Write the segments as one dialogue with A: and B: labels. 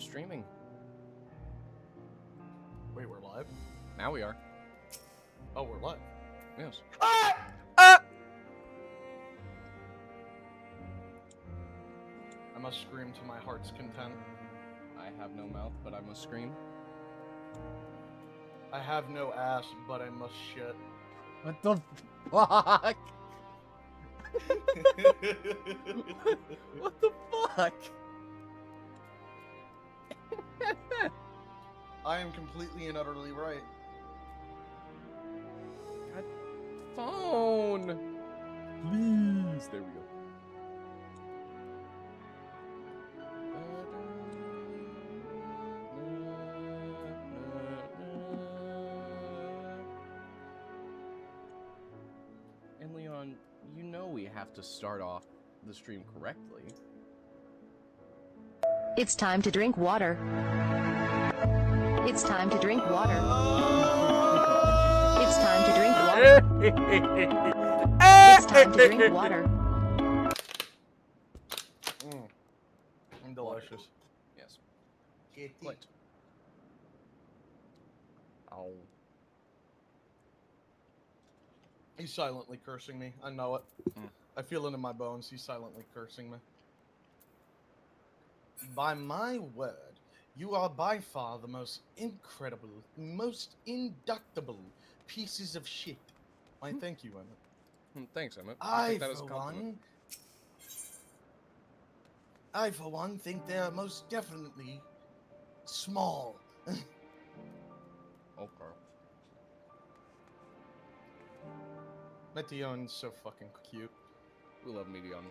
A: streaming.
B: Wait, we're live?
A: Now we are.
B: Oh, we're live.
A: Yes.
B: Ah! I must scream to my heart's content.
A: I have no mouth, but I must scream.
B: I have no ass, but I must shit.
A: What the fuck? What the fuck?
B: I am completely and utterly right.
A: God, phone. Please. There we go. And Leon, you know we have to start off the stream correctly.
C: It's time to drink water. It's time to drink water. It's time to drink water. It's time to drink water.
B: I'm delicious.
A: Yes.
B: Kitty.
A: What? Oh.
B: He's silently cursing me. I know it. I feel it in my bones. He's silently cursing me. By my word, you are by far the most incredible, most inductible pieces of shit. Why, thank you, Emmett.
A: Thanks, Emmett.
B: I,
A: take that as a
B: for
A: compliment.
B: one, think they're most definitely small.
A: Okay.
B: Meteon's so fucking cute.
A: We love Medion.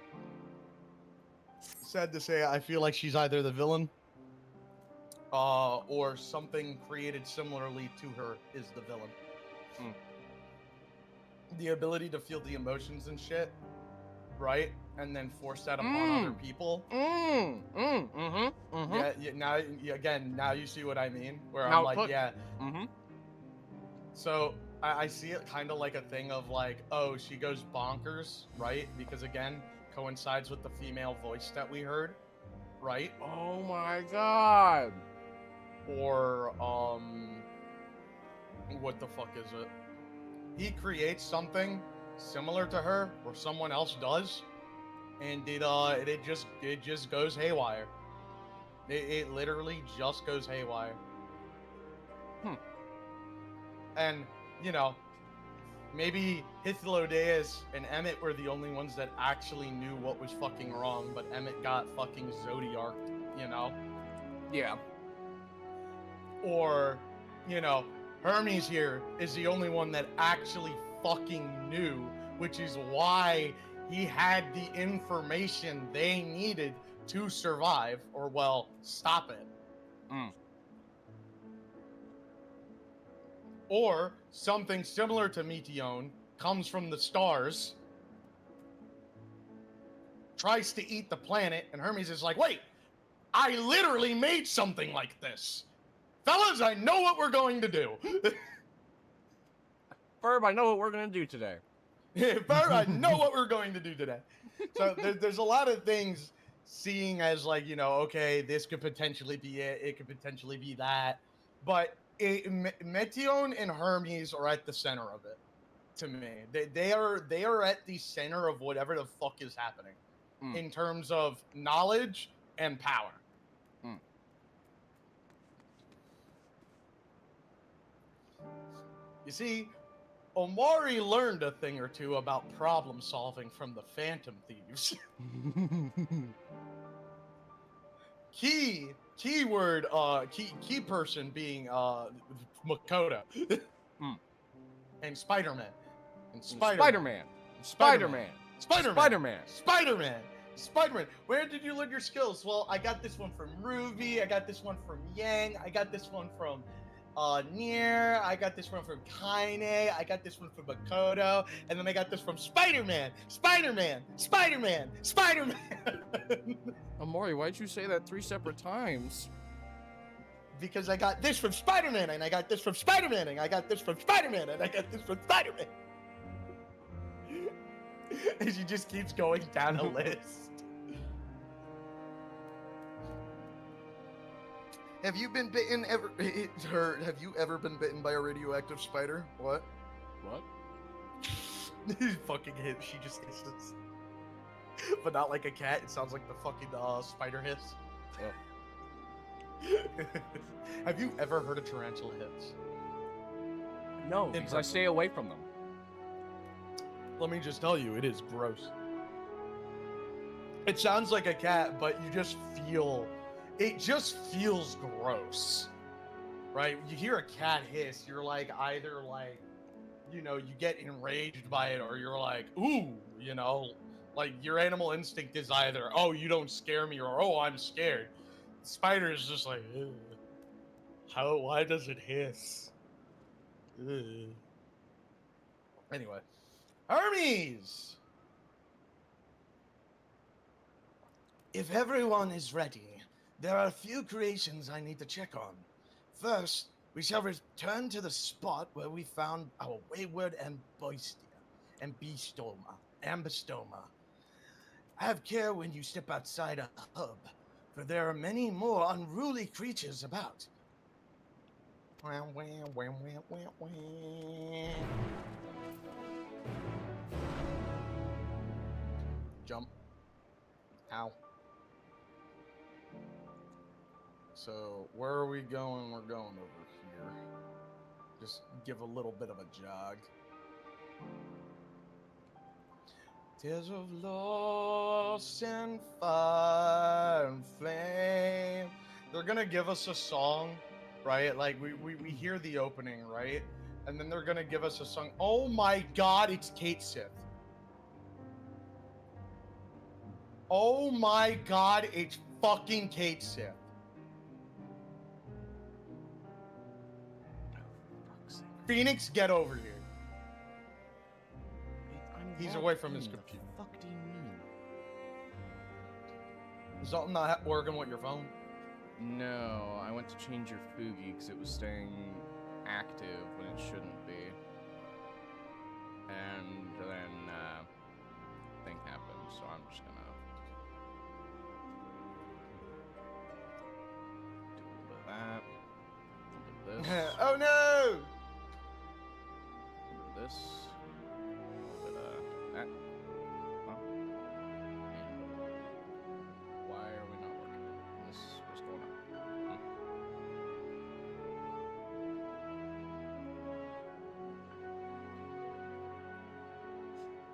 B: Sad to say, I feel like she's either the villain, or something created similarly to her is the villain. The ability to feel the emotions and shit, right? And then force that upon other people. Yeah, now you see what I mean? Where I'm like, yeah. So, I see it kind of like a thing of like, oh, she goes bonkers, right? Because again, coincides with the female voice that we heard, right?
A: Oh my god.
B: Or, what the fuck is it? He creates something similar to her, or someone else does, and it just goes haywire. It literally just goes haywire. And, you know, maybe Hythlodeus and Emmett were the only ones that actually knew what was fucking wrong, but Emmett got fucking Zodiarc'd, you know?
A: Yeah.
B: Or, you know, Hermes here is the only one that actually fucking knew, which is why he had the information they needed to survive, or, well, stop it. Or something similar to Meteon comes from the stars, tries to eat the planet, and Hermes is like, wait, I literally made something like this. Fellas, I know what we're going to do.
A: Ferb, I know what we're going to do today.
B: Ferb, I know what we're going to do today. So there's a lot of things seeing as like, you know, okay, this could potentially be it could potentially be that. But Meteon and Hermes are at the center of it, to me. They are at the center of whatever the fuck is happening in terms of knowledge and power. You see, Omari learned a thing or two about problem solving from the Phantom Thieves. Key person being Makoto and Spider-Man and Spider-Man. Where did you learn your skills? Well, I got this one from Ruby, I got this one from Yang, I got this one from Nier, I got this one from Kaine, I got this one from Makoto, and then I got this from Spider-Man.
A: Amori, why'd you say that 3 separate times?
B: Because I got this from Spider-Man, and I got this from Spider-Man, and I got this from Spider-Man, and I got this from Spider-Man. And she just keeps going down a list. Have you been bitten ever? Have you ever been bitten by a radioactive spider? What?
A: What?
B: He fucking hit. She just hisses, but not like a cat. It sounds like the fucking spider hiss.
A: Oh.
B: Have you ever heard a tarantula hiss?
A: No, because I stay away from them.
B: Let me just tell you, it is gross. It sounds like a cat, but you just feel, it just feels gross, right? You hear a cat hiss, you're like, either like, you know, you get enraged by it, or you're like, ooh, you know, like your animal instinct is either, oh, you don't scare me, or oh, I'm scared. Spider is just like, ugh. Why does it hiss? Ugh. Anyway, Hermes! If everyone is ready, there are a few creations I need to check on. First, we shall return to the spot where we found our wayward ambystoma. Have care when you step outside a hub, for there are many more unruly creatures about. Jump. Ow. So, where are we going? We're going over here. Just give a little bit of a jog. Tears of loss and fire and flame. They're gonna give us a song, right? Like, we hear the opening, right? And then they're gonna give us a song. Oh my god, it's Kate Sith. Oh my god, it's fucking Kate Sith. Phoenix, get over here. He's away from his computer.
A: What the fuck do you mean?
B: Is something not working with your phone?
A: No, I went to change your Fugi because it was staying active when it shouldn't be. And then, thing happened, so I'm just gonna do a little bit of that. A little bit of this.
B: Oh no!
A: A little bit of this. A little bit of that. Huh? And why are we not working? What's going on?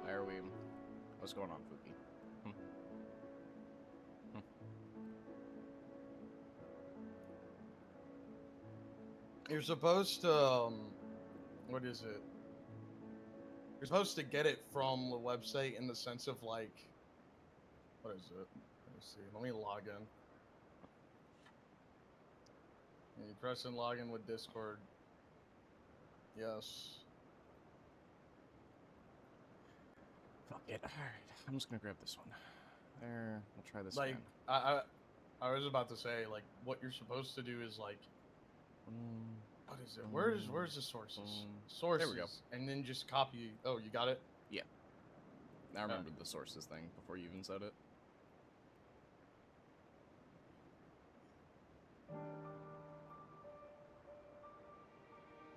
A: Why are we... What's going on, Fuki?
B: You're supposed to, what is it? You're supposed to get it from the website in the sense of like, what is it? Let me see. Let me log in. And you press and log in with Discord. Yes.
A: Fuck it. Alright, I'm just gonna grab this one. There, we'll try this
B: Like,
A: again.
B: I was about to say, like, what you're supposed to do is like, what is it? Where's the sources? Sources.
A: There we go.
B: And then just copy. Oh, you got it?
A: Yeah. I remembered the sources thing before you even said it.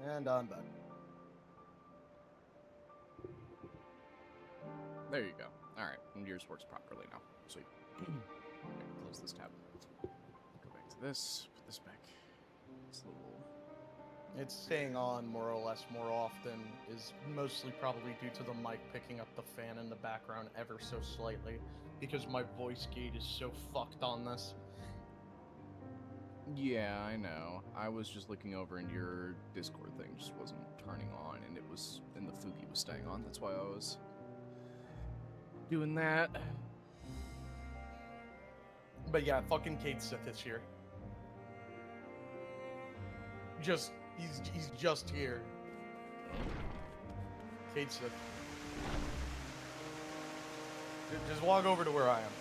B: And I'm back.
A: There you go. Alright, and yours works properly now. Sweet. Okay, close this tab. Go back to this, put this back. It's a little...
B: It's staying on more or less more often, is mostly probably due to the mic picking up the fan in the background ever so slightly, because my voice gate is so fucked on this.
A: Yeah, I know. I was just looking over and your Discord thing just wasn't turning on, and the Fugi was staying on. That's why I was doing that.
B: But yeah, fucking Kate Sith is here. He's just here. Kate Sith. Just walk over to where I am.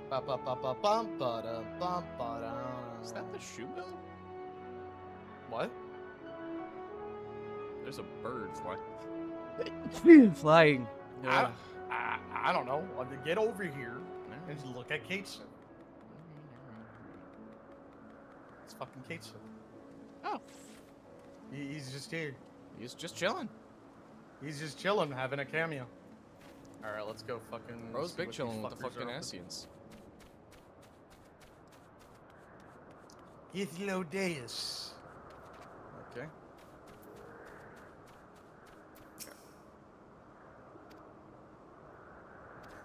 A: Is that the shoe mill?
B: What?
A: There's a bird flying.
C: Flying.
B: I don't know. Get over here and just look at Kateson. It's fucking Kateson.
A: Oh,
B: He's just here.
A: he's just chilling.
B: He's just chilling, having a cameo. All right, let's go fucking.
A: Bro's
B: see
A: big
B: what these
A: chilling with the
B: fuckers
A: fucking
B: are up
A: Asians.
B: to. Ithlodeus. Okay.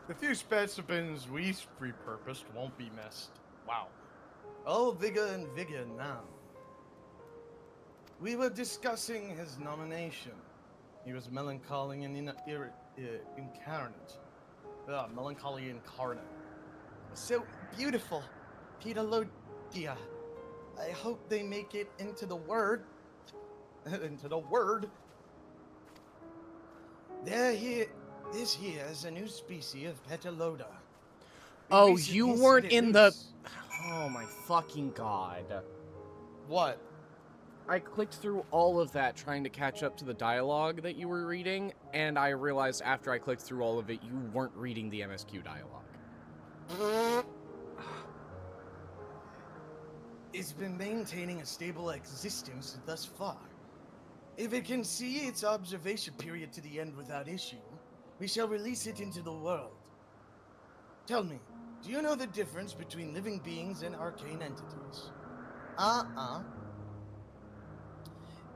B: The few specimens we repurposed won't be missed. Wow. All vigor and vigor now. We were discussing his nomination. He was melancholy and incarnate. Melancholy incarnate. So beautiful, Peter Lodia. I hope they make it into the word. into the word. This here is a new species of Petaloda.
C: Oh, you weren't in the... Oh my fucking god.
B: What?
C: I clicked through all of that trying to catch up to the dialogue that you were reading, and I realized after I clicked through all of it, you weren't reading the MSQ dialogue.
B: It's been maintaining a stable existence thus far. If it can see its observation period to the end without issue, we shall release it into the world. Tell me, do you know the difference between living beings and arcane entities?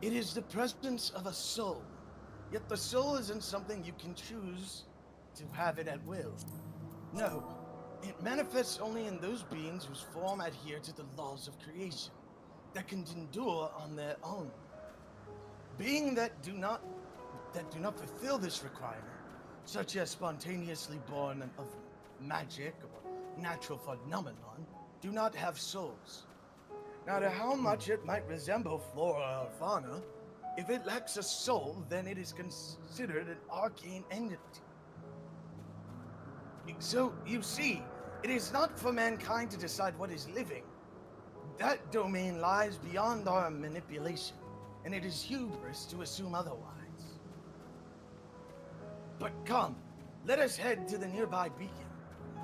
B: It is the presence of a soul. Yet the soul isn't something you can choose to have it at will. No, it manifests only in those beings whose form adhere to the laws of creation, that can endure on their own. Beings that do not fulfill this requirement, such as spontaneously born of magic or natural phenomenon, do not have souls. No matter how much it might resemble flora or fauna, if it lacks a soul, then it is considered an arcane entity. So, you see, it is not for mankind to decide what is living. That domain lies beyond our manipulation, and it is hubris to assume otherwise. But come, let us head to the nearby beacon.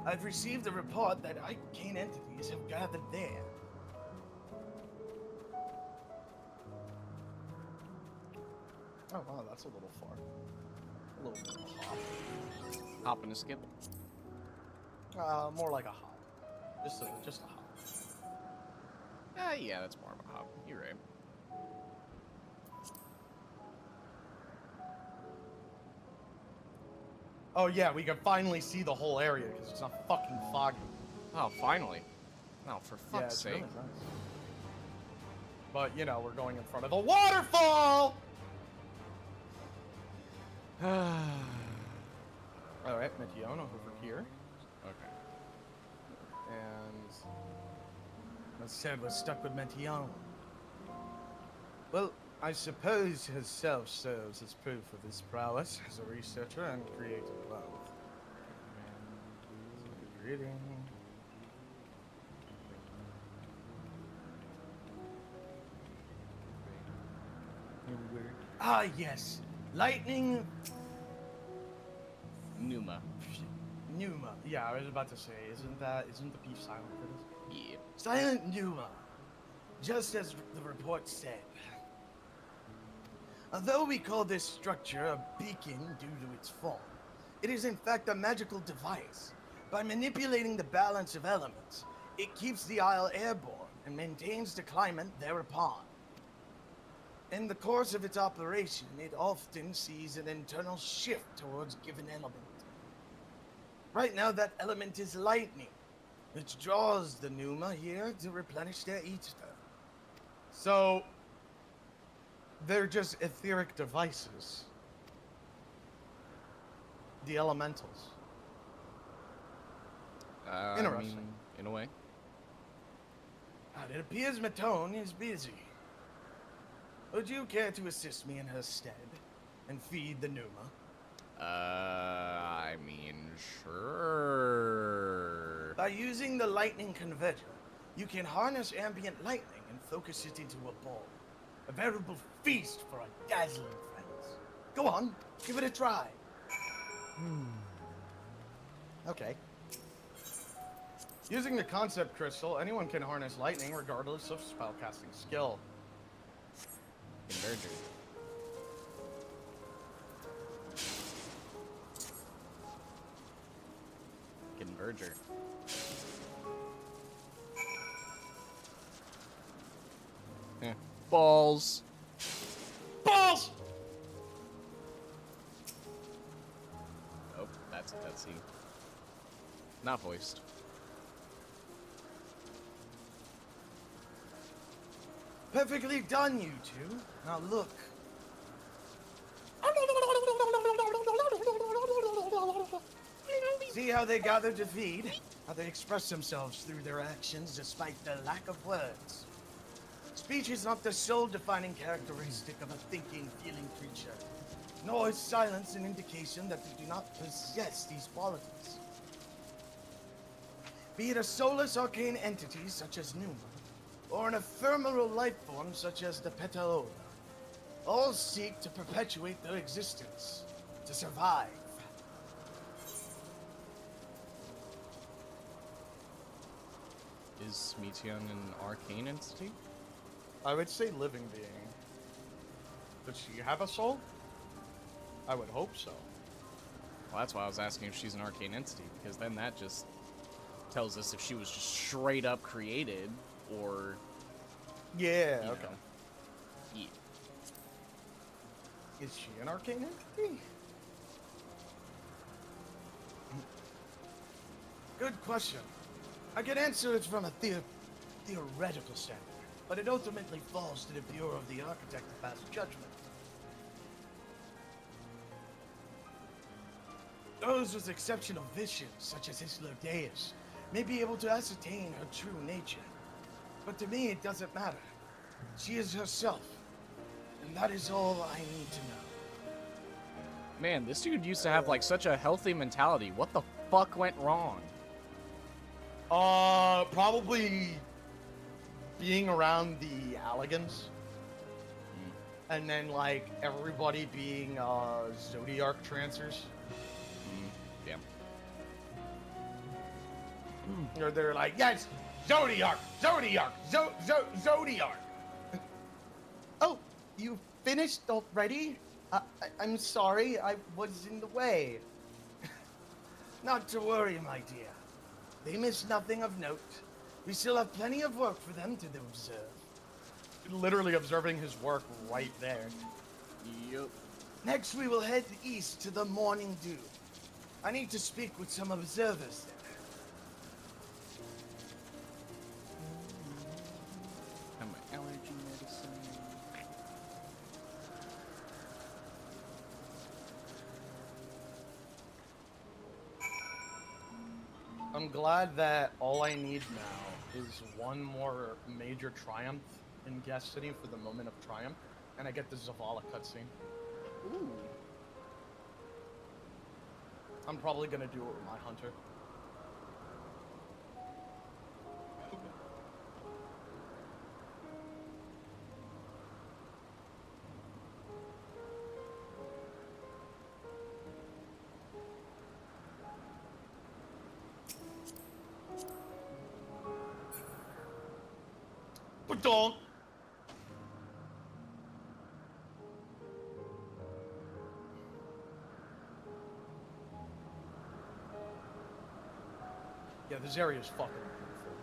B: I've received a report that arcane entities have gathered there. Oh wow, that's a little far. A little bit of a hop.
A: Hop and a skip.
B: More like a hop. Just a hop.
A: Yeah, that's more of a hop. You're right.
B: Oh yeah, we can finally see the whole area because it's not fucking foggy.
A: Oh, finally. Oh, for
B: Yeah,
A: fuck's
B: it's
A: sake.
B: really nice. But you know, we're going in front of a waterfall. All right, Meteona over here.
A: Okay.
B: And as said, we're stuck with Meteona. Well, I suppose herself serves as proof of his prowess as a researcher and creative wealth. Good reading. Ah, yes. Lightning
A: Numa.
B: Numa. Yeah, I was about to say, isn't the P silent for this?
A: Yeah.
B: Silent Numa. Just as the report said. Although we call this structure a beacon due to its form, it is in fact a magical device. By manipulating the balance of elements, it keeps the isle airborne and maintains the climate thereupon. In the course of its operation, it often sees an internal shift towards a given element. Right now, that element is lightning, which draws the Numa here to replenish their ether. So, they're just etheric devices. The elementals. Interesting.
A: I mean, in a way.
B: It appears Matone is busy. Would you care to assist me in her stead and feed the Numa?
A: I mean, sure.
B: By using the lightning converter, you can harness ambient lightning and focus it into a ball. A veritable feast for our dazzling friends. Go on, give it a try. Okay. Using the concept crystal, anyone can harness lightning regardless of spellcasting skill.
C: Converger. Converger. Yeah. Balls.
B: Balls!
C: Oh, that's a cutscene. Not voiced.
B: Perfectly done, you two. Now look. See how they gather to feed? How they express themselves through their actions despite the lack of words. Speech is not the sole defining characteristic of a thinking, feeling creature, nor is silence an indication that they do not possess these qualities. Be it a soulless arcane entity such as Numa, or an ephemeral life form such as the Petalola, all seek to perpetuate their existence, to survive.
C: Is Smeaton an arcane entity?
B: I would say living being. Does she have a soul? I would hope so.
C: Well, that's why I was asking if she's an arcane entity, because then that just tells us if she was just straight up created, or...
B: Yeah,
C: you
B: okay.
C: know. Yeah.
B: Is she an arcane entity? Good question. I could answer it from a theoretical standpoint, but it ultimately falls to the Bureau of the Architect to pass judgment. Those with exceptional vision, such as Isla Deus, may be able to ascertain her true nature. But to me, it doesn't matter. She is herself, and that is all I need to know.
C: Man, this dude used to have, like, such a healthy mentality. What the fuck went wrong?
B: Probably being around the Alligans. And then, like, everybody being, Zodiac trancers.
C: Yeah.
B: Or they're like, yes, Zodiac! Zodiac! Zodiac! Oh, you finished already? I'm sorry, I was in the way. Not to worry, my dear. They miss nothing of note. We still have plenty of work for them to observe. Literally observing his work right there.
C: Yup.
B: Next, we will head east to the Morning Dew. I need to speak with some observers there.
C: Have my allergy medicine.
B: I'm glad that all I need now is one more major triumph in Guest City for the moment of triumph, and I get the Zavala cutscene.
C: Ooh.
B: I'm probably gonna do it with my hunter. But don't. Yeah, this area is fucking beautiful.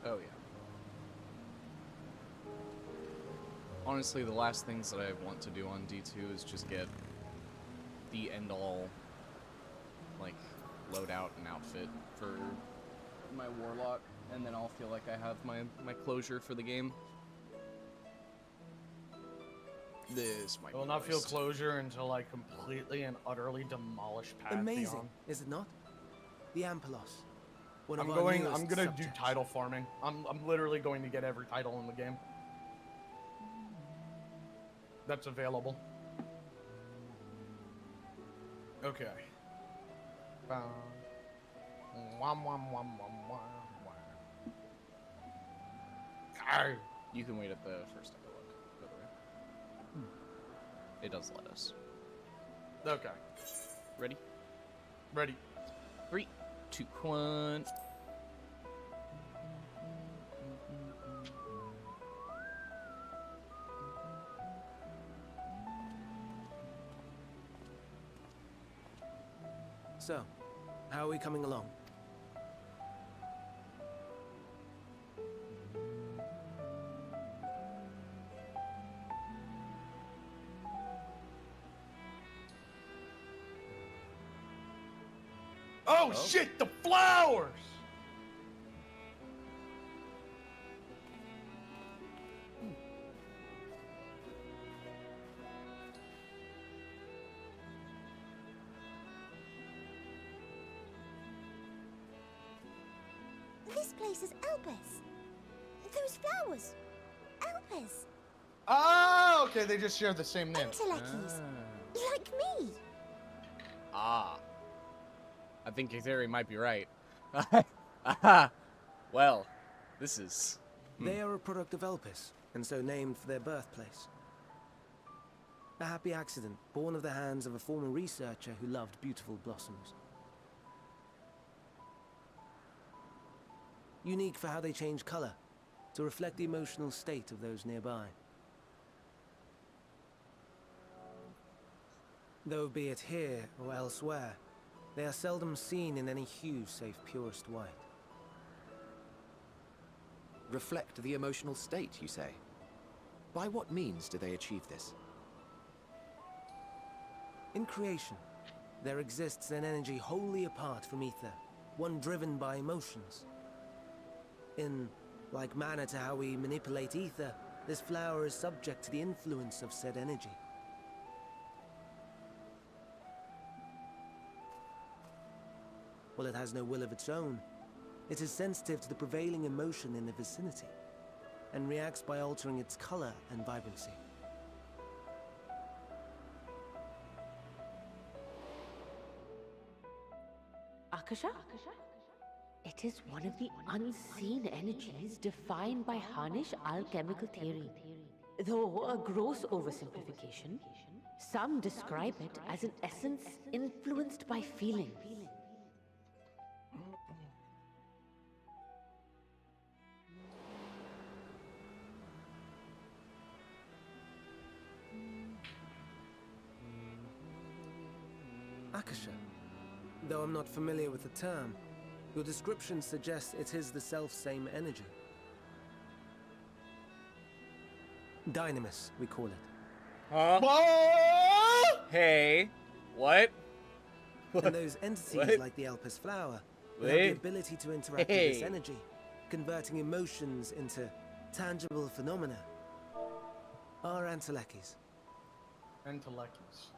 C: Oh, yeah. Honestly, the last things that I want to do on D2 is just get the end-all, like, loadout and outfit for my warlock, and then I'll feel like I have my closure for the game. This might
B: I will
C: be
B: not feel
C: voiced.
B: closure until I completely and utterly demolish Pantheon.
D: Amazing, is it not? The Ampelos. One of
B: I'm
D: our newest
B: gonna do
D: subjects.
B: title farming. I'm literally going to get every title in the game that's available. Okay. Wham, wham, wham, wham, wham, wham. Arr.
C: You can wait at the first epilogue, by the way. It does let us.
B: Okay.
C: Ready?
B: Ready.
C: 3, 2, 1.
D: So, how are we coming along?
B: Oh, shit, the flowers!
E: This place is Elpis. Those flowers. Elpis.
B: Oh, okay, they just share the same name.
E: Entelekis. Like me.
C: Ah. I think your theory might be right. Well, this is...
D: They are a product of Elpis, and so named for their birthplace. A happy accident, born of the hands of a former researcher who loved beautiful blossoms. Unique for how they change color, to reflect the emotional state of those nearby. Though be it here or elsewhere, they are seldom seen in any hue save purest white.
F: Reflect the emotional state, you say? By what means do they achieve this?
D: In creation, there exists an energy wholly apart from ether, one driven by emotions. In like manner to how we manipulate ether, this flower is subject to the influence of said energy. While it has no will of its own, it is sensitive to the prevailing emotion in the vicinity, and reacts by altering its color and vibrancy.
G: Akasha? It is one of the unseen energies defined by Harnish alchemical theory. Though a gross oversimplification, some describe it as an essence influenced by feeling.
D: Akasha. Though I'm not familiar with the term, your description suggests it is the self-same energy. Dynamis, we call it.
C: Huh?
B: What?
C: Hey. What?
D: And those entities,
C: What?
D: like the Elpis flower, will have the
C: Wait.
D: ability to interact with this
C: Hey.
D: energy, converting emotions into tangible phenomena. Are Entelekis.
B: Entelekis.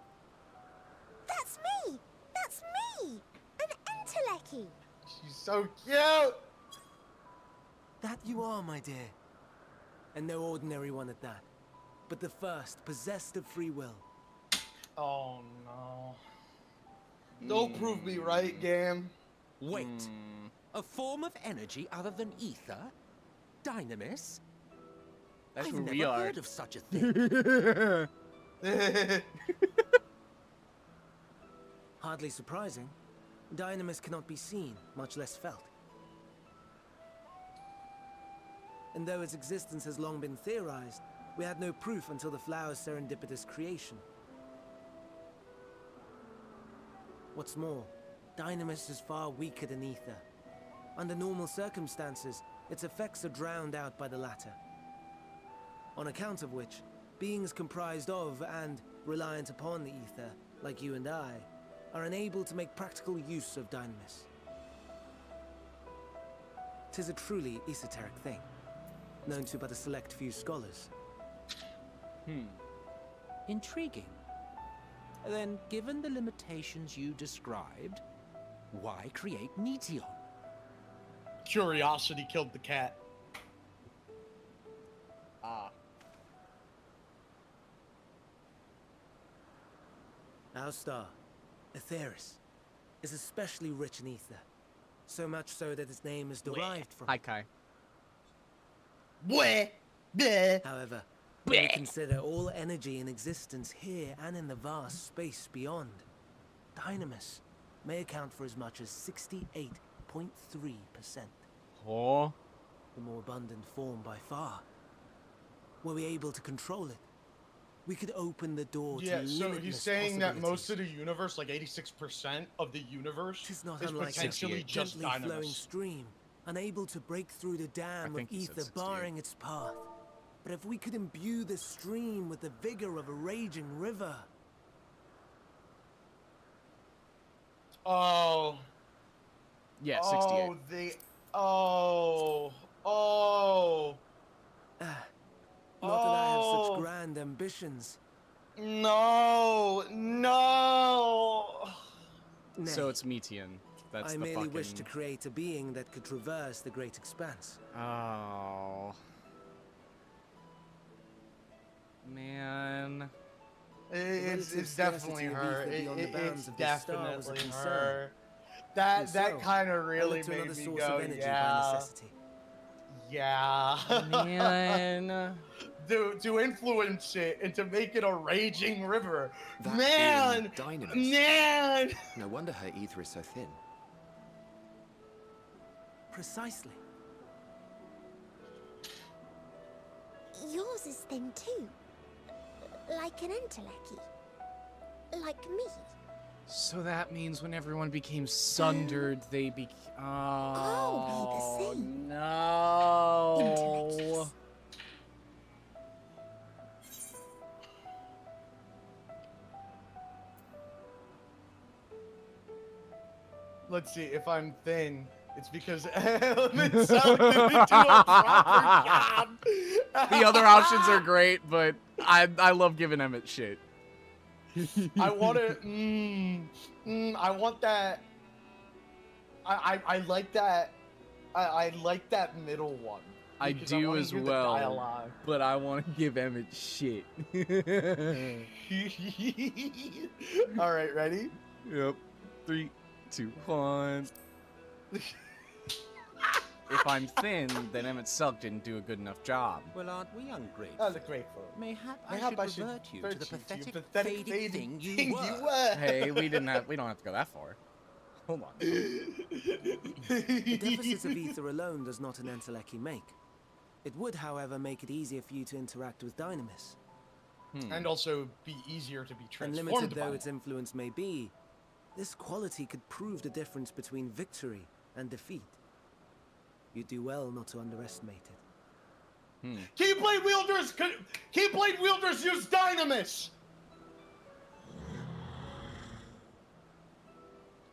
E: That's me. That's me. An Enteleki.
B: She's so cute.
D: That you are, my dear. And no ordinary one at that, but the first possessed of free will.
B: Oh no. Don't prove me right, Gam.
F: Wait. A form of energy other than ether? Dynamis?
C: That's
F: I've
C: who
F: never
C: we are.
F: heard of such a thing.
D: Hardly surprising. Dynamis cannot be seen, much less felt. And though its existence has long been theorized, we had no proof until the flower's serendipitous creation. What's more, Dynamis is far weaker than ether. Under normal circumstances, its effects are drowned out by the latter. On account of which, beings comprised of and reliant upon the ether, like you and I, are unable to make practical use of Dynamis. 'Tis a truly esoteric thing, known to but a select few scholars.
F: Intriguing. Then, given the limitations you described, why create Neteon?
B: Curiosity killed the cat.
C: Ah.
D: Our star, Aetheris, is especially rich in ether, So much so that its name is derived from
C: Hi,
D: it.
C: Kai.
B: Bleh. Bleh.
D: However, when we consider all energy in existence here and in the vast space beyond, Dynamis may account for as much as 68.3%.
C: Oh.
D: The more abundant form by far. Were we able to control it, we could open the door to
B: Yeah, so
D: limitless
B: he's saying that most of
D: possibilities.
B: the universe, like 86% of the universe,
D: Tis not
B: is
D: unlike
B: potentially
D: a
B: just
D: gently flowing
B: Dynamis.
D: stream, unable to break through the dam of
C: think he said
D: ether
C: 68.
D: barring its path. But if we could imbue the stream with the vigor of a raging river,
B: Oh.
C: Yeah, 68.
B: Oh, oh.
D: not that I have
B: Oh.
D: such grand ambitions.
B: No, no.
C: So
D: Nay,
C: it's Metian. That's
D: I
C: the
D: merely
C: fucking...
D: wish to create a being that could traverse the great expanse.
C: Oh. Man.
B: It's
D: relative
B: definitely
D: scarcity of
B: her.
D: ether beyond the bounds
B: It's
D: of this star was a
B: definitely
D: concern.
B: her.
D: And
B: That
D: so,
B: kind of
D: I
B: really
D: looked to
B: made
D: another
B: me
D: source
B: go,
D: of energy by
B: yeah,
D: necessity.
B: yeah.
C: Man.
B: to influence it and to make it a raging river.
H: That
B: Man,
H: being Dynamis.
B: man.
H: No wonder her ether is so thin.
D: Precisely.
E: Yours is thin too. Like an Enteleki. Like me.
C: So that means when everyone became sundered, they became...
E: I'll be the
C: Oh,
E: same.
C: no.
E: Intellectus.
B: Let's see, if I'm thin, it's because elements didn't do a proper job.
C: The other options are great, but I love giving Emmett shit.
B: I want to. I want that. I like that. I like that middle one.
C: I
B: because
C: do
B: wanna
C: as
B: hear the
C: well,
B: dialogue.
C: but I want to give Emmett shit.
B: All right, ready?
C: Yep. 3, 2, 1. If I'm thin, then Emmett Sugg didn't do a good enough job.
F: Well, aren't we ungrateful?
B: Oh, the grateful.
F: Mayhap I
B: Mayhap
F: should revert you to the pathetic,
B: pathetic
F: faded thing you
B: thing
F: were.
C: Hey, we don't have to go that far. Hold on.
D: The deficit of ether alone does not an Enteleki make. It would, however, make it easier for you to interact with Dynamis.
B: And also be easier to be
D: And
B: transformed
D: limited
B: by.
D: though its influence may be, this quality could prove the difference between victory and defeat. You do well not to underestimate it.
B: Keyblade wielders use Dynamis.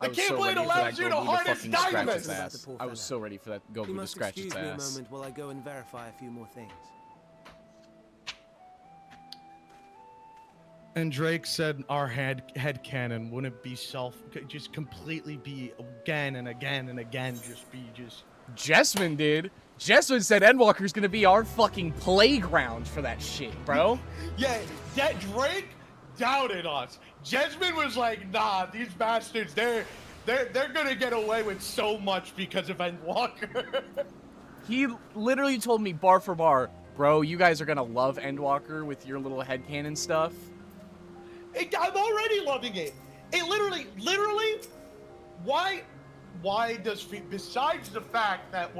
B: The Keyblade allows you to harness Dynamis.
C: Ass. I was so ready for that
D: You
C: Goku to
D: must
C: scratch its
D: excuse me a
C: ass.
D: moment while I go and verify a few more things.
B: And Drake said our head canon wouldn't be just completely be again and again and again, just.
C: Jessamine did. Jessamine said Endwalker's gonna be our fucking playground for that shit, bro.
B: Yeah, that Drake doubted us. Jessamine was like, nah, these bastards, they're gonna get away with so much because of Endwalker.
C: He literally told me bar for bar, bro, you guys are gonna love Endwalker with your little headcanon stuff.
B: I'm already loving it. It literally, why does, besides the fact that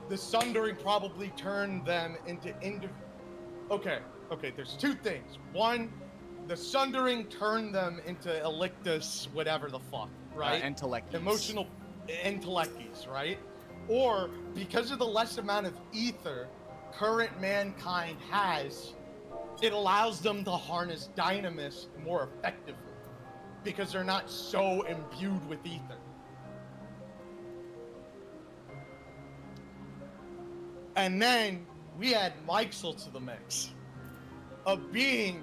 B: the Sundering probably turned them into okay, there's two things. One, the Sundering turned them into Elictus, whatever the fuck, right?
C: Entelekis.
B: Emotional Entelekis, right? Or because of the less amount of ether current mankind has, it allows them to harness Dynamis more effectively because they're not so imbued with ether. And then we add Meixel to the mix, a being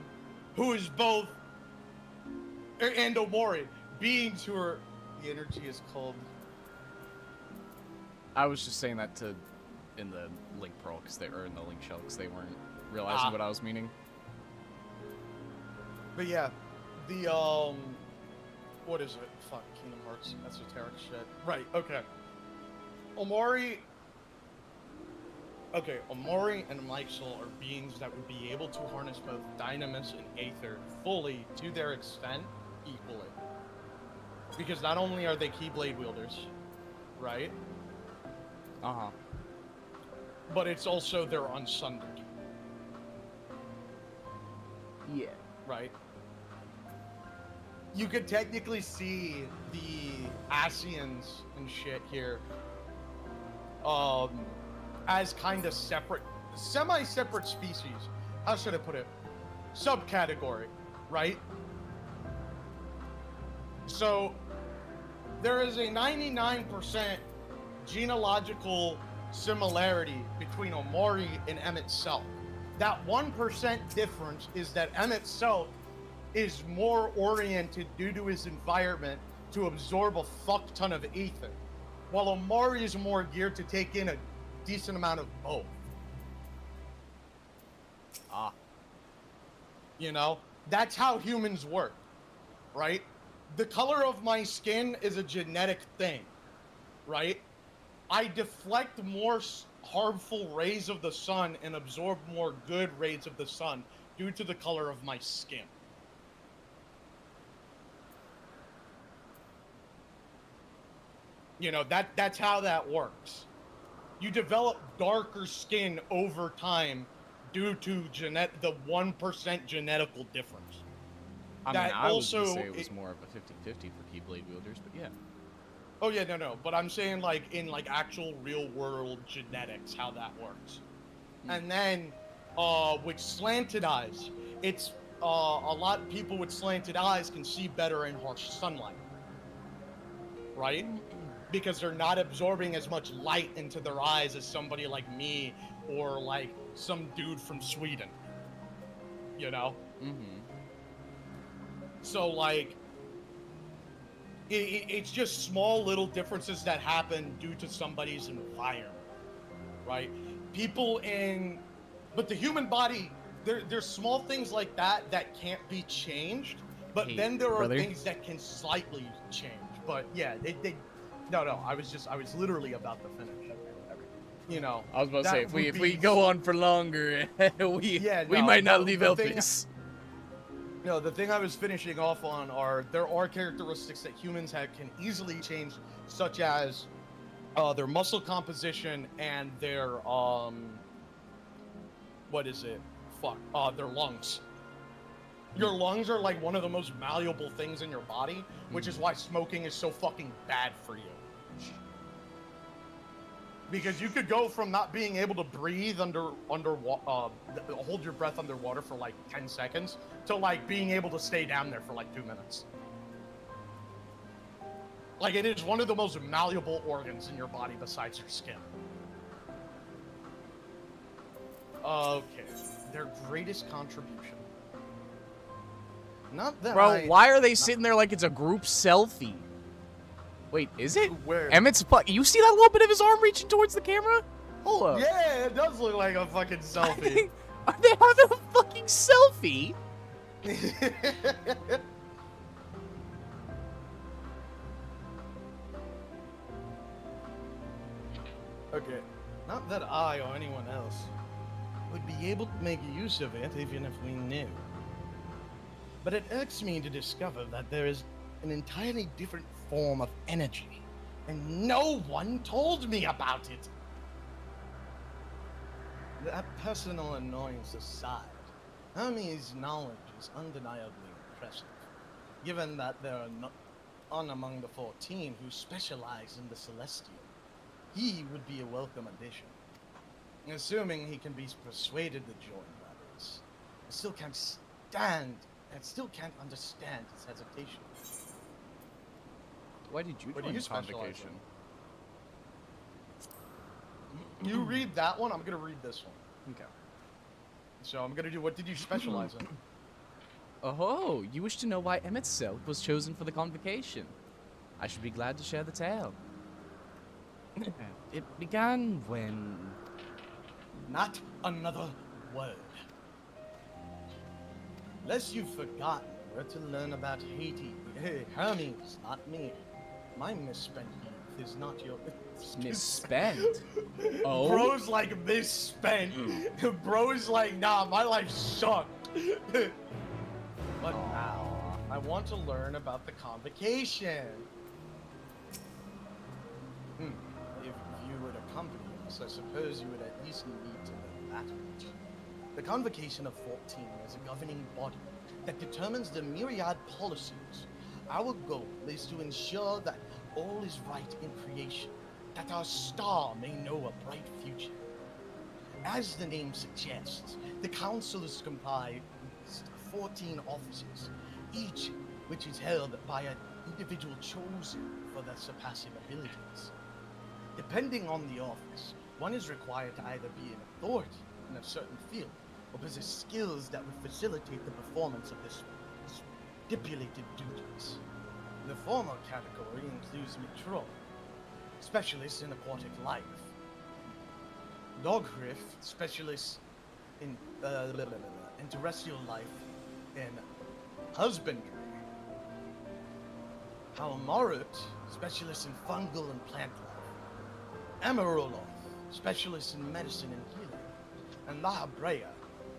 B: who is both, and Omori, beings who are, the energy is called.
C: I was just saying that in the link pearl, or in the link shell, because they weren't realizing what I was meaning.
B: But yeah, the what is it? Fuck, Kingdom Hearts, esoteric shit. Right, okay. Omori and Myxel are beings that would be able to harness both Dynamis and Aether fully to their extent equally. Because not only are they Keyblade wielders, right?
C: Uh-huh.
B: But it's also they're unsundered.
C: Yeah.
B: Right? You could technically see the Asians and shit here as kind of separate, semi-separate species. How should I put it? Subcategory, right? So there is a 99% genealogical similarity between Omori and Emmett Selk. That 1% difference is that Emmett Selk is more oriented due to his environment to absorb a fuck ton of ether, while Omori is more geared to take in a decent amount of both.
C: Ah.
B: You know, that's how humans work, right? The color of my skin is a genetic thing, right? I deflect more harmful rays of the sun and absorb more good rays of the sun due to the color of my skin. You know, that's how that works. You develop darker skin over time due to the 1% genetical difference.
C: I mean,
B: That
C: I was
B: also-
C: gonna say it was more of a 50-50 for Keyblade wielders, but yeah.
B: Oh yeah, no, but I'm saying like in like actual real world genetics, how that works. And then with slanted eyes, it's a lot of people with slanted eyes can see better in harsh sunlight, right? Because they're not absorbing as much light into their eyes as somebody like me or like some dude from Sweden, you know? So like it's just small little differences that happen due to somebody's environment, right? But the human body, there's small things like that that can't be changed, but
C: Hey,
B: then there are
C: brother.
B: things that can slightly change. But yeah, no, I was literally about to finish. You know,
C: I was about to say,
B: that
C: if
B: would
C: we
B: be-
C: go on for longer, we
B: no,
C: might not
B: but
C: leave
B: the thing-
C: Elpis.
B: No, the thing I was finishing off on are there are characteristics that humans can easily change, such as their muscle composition and their their lungs. Your lungs are like one of the most malleable things in your body, which is why smoking is so fucking bad for you. Because you could go from not being able to breathe hold your breath underwater for like 10 seconds to like being able to stay down there for like 2 minutes. Like it is one of the most malleable organs in your body besides your skin. Okay, their greatest contribution. Not that
C: Bro, why are they sitting there like it's a group selfie? Wait, is it?
B: Where?
C: Emmett's you see that little bit of his arm reaching towards the camera? Hold up.
B: Yeah, it does look like a fucking selfie.
C: Are they having a fucking selfie?
B: Okay, not that I or anyone else would be able to make use of it even if we knew. But it irks me to discover that there is an entirely different form of energy, and no one told me about it. That personal annoyance aside, Hermes' knowledge is undeniably impressive, given that there are none among the 14 who specialize in the Celestial. He would be a welcome addition. Assuming he can be persuaded to join, that is. I still can't understand his hesitation.
C: Why did you
B: What do
C: join
B: you
C: the
B: specialize
C: convocation?
B: You read that one, I'm gonna read this one.
C: Okay.
B: So I'm gonna do, what did you specialize in?
C: Oh, you wish to know why Emmett Selk was chosen for the convocation? I should be glad to share the tale. It began when...
B: Not another word. Lest you've forgotten, We're to learn about Haiti. Hey, Hermes, not me. My misspent youth is not your...
C: Misspent? Oh?
B: Bro's like misspent. Bro's like, nah, my life sucked. But now, I want to learn about the convocation. If you would accompany us, I suppose you would at least need to know that much. The Convocation of 14 is a governing body that determines the myriad policies. Our goal is to ensure that all is right in creation, that our star may know a bright future. As the name suggests, the council is comprised of 14 offices, each which is held by an individual chosen for their surpassing abilities. Depending on the office, one is required to either be an authority in a certain field or possess skills that would facilitate the performance of this stipulated duties. The former category includes Mitro, specialists in aquatic life, Dogriff, specialists in terrestrial life and husbandry, Halmarut, specialists in fungal and plant life, Amaroloth, specialists in medicine and healing, and Lahabrea,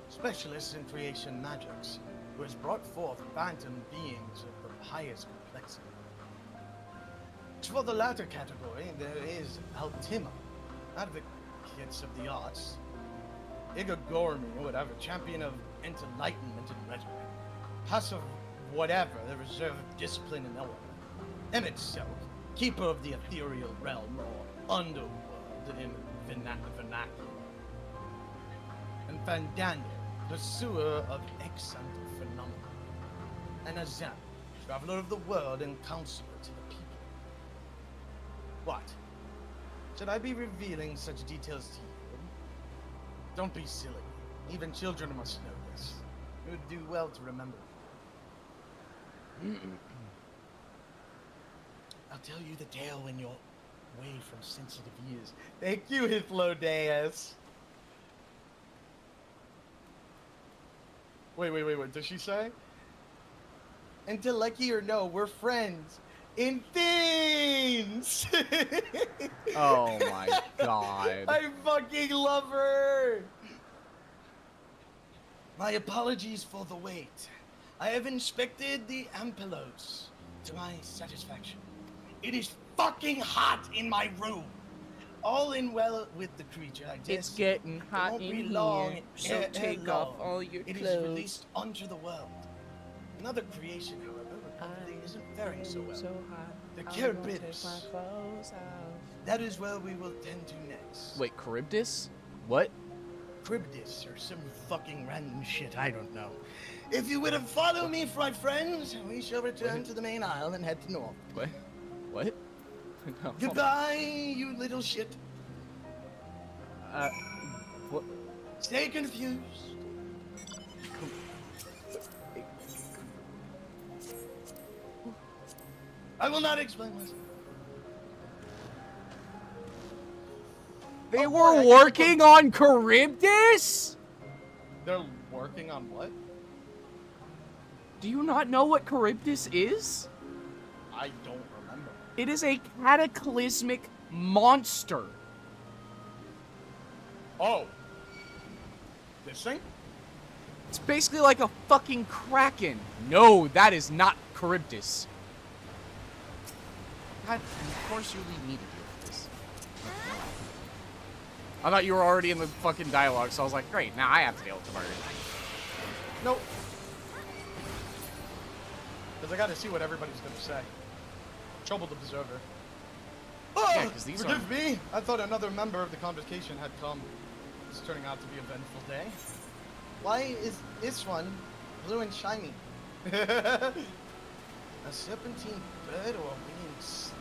B: specialists in creation magics, who has brought forth phantom beings of the highest complexity. For the latter category, there is Altima, advocates of the arts, Igagormi, whatever, champion of enlightenment and rhetoric, passive whatever, the reserve of discipline and element, Emitselk, keeper of the ethereal realm or underworld in vernacular, and Fandanya, pursuer of extant phenomena, and Azam, traveler of the world and counselor to the people. What? Should I be revealing such details to you? Don't be silly. Even children must know this. You would do well to remember. I'll tell you the tale when you're away from sensitive ears. Thank you, Hithlodeus. Wait, does she say? Until lucky or no, we're friends. In things!
C: Oh my god.
B: I fucking love her! My apologies for the wait. I have inspected the Ampelos to my satisfaction. It is fucking hot in my room. All in well with the creature, I guess.
C: It's getting hot
B: won't
C: in
B: be
C: here,
B: long,
C: so take off all your
B: It is
C: clothes.
B: released onto the world. Another creation, however, reportedly isn't faring so well. The Charybdis. That is where we will tend to next.
C: Wait, Charybdis? What?
B: Charybdis or some fucking random shit, I don't know. If you would have followed me, my friends, we shall return to the main aisle and head to north.
C: What? What? No.
B: Goodbye, you little shit.
C: What?
B: Stay confused. I will not explain myself.
C: They
B: Oh,
C: were
B: boy, I
C: working on Charybdis?
B: They're working on what?
C: Do you not know what Charybdis is?
B: I don't remember.
C: It is a cataclysmic monster.
B: Oh. This thing?
C: It's basically like a fucking kraken. No, that is not Charybdis. God, of course you leave me to deal with this. I thought you were already in the fucking dialogue, so I was like, great, now I have to deal with the murder.
B: Nope. Because I gotta see what everybody's gonna say. Troubled observer. Oh,
C: Yeah, 'cause these
B: forgive me. I thought another member of the convocation had come. It's turning out to be an eventful day. Why is this one blue and shiny? A serpentine bird or a winged snake?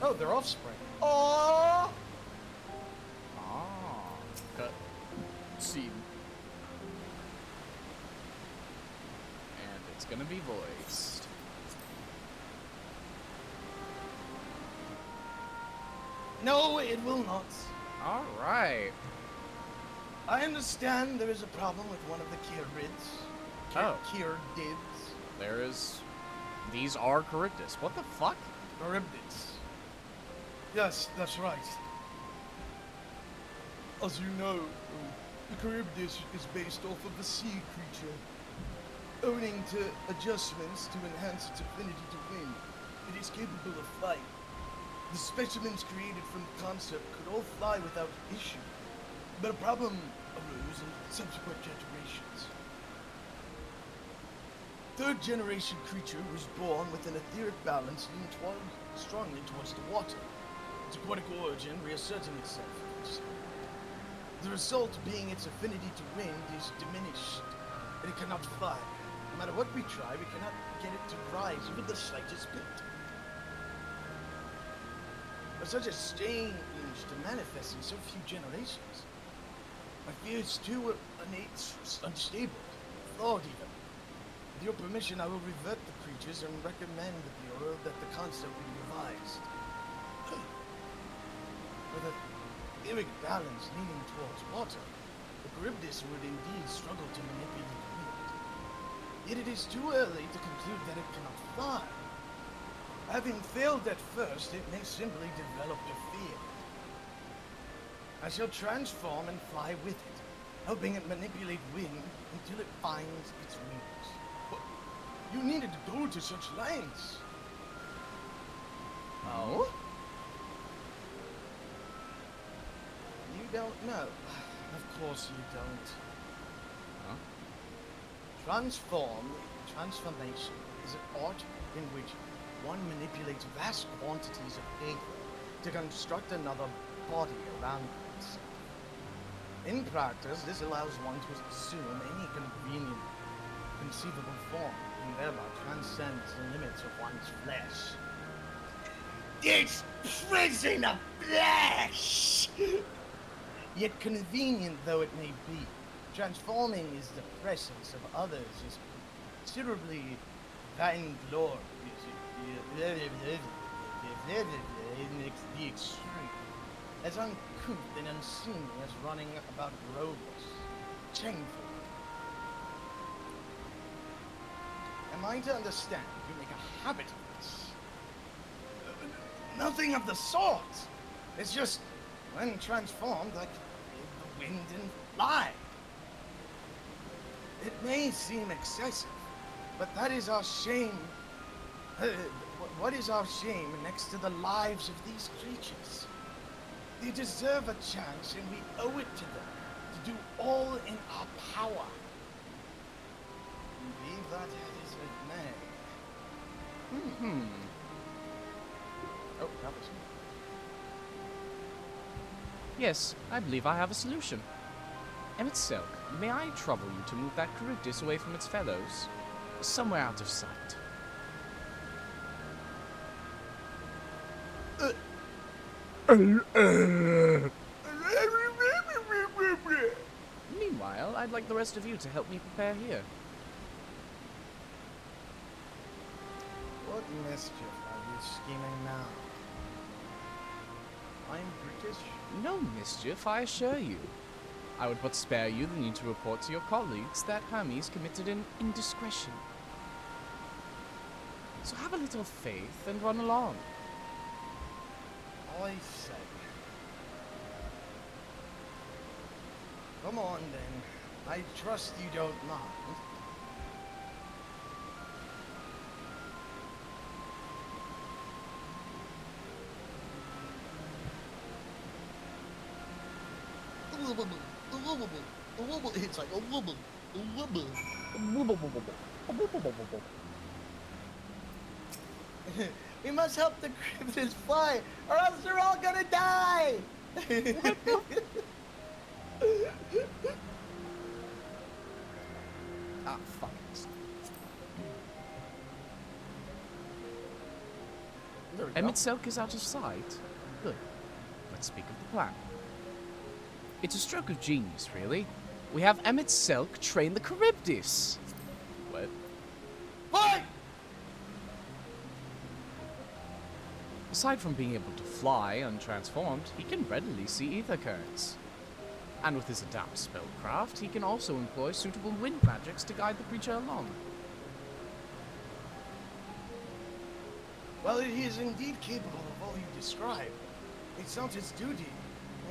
B: Oh, they're offspring. Oh!
C: Ah, cut. Scene. And it's gonna be voiced.
B: No, it will not.
C: All right.
B: I understand there is a problem with one of the Kyrids.
C: Oh.
B: Kyrids.
C: There is... These are Charybdis. What the fuck?
B: Charybdis. Yes, that's right. As you know, the Charybdis is based off of the sea creature. Owing to adjustments to enhance its affinity to wind, it is capable of flight. The specimens created from the concept could all fly without issue, but a problem arose in subsequent generations. Third generation creature was born with an etheric balance leaning strongly towards the water. Its aquatic origin reasserting itself. The result being its affinity to wind is diminished, and it cannot fly. No matter what we try, we cannot get it to rise even the slightest bit. For such a change to manifest in so few generations, I fear it's too unstable, flawed even. With your permission, I will revert the creatures and recommend the Bureau that the concept be revised. With a etheric balance leaning towards water, the Charybdis would indeed struggle to manipulate wind. Yet it is too early to conclude that it cannot fly. Having failed at first, it may simply develop a fear. I shall transform and fly with it, helping it manipulate wind until it finds its wings. But you needed to go to such lengths. Oh? You don't know. Of course you don't.
C: Huh?
B: Transformation is an art in which one manipulates vast quantities of ether to construct another body around itself. In practice, this allows one to assume any convenient, conceivable form, and thereby transcends the limits of one's flesh. It's prison of flesh! Yet convenient though it may be, transforming is the presence of others is considerably vainglory. The extreme, as uncouth and unseemly as running about roadless, shameful. Am I to understand you make a habit of this? Nothing of the sort. It's just when transformed like the wind and fly. It may seem excessive, but that is our shame. What is our shame next to the lives of these creatures? They deserve a chance, and we owe it to them to do all in our power. Be that as it may. Oh, that was me.
C: Yes, I believe I have a solution. Emmett Silk, may I trouble you to move that Charybdis away from its fellows? Somewhere out of sight. Meanwhile, I'd like the rest of you to help me prepare here.
B: What mischief are you scheming now? I'm British.
C: No mischief, I assure you. I would but spare you the need to report to your colleagues that Hermes committed an indiscretion. So have a little faith and run along.
B: I say. Come on then. I trust you don't mind. It's like a wobble. We must help the cryptids fly, or else they're all gonna die!
C: Ah, fuck it.
B: There we go.
C: Emmett Silk is out of sight? Good. Let's speak of the plan. It's a stroke of genius, really. We have Emmett Silk train the Charybdis. What?
B: What?
C: Aside from being able to fly untransformed, he can readily see ether currents. And with his adapt spellcraft, he can also employ suitable wind magics to guide the creature along.
B: Well, he is indeed capable of all you describe. It's not his duty.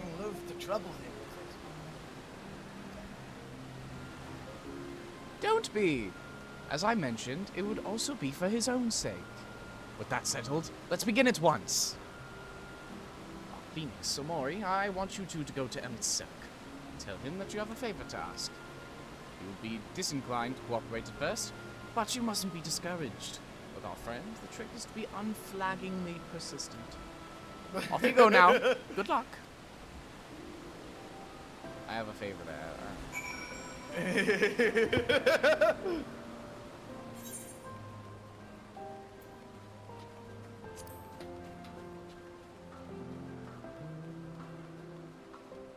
B: I'm loath to trouble him with it.
C: Don't be! As I mentioned, it would also be for his own sake. With that settled, let's begin at once. Phoenix Somori, I want you two to go to Emmett's Silk. Tell him that you have a favor to ask. He will be disinclined to cooperate at first, but you mustn't be discouraged. With our friend, the trick is to be unflaggingly persistent. Off you go now. Good luck. I have a favor to ask.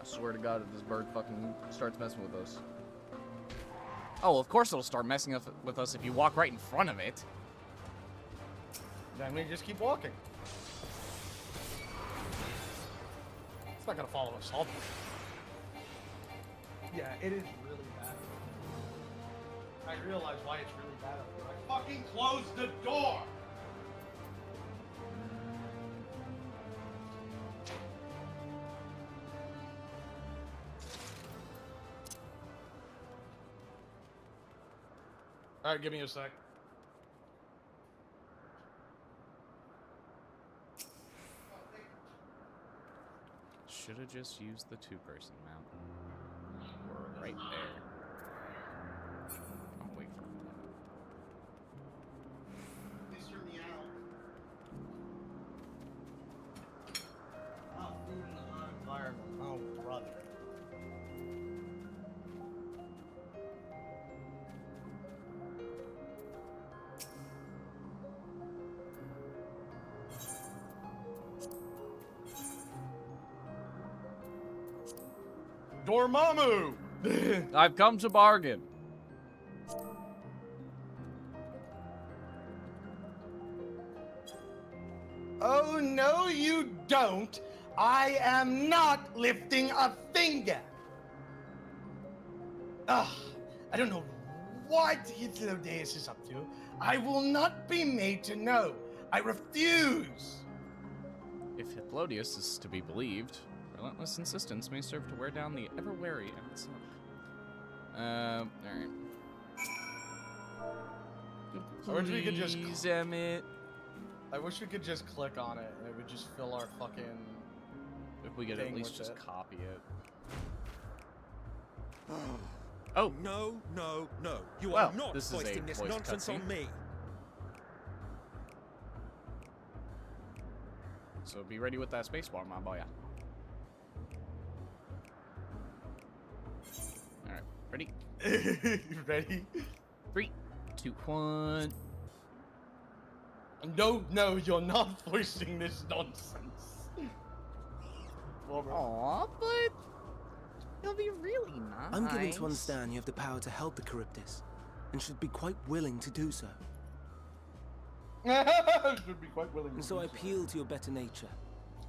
C: I swear to God, if this bird fucking starts messing with us. Oh, of course it'll start messing with us if you walk right in front of it.
B: Then we just keep walking. It's not gonna follow us all the way. Yeah, it is really bad. I realize why it's really bad up here. I fucking closed the door! Alright, give me a sec.
C: Should have just used the two-person mount. We're right there. I'll wait for that.
B: Mr. Meow. Oh, food in the hot environment. Oh, brother. Dormammu!
C: I've come to bargain.
B: Oh, no, you don't. I am not lifting a finger. Ugh, I don't know what Hitlodeus is up to. I will not be made to know. I refuse.
C: If Hiplodius is to be believed, relentless insistence may serve to wear down the ever-wary Emmett Silk. Alright.
B: I wish we could just
C: Please, Emmett.
B: I wish we could just click on it and it would just fill our fucking...
C: If we could at
B: thing
C: least
B: with
C: just
B: it.
C: copy it. Oh,
F: No, no, no. You
C: Well,
F: are not
C: this is a
F: foisting this
C: voice
F: nonsense
C: cutscene.
F: on me.
C: so be ready with that spacebar, my boy. Alright, ready?
B: Ready?
C: 3, 2, 1.
B: No, no, you're not voicing this nonsense.
C: Aw, but it'll be really nice.
D: I'm given to understand you have the power to help the Charybdis, and should be quite willing to do so.
B: Should be quite willing.
D: And
B: to
D: so I
B: do
D: appeal to your better nature,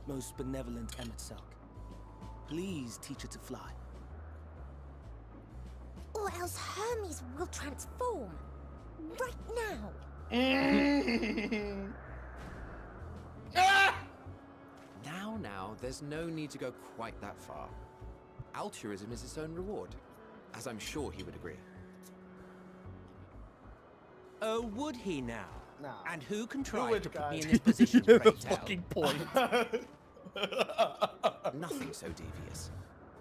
D: most benevolent Emmett Silk. Please teach her to fly.
E: Or else Hermes will transform. Right now.
B: Ah!
H: Now, there's no need to go quite that far. Altruism is its own reward, as I'm sure he would agree.
F: Oh, would he now?
B: No.
F: And who contrived
B: would,
F: to put
B: guys?
F: me in this position, pray tell?
C: Fucking point.
H: Nothing so devious.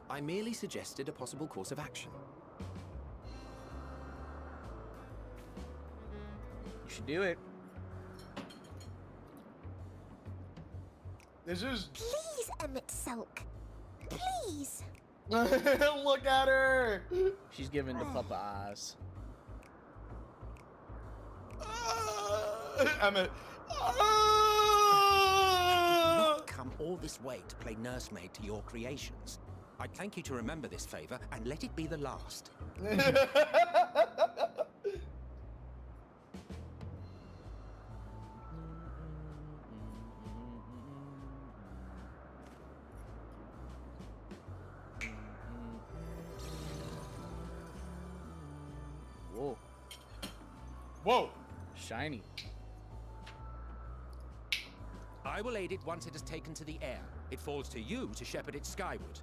H: I merely suggested a possible course of action.
C: You should do it.
B: This is...
E: Please, Emmett Silk. Please.
B: Look at her!
C: She's giving the papa eyes.
B: Emmett.
F: Not come all this way to play nursemaid to your creations. I'd thank you to remember this favor and let it be the last.
B: Whoa!
C: Shiny.
F: I will aid it once it has taken to the air. It falls to you to shepherd it skyward.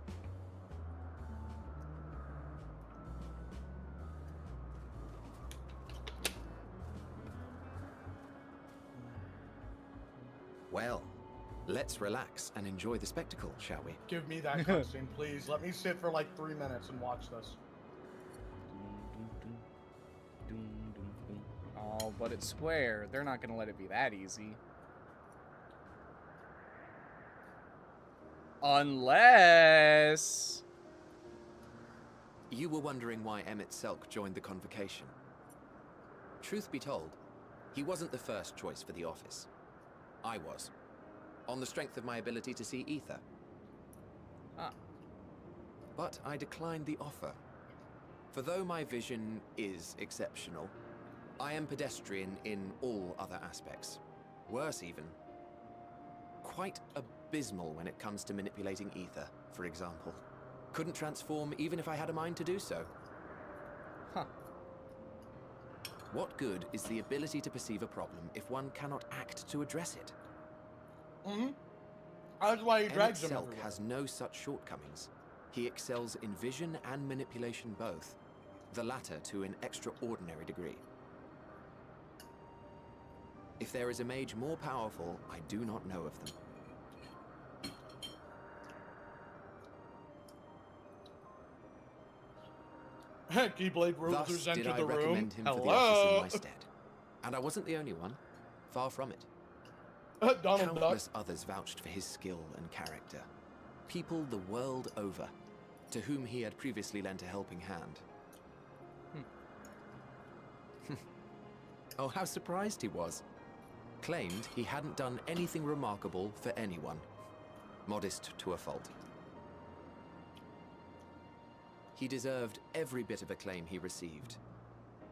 H: Well, let's relax and enjoy the spectacle, shall we?
B: Give me that cutscene, please. Let me sit for like 3 minutes and watch this.
C: Oh, but it's Square. They're not gonna let it be that easy. Unless...
H: You were wondering why Emmett Selk joined the convocation. Truth be told, he wasn't the first choice for the office. I was, on the strength of my ability to see ether.
C: Ah.
H: But I declined the offer. For though my vision is exceptional, I am pedestrian in all other aspects. Worse even, quite abysmal when it comes to manipulating ether, for example. Couldn't transform even if I had a mind to do so.
C: Huh.
H: What good is the ability to perceive a problem if one cannot act to address it?
B: Mm-hmm. That's why he
H: Emmett
B: drags him
H: Selk
B: everywhere.
H: has no such shortcomings. He excels in vision and manipulation both, the latter to an extraordinary degree. If there is a mage more powerful, I do not know of them.
B: Keyblade
H: Thus
B: Rulers
H: did
B: entered
H: I
B: the room.
H: recommend him for the office in
B: Hello.
H: my stead. And I wasn't the only one. Far from it.
B: Donald Duck.
H: Countless others vouched for his skill and character. People the world over, to whom he had previously lent a helping hand. Oh, how surprised he was. Claimed he hadn't done anything remarkable for anyone. Modest to a fault. He deserved every bit of acclaim he received.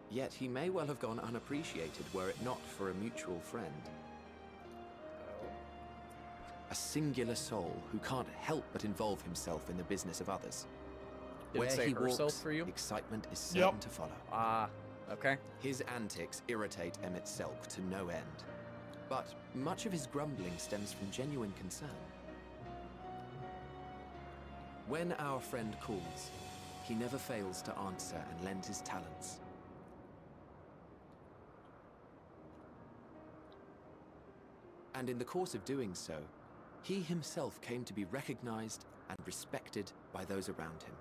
H: Yet he may well have gone unappreciated were it not for a mutual friend. A singular soul who can't help but involve himself in the business of others.
C: Did it say herself for you?
H: Excitement is certain to follow.
C: Ah, okay.
H: His antics irritate Emmett Selk to no end. But much of his grumbling stems from genuine concern. When our friend calls, he never fails to answer and lend his talents. And in the course of doing so, he himself came to be recognized and respected by those around him.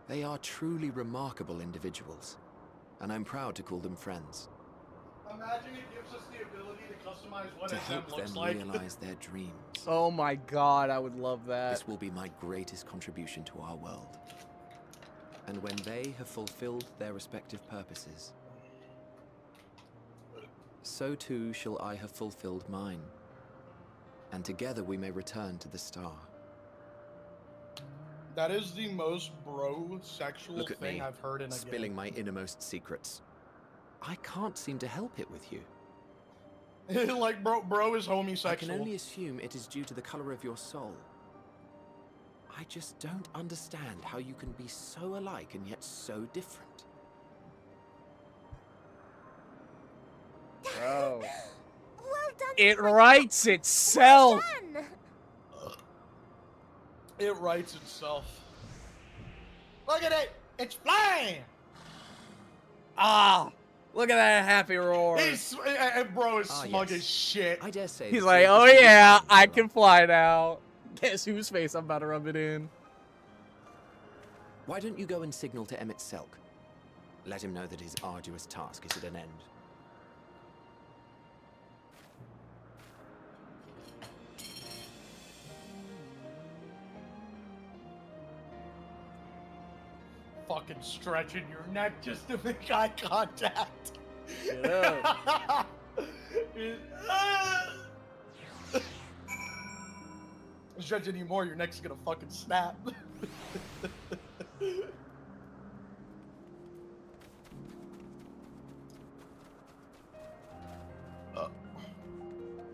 H: They are truly remarkable individuals, and I'm proud to call them friends.
B: Imagine it gives us the ability to customize what
H: To
B: SM
H: help
B: looks
H: them
B: like.
H: realize their dreams.
C: Oh my god, I would love that.
H: This will be my greatest contribution to our world. And when they have fulfilled their respective purposes, so too shall I have fulfilled mine. And together we may return to the star.
B: That is the most bro-sexual
H: Look at
B: thing
H: me,
B: I've heard in a
H: spilling my innermost secrets. I can't seem to help it with you.
B: game. Like, bro is
H: I
B: homosexual.
H: can only assume it is due to the color of your soul. I just don't understand how you can be so alike and yet so different.
C: Bro.
E: Well done.
C: It
E: Spring.
C: writes itself!
E: Done.
B: It writes itself. Look at it! It's flying!
C: Ah! Look at that happy roar.
B: Bro is
H: Ah,
B: smug
H: yes.
B: as shit.
H: I dare say
C: He's
H: the
C: like,
H: greatest
C: oh
H: tradition
C: yeah,
H: of
C: I
H: the
C: can fly now. Guess whose face I'm about to rub it in?
H: Why don't you go and signal to Emmett Selk? Let him know that his arduous task is at an end.
B: Fucking stretching your neck just to make eye contact.
C: Yeah.
B: Stretch anymore, your neck's gonna fucking snap.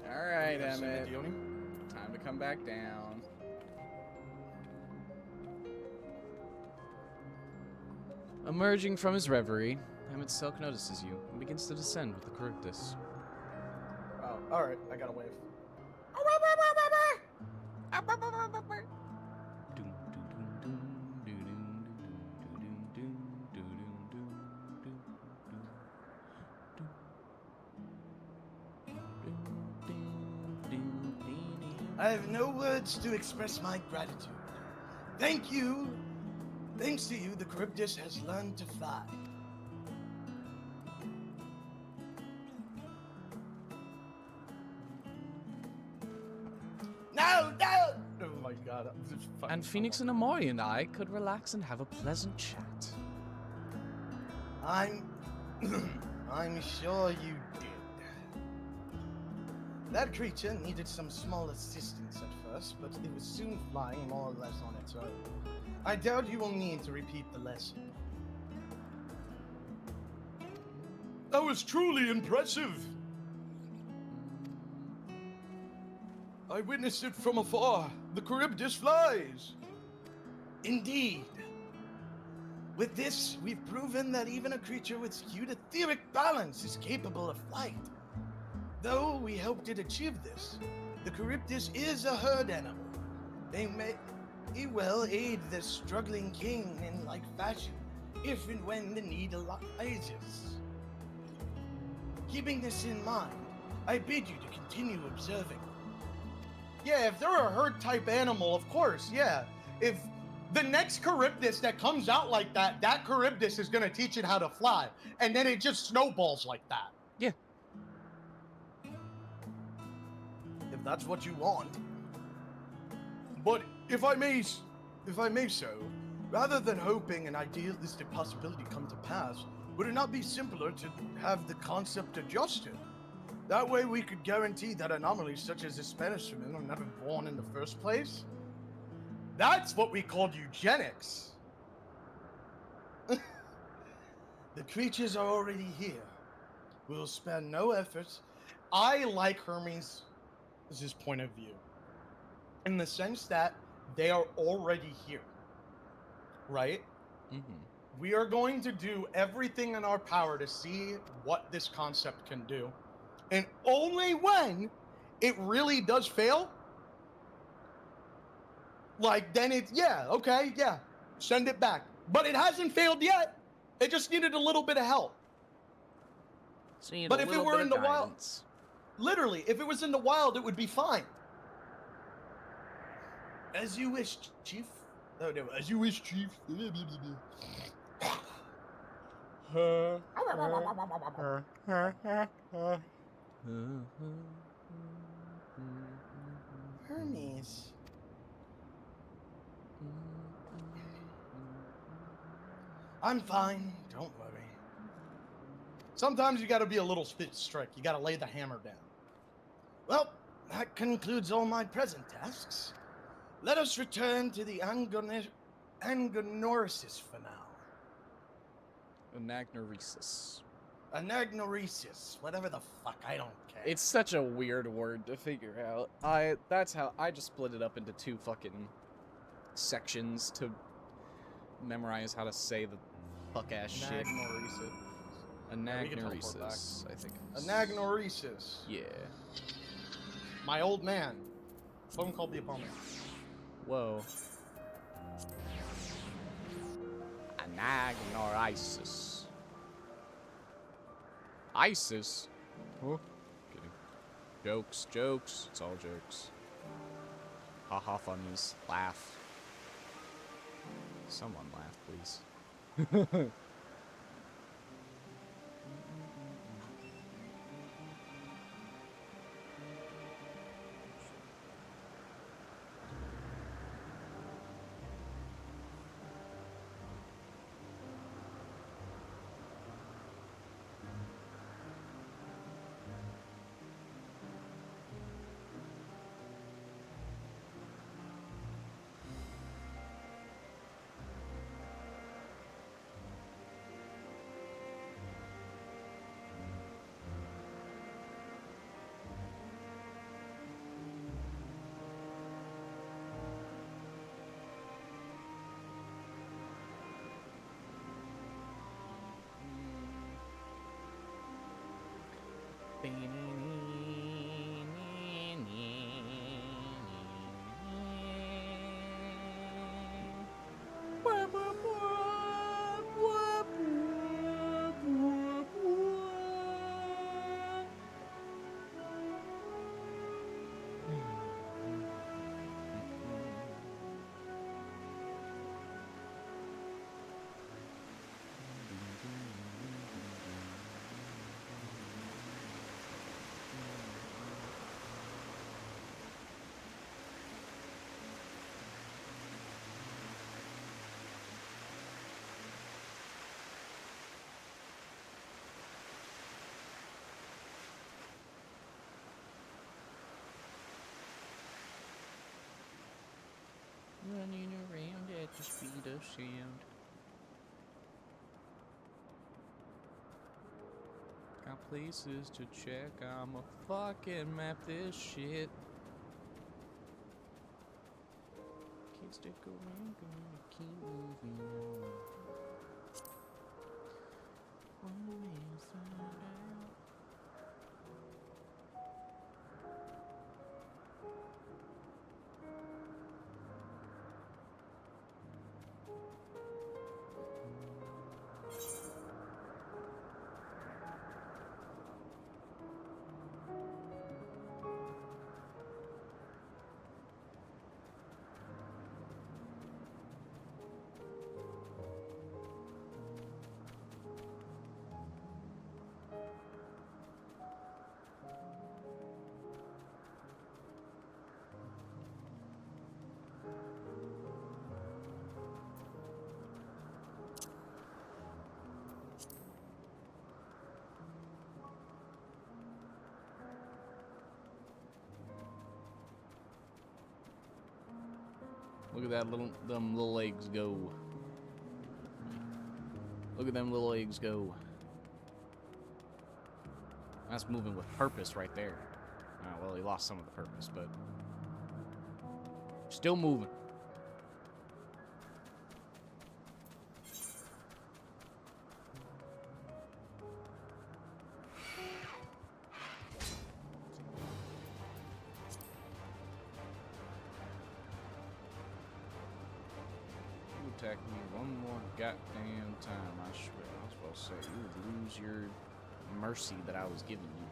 C: Alright,
B: You have seen the
C: Emmett.
B: Dione?
C: Time to come back down. Emerging from his reverie, Hammond Silk notices you and begins to descend with the Charybdis.
B: Oh, alright, I got a wave. I have no words to express my gratitude. Thank you. Thanks to you, the Charybdis has learned to fly. No! Oh my god. I'm just fucking
C: And Phoenix and Amori and I could relax and have a pleasant chat.
B: I'm sure you did. That creature needed some small assistance at first, but it was soon flying more or less on its own. I doubt you will need to repeat the lesson. That was truly impressive. I witnessed it from afar. The Charybdis flies. Indeed. With this, we've proven that even a creature with skewed etheric balance is capable of flight. Though we helped it achieve this, the Charybdis is a herd animal. They may well aid the struggling king in like fashion, if and when the need arises. Keeping this in mind, I bid you to continue observing. Yeah, if they're a herd-type animal, of course, yeah. If the next Charybdis that comes out like that, that Charybdis is gonna teach it how to fly, and then it just snowballs like that.
C: Yeah.
B: If that's what you want. But if I may so, rather than hoping an idealistic possibility come to pass, would it not be simpler to have the concept adjusted? That way we could guarantee that anomalies such as this specimen are never born in the first place. That's what we called eugenics. The creatures are already here. We'll spare no efforts. I like Hermes' point of view, in the sense that they are already here, right?
C: Mm-hmm.
B: We are going to do everything in our power to see what this concept can do. And only when it really does fail, like, then it's, yeah, okay, yeah, send it back. But it hasn't failed yet. It just needed a little bit of help.
C: So you need
B: But
C: a
B: if it
C: little
B: were
C: bit
B: in
C: of
B: the wild,
C: guidance.
B: literally, if it was in the wild, it would be fine. As you wish, Chief. Oh, no, as you wish, Chief. Hermes. I'm fine. Don't worry. Sometimes you gotta be a little bit strict. You gotta lay the hammer down. Well, that concludes all my present tasks. Let us return to the Angonorisis for now.
C: Anagnoresis.
B: Anagnoresis. Whatever the fuck, I don't care.
C: It's such a weird word to figure out. That's how I just split it up into 2 fucking sections to memorize how to say the fuck ass shit. Anagnoresis, I think.
B: Anagnoresis.
C: Yeah.
B: My old man. Phone called the opponent.
C: Whoa. Anagnorisis. ISIS? Huh? Kidding. Jokes. It's all jokes. Haha funnies. Laugh. Someone laugh, please. Running around at the speed of sound. Got places to check. I'ma fucking map this shit. Can't stick around, gonna keep moving on. One man's found out. Look at that them little legs go. Look at them little legs go. That's moving with purpose right there. Well, he lost some of the purpose, but still moving. Attack me one more goddamn time, I swear. I was supposed to say you would lose your mercy that I was giving you.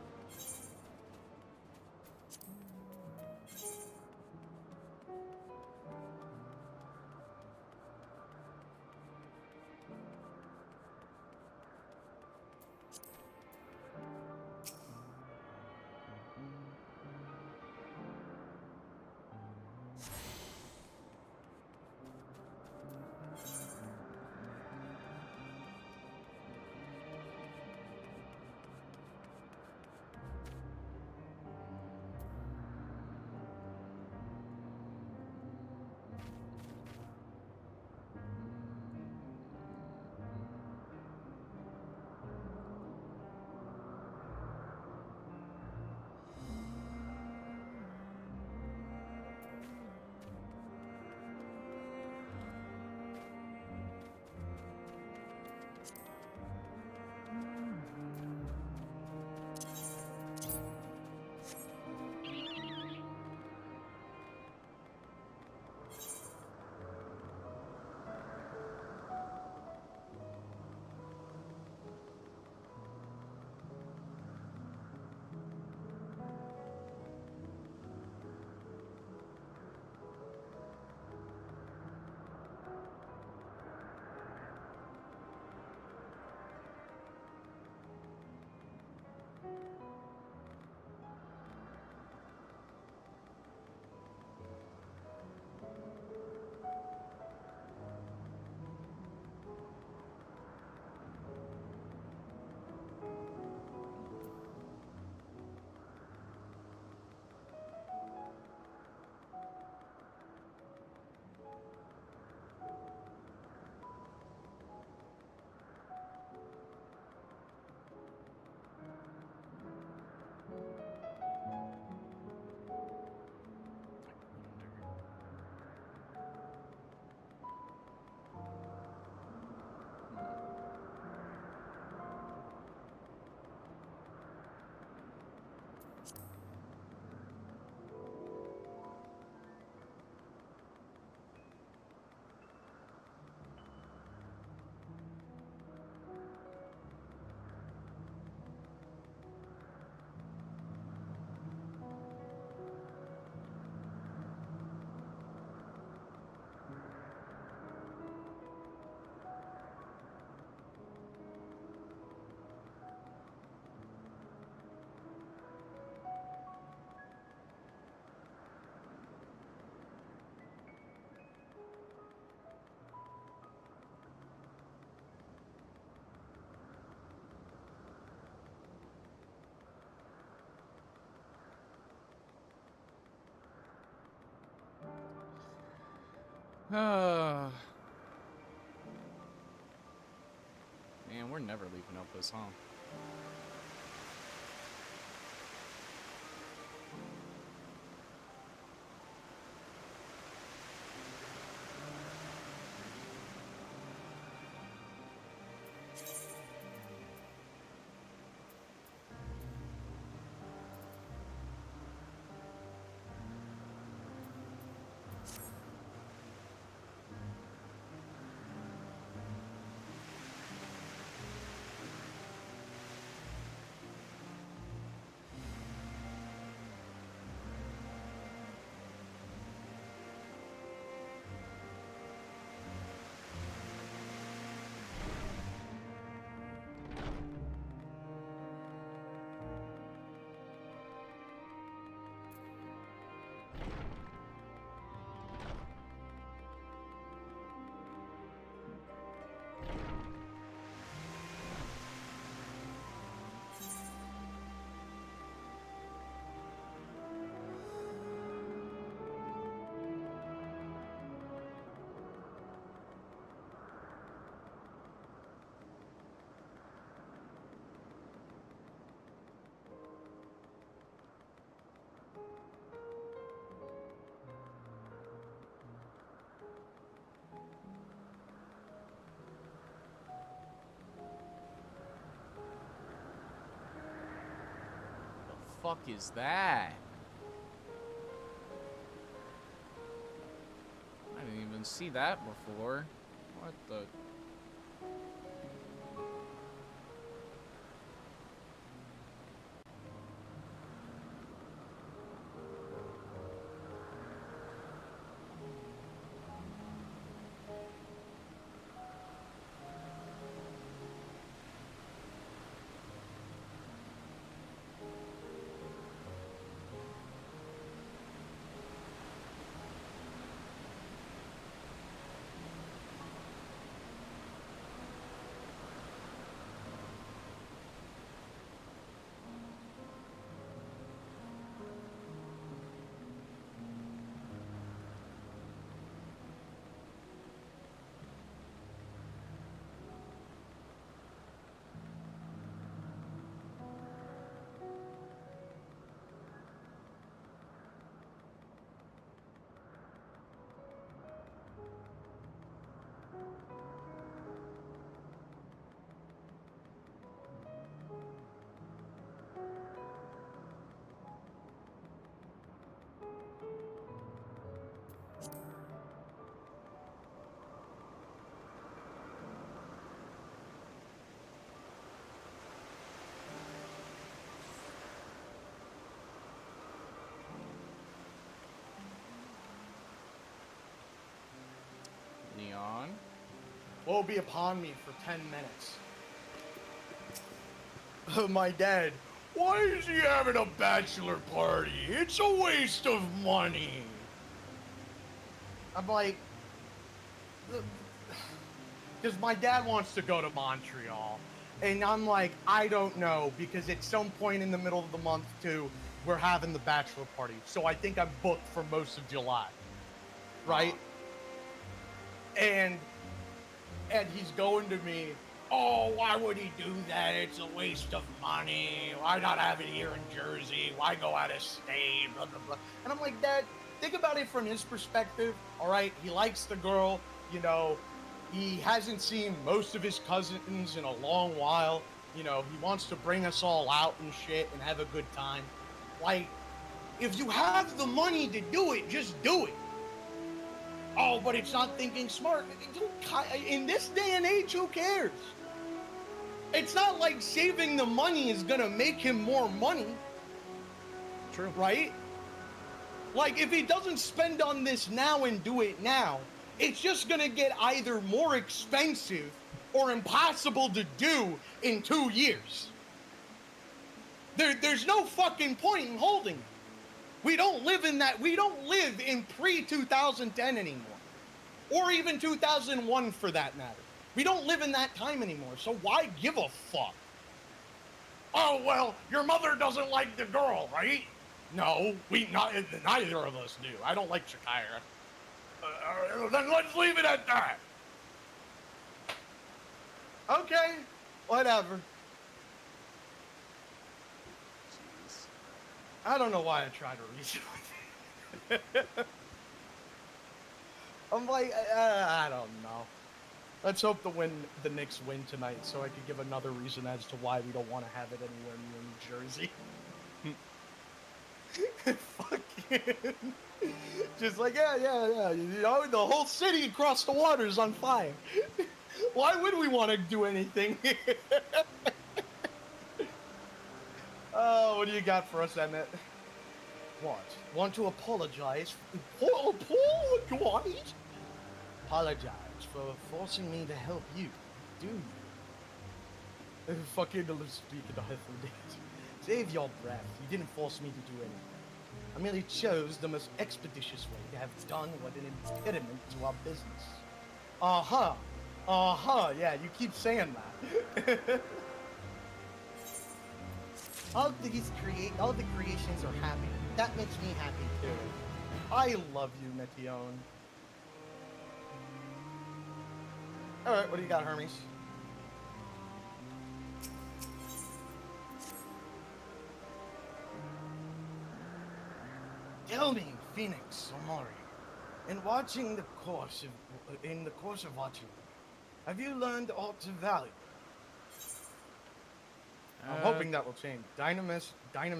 C: Man, we're never leaving Elpis, huh? The fuck is that? I didn't even see that before. What the? Neon?
B: Woe be upon me for 10 minutes. My dad, why is he having a bachelor party? It's a waste of money. I'm like, because my dad wants to go to Montreal. And I'm like, I don't know, because at some point in the middle of the month, too, we're having the bachelor party. So I think I'm booked for most of July. Right? And he's going to me, oh, why would he do that? It's a waste of money. Why not have it here in Jersey? Why go out of state? Blah, blah, blah. And I'm like, Dad, think about it from his perspective. All right, he likes the girl. You know, he hasn't seen most of his cousins in a long while. You know, he wants to bring us all out and shit and have a good time. Like, if you have the money to do it, just do it. Oh, but it's not thinking smart. In this day and age, who cares? It's not like saving the money is gonna make him more money.
C: True.
B: Right? Like, if he doesn't spend on this now and do it now, it's just gonna get either more expensive or impossible to do in 2 years. There's no fucking point in holding it. We don't live in pre-2010 anymore. Or even 2001 for that matter. We don't live in that time anymore, so why give a fuck? Oh, well, your mother doesn't like the girl, right? No, neither of us do. I don't like Shakira. Then let's leave it at that. Okay, whatever.
C: Jeez.
B: I don't know why I tried to reason with it. I'm like, I don't know. Let's hope the Knicks win tonight, so I could give another reason as to why we don't want to have it anywhere near New Jersey. Fucking, just like yeah. You know, the whole city across the water is on fire. Why would we want to do anything? Oh, what do you got for us, Emmett? What? Want to apologize? Apologize? Apologize for forcing me to help you, do you? Fucking speak of the hustle days. Save your breath. You didn't force me to do anything. I merely chose the most expeditious way to have done what an impediment to our business. Yeah, you keep saying that. all the creations are happy. That makes me happy too. I love you, Meteon. Alright, what do you got, Hermes? Tell me, Phoenix Omori, in the course of watching, have you learned aught of value? I'm hoping that will change. Dynamis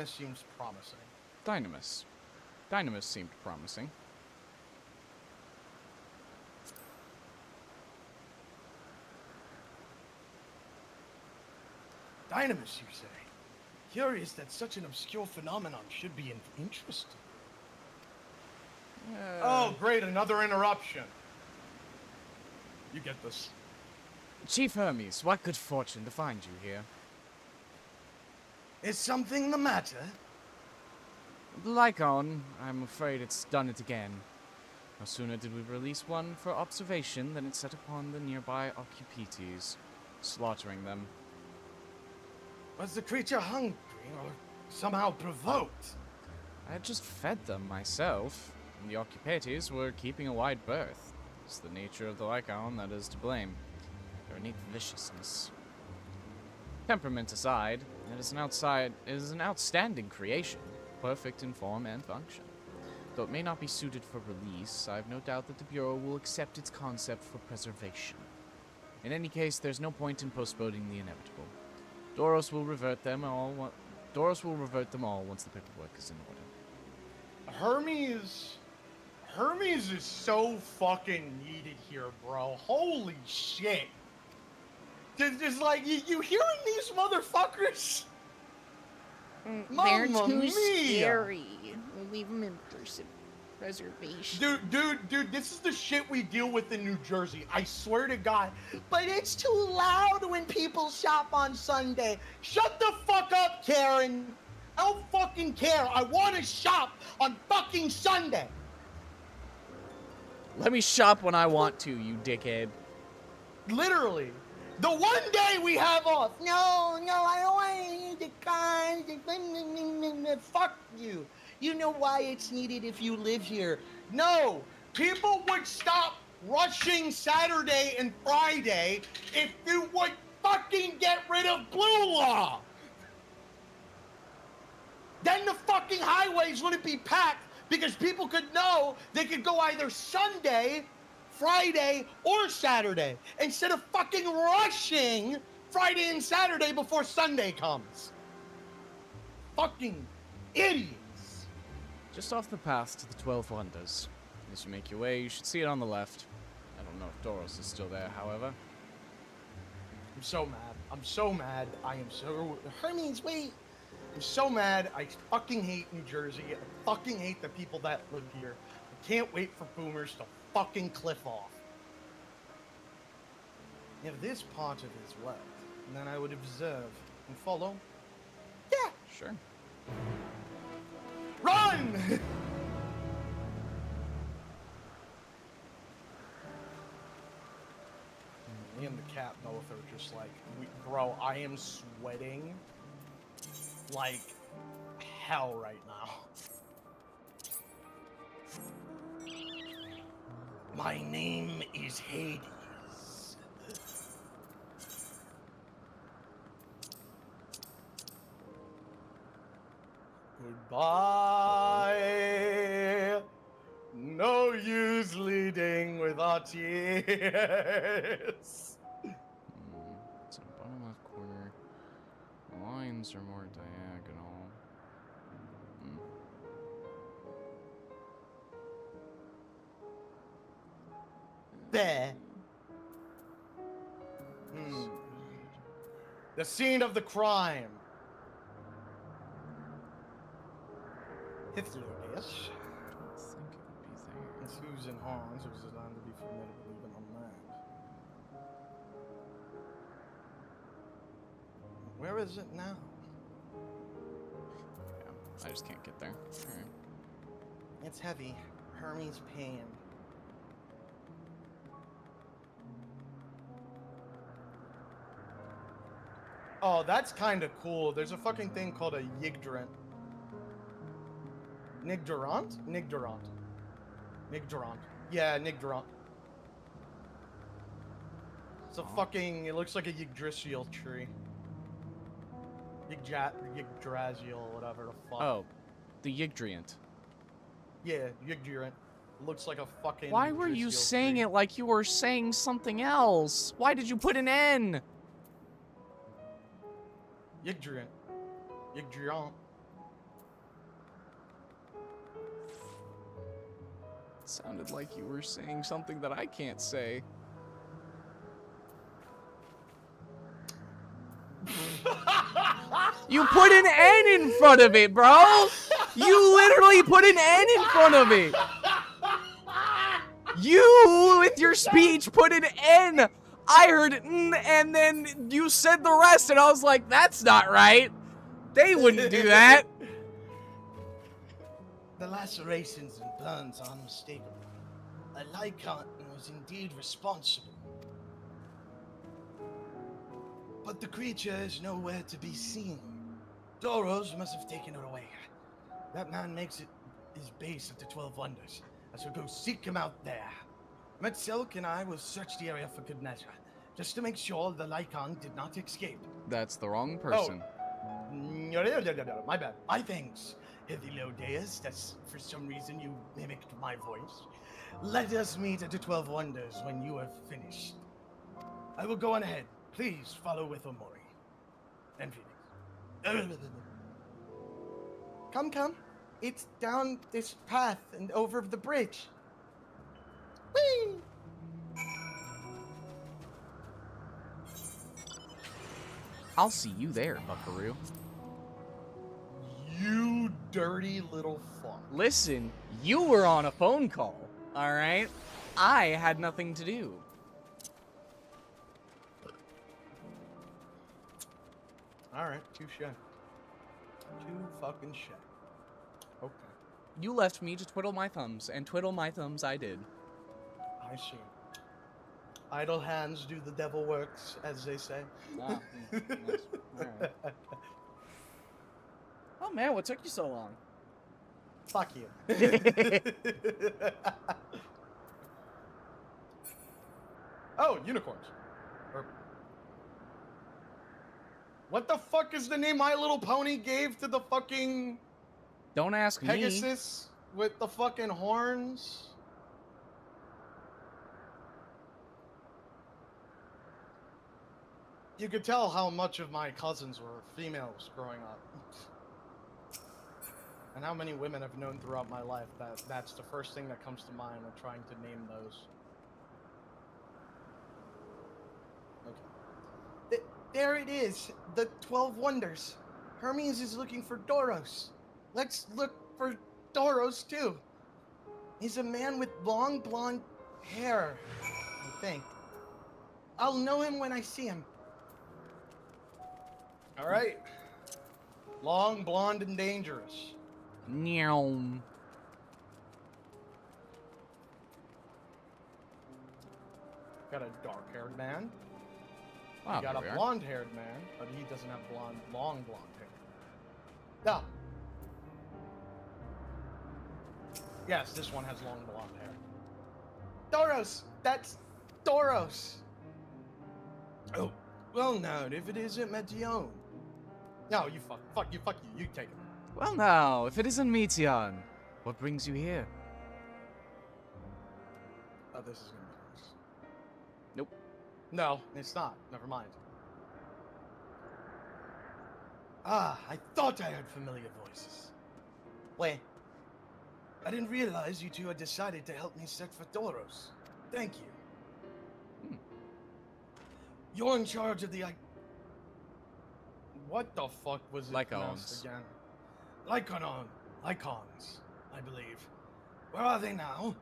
B: seems promising.
C: Dynamis seemed promising.
B: Dynamis, you say? Curious that such an obscure phenomenon should be interesting. Oh, great, another interruption. You get this.
C: Chief Hermes, what good fortune to find you here.
B: Is something the matter?
C: The Lycon, I'm afraid it's done it again. No sooner did we release one for observation than it set upon the nearby occupites, slaughtering them.
B: Was the creature hungry or somehow provoked?
C: I had just fed them myself, and the occupites were keeping a wide berth. It's the nature of the Lycon that is to blame. Their innate viciousness. Temperament aside, it is an outstanding creation, perfect in form and function. Though it may not be suited for release, I have no doubt that the Bureau will accept its concept for preservation. In any case, there's no point in postponing the inevitable. Doros will revert them all once the paperwork is in order.
B: Hermes is so fucking needed here, bro. Holy shit. Just like, you hearing these motherfuckers?
I: They're
B: Mamma
I: too
B: mia.
I: scary. We'll leave them in preservation.
B: Dude, this is the shit we deal with in New Jersey. I swear to God. But it's too loud when people shop on Sunday. Shut the fuck up, Karen. I don't fucking care. I want to shop on fucking Sunday.
C: Let me shop when I want to, you dickhead.
B: Literally. The one day we have off. No, I don't want the cars. Fuck you. You know why it's needed if you live here. No, people would stop rushing Saturday and Friday if you would fucking get rid of Blue Law. Then the fucking highways wouldn't be packed because people could know they could go either Sunday, Friday, or Saturday instead of fucking rushing Friday and Saturday before Sunday comes. Fucking idiots.
C: Just off the path to the 12 Wonders. As you make your way, you should see it on the left. I don't know if Doros is still there, however.
B: I'm so mad. I am so... Hermes, wait. I'm so mad. I fucking hate New Jersey. I fucking hate the people that live here. I can't wait for boomers to fucking cliff off. If this part of it is left, then I would observe and follow. Yeah.
C: Sure.
B: Run! Me and the cat both are just like, bro, I am sweating like hell right now. My name is Hades. Goodbye. No use leading without tears.
C: It's in the bottom left corner. The lines are more diagonal.
B: There. The scene of the crime. It's Lucas.
C: I think it would be there.
B: And Susan Hans was designed to be formidable even on land. Where is it now?
C: Yeah, I just can't get there. Alright.
B: It's heavy. Hermes pain. Oh, that's kind of cool. There's a fucking thing called a Yggdrant. Nigdurant? Nigdurant. Nigdurant. Yeah, Nigdurant. It's a fucking... It looks like a Yggdrasil tree. Yggdrasil, whatever the fuck.
C: Oh, the Yggdrant.
B: Yeah, Yggdrant. Looks like a fucking...
C: Why were you
B: Yggdrasil
C: saying
B: tree.
C: it like you were saying something else? Why did you put an N?
B: Yggdrant. Yggdrant.
C: It sounded like you were saying something that I can't say. You put an N in front of it, bro! You literally put an N in front of it! You, with your speech, put an N! I heard N, and then you said the rest, and I was like, that's not right. They wouldn't do that.
B: The lacerations and burns are unmistakable. A Lycant was indeed responsible. But the creature is nowhere to be seen. Doros must have taken it away. That man makes it his base at the 12 Wonders. I shall go seek him out there. Metzelk and I will search the area for good measure, just to make sure the Lycant did not escape.
C: That's the wrong person.
B: My bad. My thanks, Hithilodeus. That's for some reason you mimicked my voice. Let us meet at the 12 Wonders when you have finished. I will go on ahead. Please follow with Omori and Phoenix. Come. It's down this path and over the bridge. Whee!
C: I'll see you there, buckaroo.
B: You dirty little fuck.
C: Listen, you were on a phone call, alright? I had nothing to do.
B: Alright, touche. Too fucking shit. Okay.
C: You left me to twiddle my thumbs, and twiddle my thumbs I did.
B: I see. Idle hands do the devil works, as they say.
C: Ah, nice. Alright. Oh man, what took you so long?
B: Fuck you. Oh, unicorns. What the fuck is the name My Little Pony gave to the fucking
C: Don't ask me.
B: Pegasus with the fucking horns? You could tell how much of my cousins were females growing up. And how many women I've known throughout my life that's the first thing that comes to mind when trying to name those. Okay. There it is, the 12 Wonders. Hermes is looking for Doros. Let's look for Doros too. He's a man with long blonde hair, I think. I'll know him when I see him. All right. Long, blonde, and dangerous.
C: Meow.
B: Got a dark-haired man.
C: Wow,
B: Got
C: there we
B: a
C: are.
B: blonde-haired man, but he doesn't have long blonde hair. Yeah. Yes, this one has long blonde hair. Doros! That's Doros! Oh, well now, if it isn't Metion. No, you fuck you, you take it.
C: Well now, if it isn't Meteon, what brings you here?
B: Oh, this is gonna be nice.
C: Nope.
B: No, it's not. Never mind. Ah, I thought I heard familiar voices. Wait. I didn't realize you two had decided to help me search for Doros. Thank you. You're in charge of the What the fuck was it pronounced again? Lycons, I believe. Where are they now?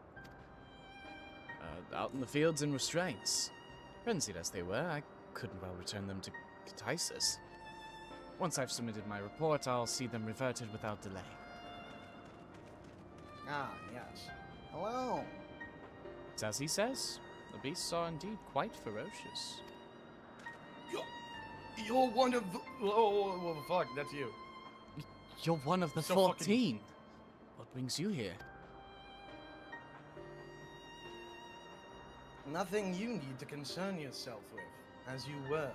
C: Out in the fields in restraints. Frenzied as they were, I couldn't well return them to Katisis. Once I've submitted my report, I'll see them reverted without delay.
B: Ah, yes. Hello.
C: It's as he says. The beasts are indeed quite ferocious.
B: You're one of the... Oh, fuck, that's you.
C: You're one of the
B: So
C: 14. What brings you here?
B: Nothing you need to concern yourself with, as you were.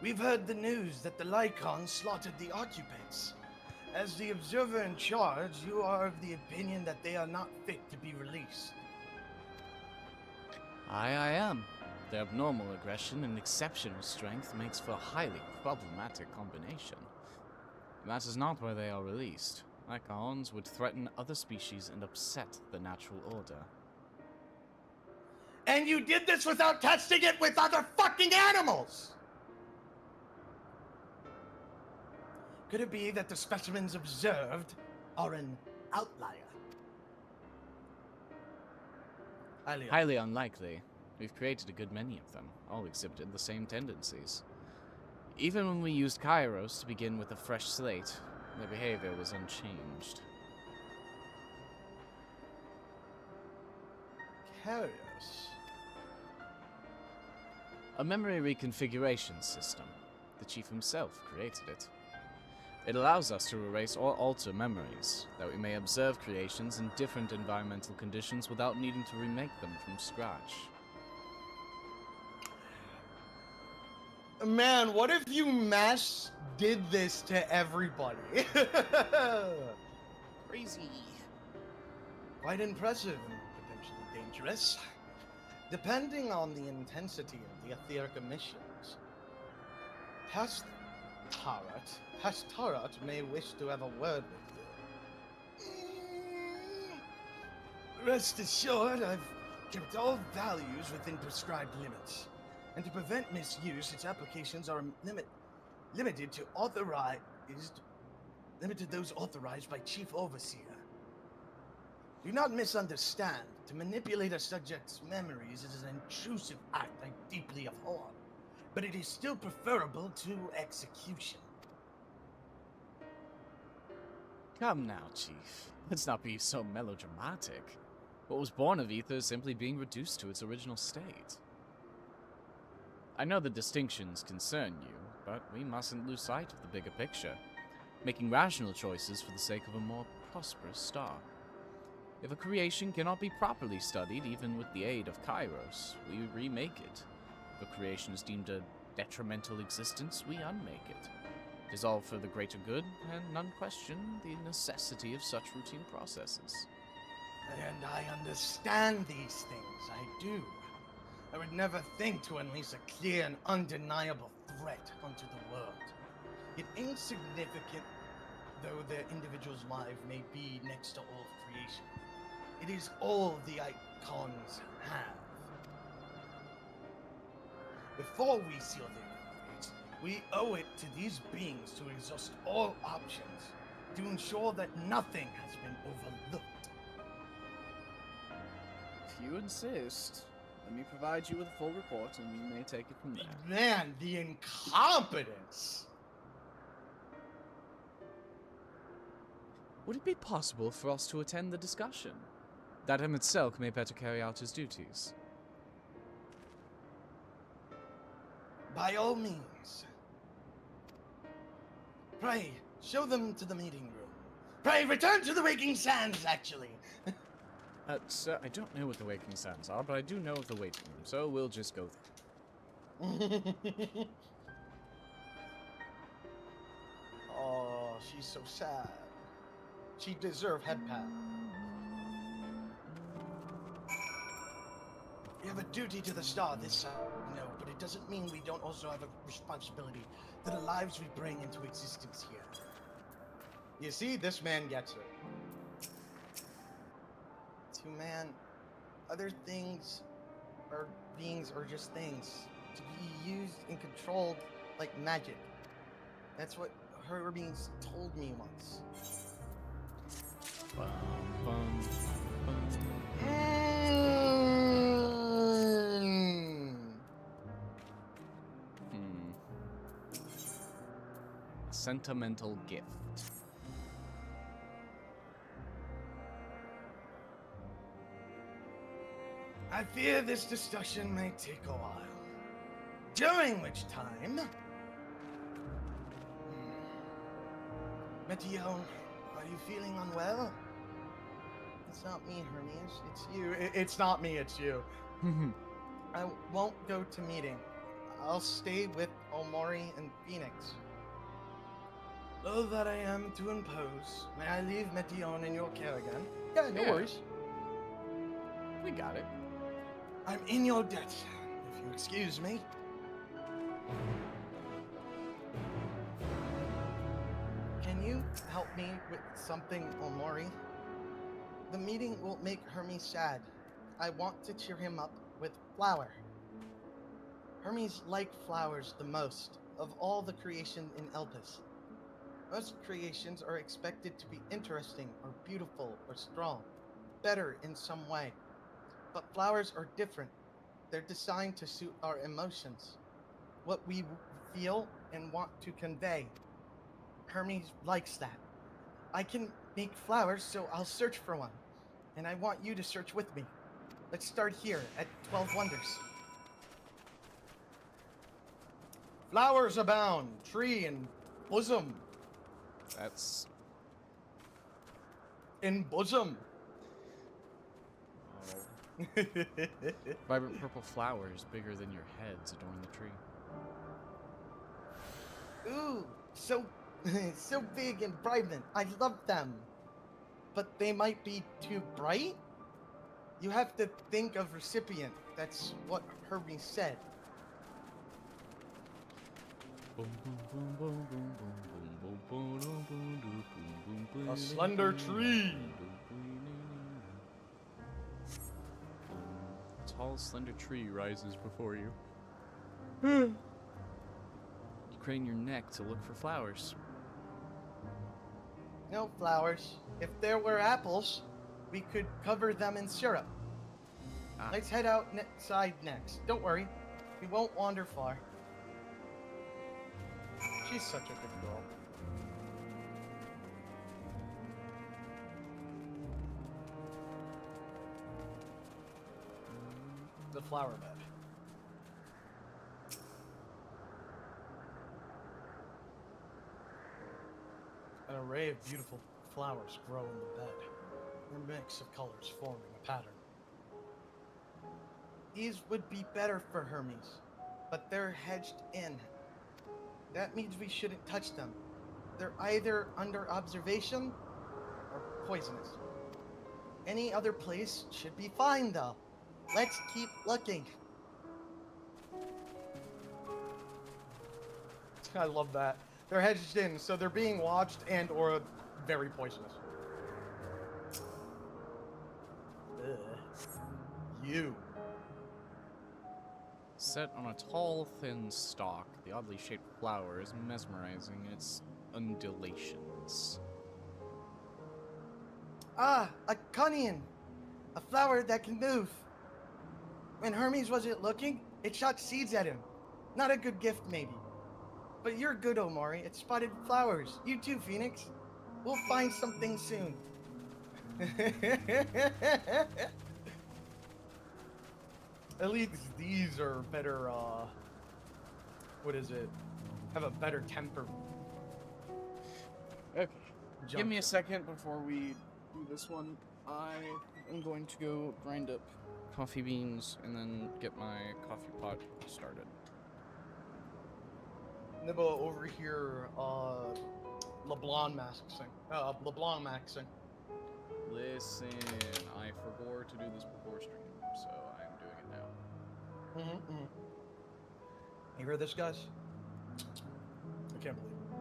B: We've heard the news that the Lycons slaughtered the occupants. As the observer in charge, you are of the opinion that they are not fit to be released.
C: I am. Their abnormal aggression and exceptional strength makes for a highly problematic combination. It matters not where they are released. Lycons would threaten other species and upset the natural order.
B: And you did this without testing it with other fucking animals! Could it be that the specimens observed are an outlier?
C: Highly unlikely. We've created a good many of them, all exhibited the same tendencies. Even when we used Kairos to begin with a fresh slate, their behavior was unchanged.
B: Kairos?
C: A memory reconfiguration system. The Chief himself created it. It allows us to erase or alter memories, that we may observe creations in different environmental conditions without needing to remake them from scratch.
B: Man, what if you mass did this to everybody?
I: Crazy.
B: Quite impressive and potentially dangerous. Depending on the intensity of the etheric emissions. Tarat may wish to have a word with you. Rest assured, I've kept all values within prescribed limits. And to prevent misuse, its applications are limited to those authorized by Chief Overseer. Do not misunderstand. To manipulate a subject's memories is an intrusive act I deeply abhor, but it is still preferable to execution.
C: Come now, Chief. Let's not be so melodramatic. What was born of Ether is simply being reduced to its original state. I know the distinctions concern you, but we mustn't lose sight of the bigger picture, making rational choices for the sake of a more prosperous star. If a creation cannot be properly studied, even with the aid of Kairos, we remake it. If a creation is deemed a detrimental existence, we unmake it. It is all for the greater good, and none question the necessity of such routine processes.
B: And I understand these things, I do. I would never think to unleash a clear and undeniable threat onto the world. Yet insignificant though their individual's life may be next to all of creation, it is all the icons have. Before we seal their fates, we owe it to these beings to exhaust all options to ensure that nothing has been overlooked.
A: If you insist, let me provide you with a full report and you may take it from there.
B: Man, the incompetence!
C: Would it be possible for us to attend the discussion? That Emet may better carry out his duties.
B: By all means. Pray, show them to the meeting room. Pray return to the waking sands, actually.
C: Sir, I don't know what the waking sands are, but I do know of the waiting room, so we'll just go there.
B: Oh, she's so sad. She deserves head pat. We have a duty to the star this side, no, but it doesn't mean we don't also have a responsibility to the lives we bring into existence here. You see, this man gets it. To man, other things or beings are just things to be used and controlled like magic. That's what Hermes told me once.
C: Bum, bum, bum. Sentimental gift.
B: I fear this discussion may take a while. During which time... Metillon, are you feeling unwell? It's not me, Hermes. It's you. It's not me, it's you. I won't go to meeting. I'll stay with Omori and Phoenix. Though that I am to impose, may I leave Metillon in your care again? Yeah, no worries.
C: We got it.
B: I'm in your debt, if you excuse me. Can you help me with something, Omori? The meeting will make Hermes sad. I want to cheer him up with flower. Hermes liked flowers the most of all the creation in Elpis. Most creations are expected to be interesting or beautiful or strong, better in some way. But flowers are different. They're designed to suit our emotions, what we feel and want to convey. Hermes likes that. I can make flowers, so I'll search for one. And I want you to search with me. Let's start here at 12 Wonders. Flowers abound, tree and bosom.
C: That's...
B: In bosom.
C: Oh. Vibrant purple flowers bigger than your heads adorn the tree.
B: Ooh, so so big and vibrant. I love them. But they might be too bright? You have to think of recipient. That's what Hermes said. A slender tree.
C: A tall, slender tree rises before you. You crane your neck to look for flowers.
B: No flowers. If there were apples, we could cover them in syrup. Let's head outside next. Don't worry. We won't wander far. She's such a good girl. The flower bed. An array of beautiful flowers grow in the bed. Their mix of colors forming a pattern. These would be better for Hermes, but they're hedged in. That means we shouldn't touch them. They're either under observation or poisonous. Any other place should be fine, though. Let's keep looking. I love that. They're hedged in, so they're being watched and or very poisonous. Ugh. You.
C: Set on a tall, thin stalk, the oddly shaped flower is mesmerizing in its undulations.
B: Ah, a cunion. A flower that can move. When Hermes wasn't looking, it shot seeds at him. Not a good gift, maybe. But you're good, Omori. It spotted flowers. You too, Phoenix. We'll find something soon. At least these are better, what is it? Have a better temper.
C: Okay. Give me a
B: junction.
C: second before we do this one. I am going to go grind up coffee beans and then get my coffee pot started.
B: Nibble over here, LeBlanc maxing. LeBlanc maxing.
C: Listen, I forbore to do this before stream, so I am doing it now.
B: Mm-hmm. You hear this, guys? I can't believe it.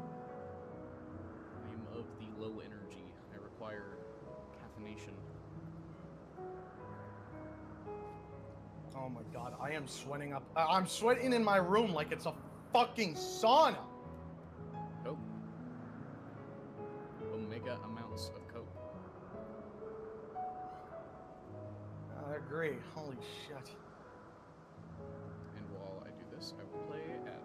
C: I am of the low energy. I require caffeination.
B: Oh my god, I am sweating up. I'm sweating in my room like it's a fucking sauna.
C: Coke. Omega amounts of coke.
B: I agree. Holy shit.
C: And while I do this, I will play ad.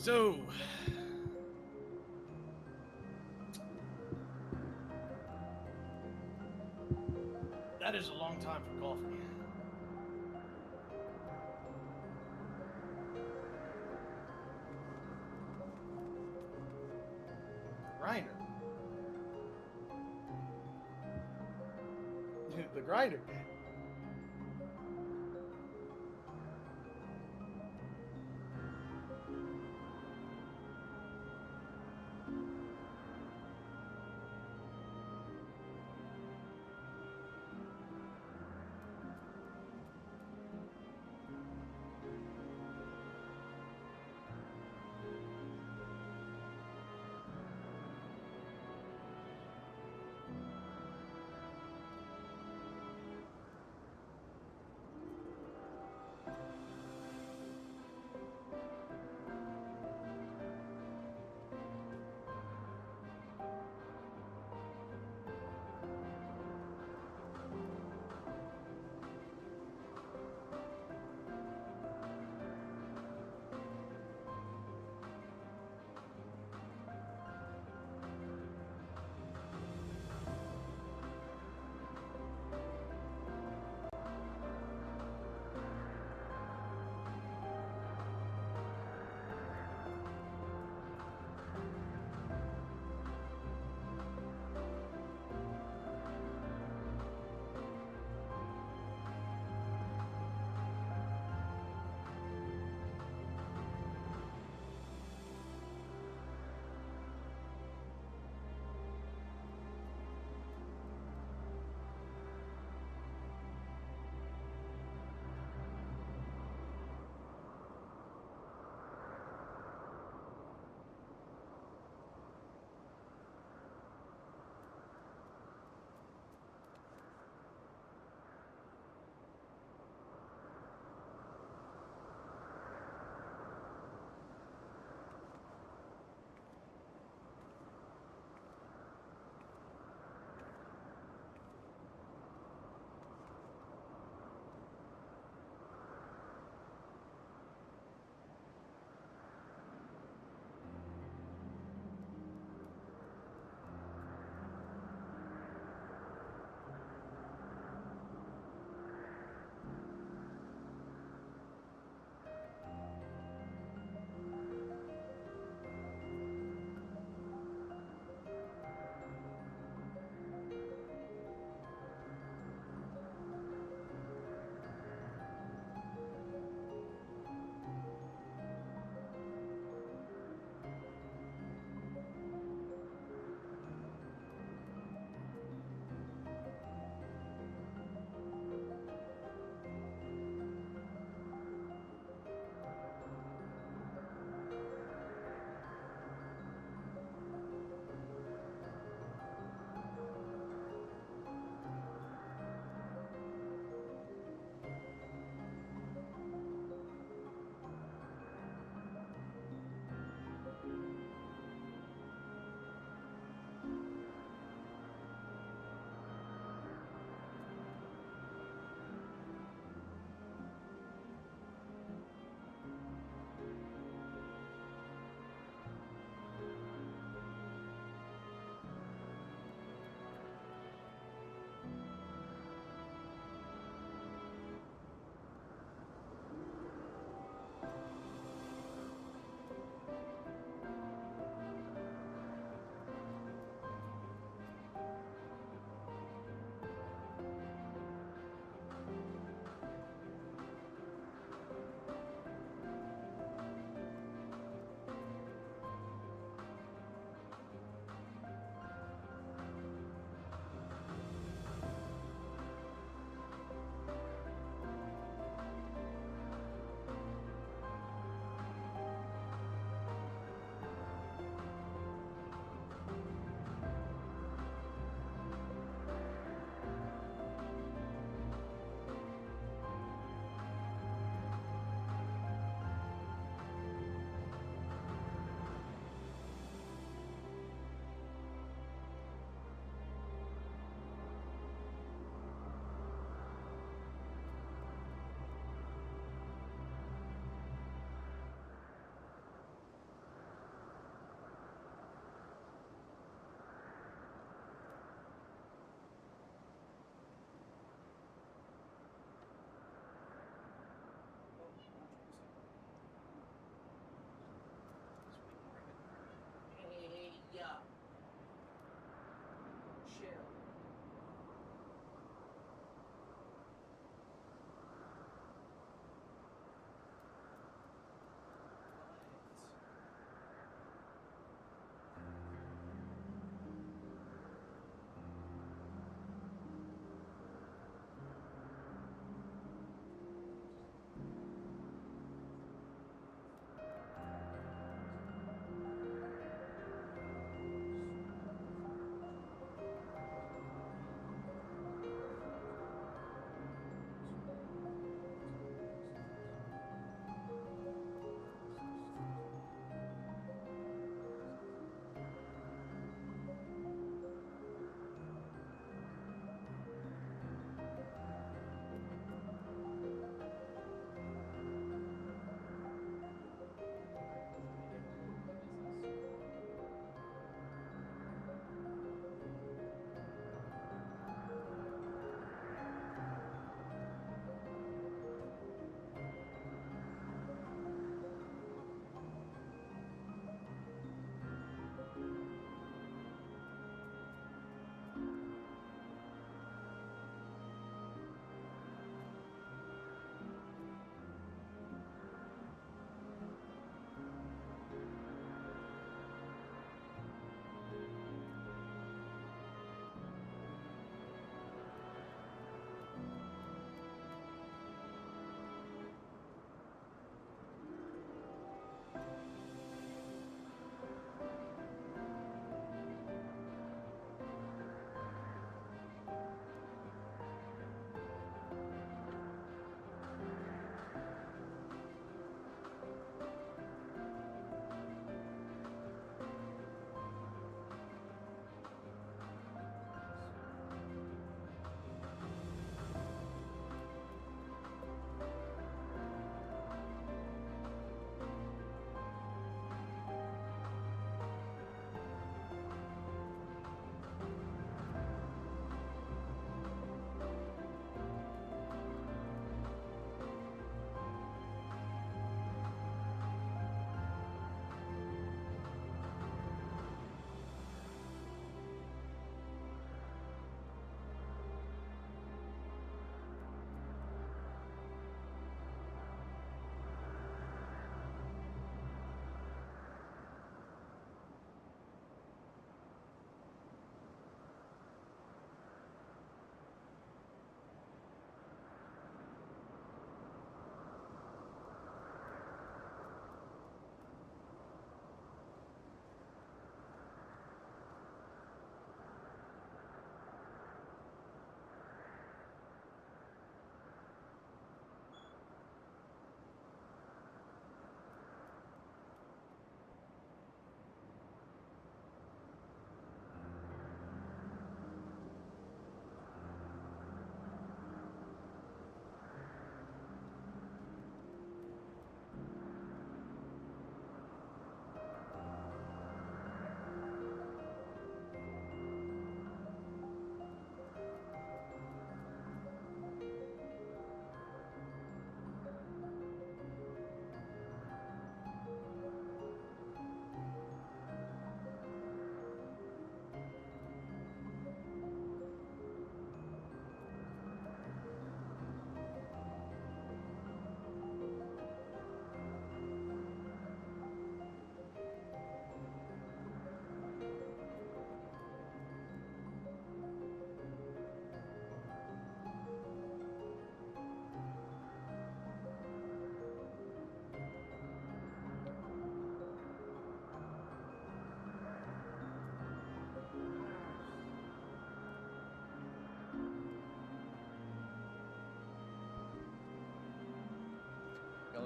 B: So, that is a long time for coffee. Grinder. The grinder.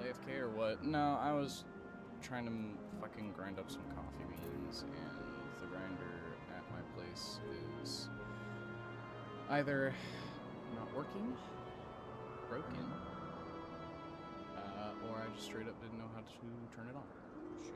C: AFK or what? No, I was trying to fucking grind up some coffee beans, and the grinder at my place is either not working, broken, or I just straight up didn't know how to turn it on. Chill.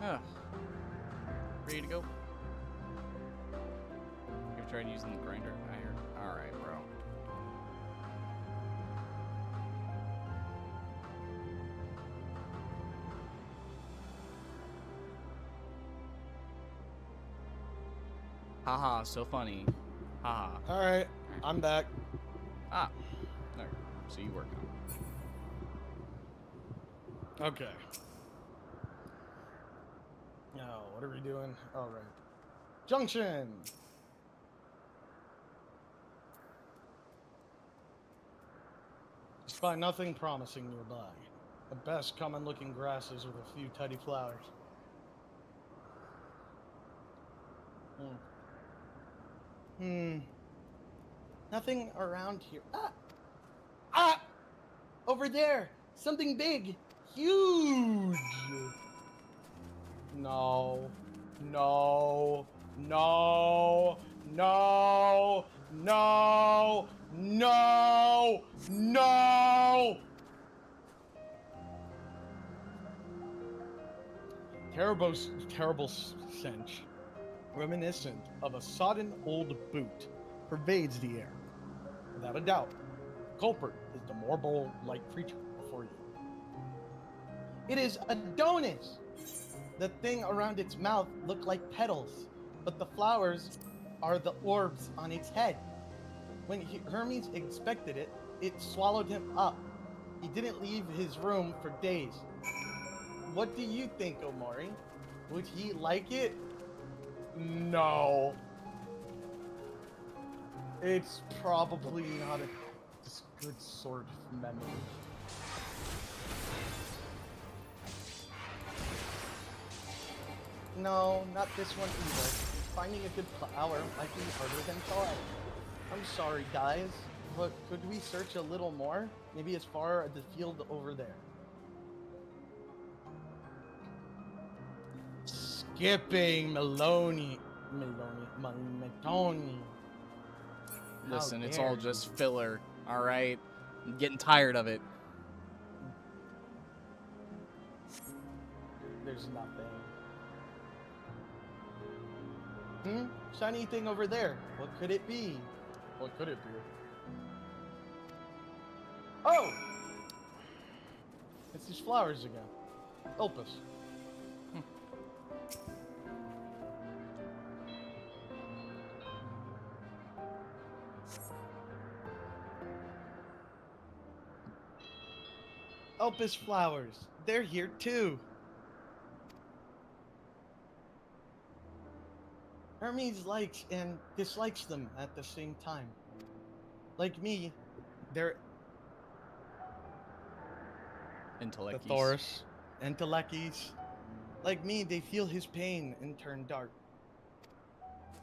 C: Ah, ready to go? You ever tried using the grinder? Alright, bro. Haha, so funny. Haha.
B: Alright, I'm back.
C: Ah, there. So you work on.
B: Okay. Now, what are we doing? All right. Junction! Despite nothing promising nearby, at best common-looking grasses with a few tiny flowers. Nothing around here. Ah! Ah! Over there! Something big! Huge! No. No. No. No. No. No. No. Terrible stench, reminiscent of a sodden old boot, pervades the air. Without a doubt, the culprit is the Morbo-like creature before you. It is Adonis! The thing around its mouth looked like petals, but the flowers are the orbs on its head. When Hermes inspected it, it swallowed him up. He didn't leave his room for days. What do you think, Omori? Would he like it? No. It's probably not a good sort of memory. No, not this one either. Finding a good flower might be harder than thought. I'm sorry, guys, but could we search a little more? Maybe as far as the field over there. Skipping Maloney.
C: Listen, it's all just filler, alright? I'm getting tired of it.
B: There's nothing. Shiny thing over there. What could it be? What could it be? Oh! It's these flowers again. Opus. Opus flowers. They're here too. Hermes likes and dislikes them at the same time. Like me, they're
C: Intellecties.
B: the Thoris, Entelekis. Like me, they feel his pain and turn dark.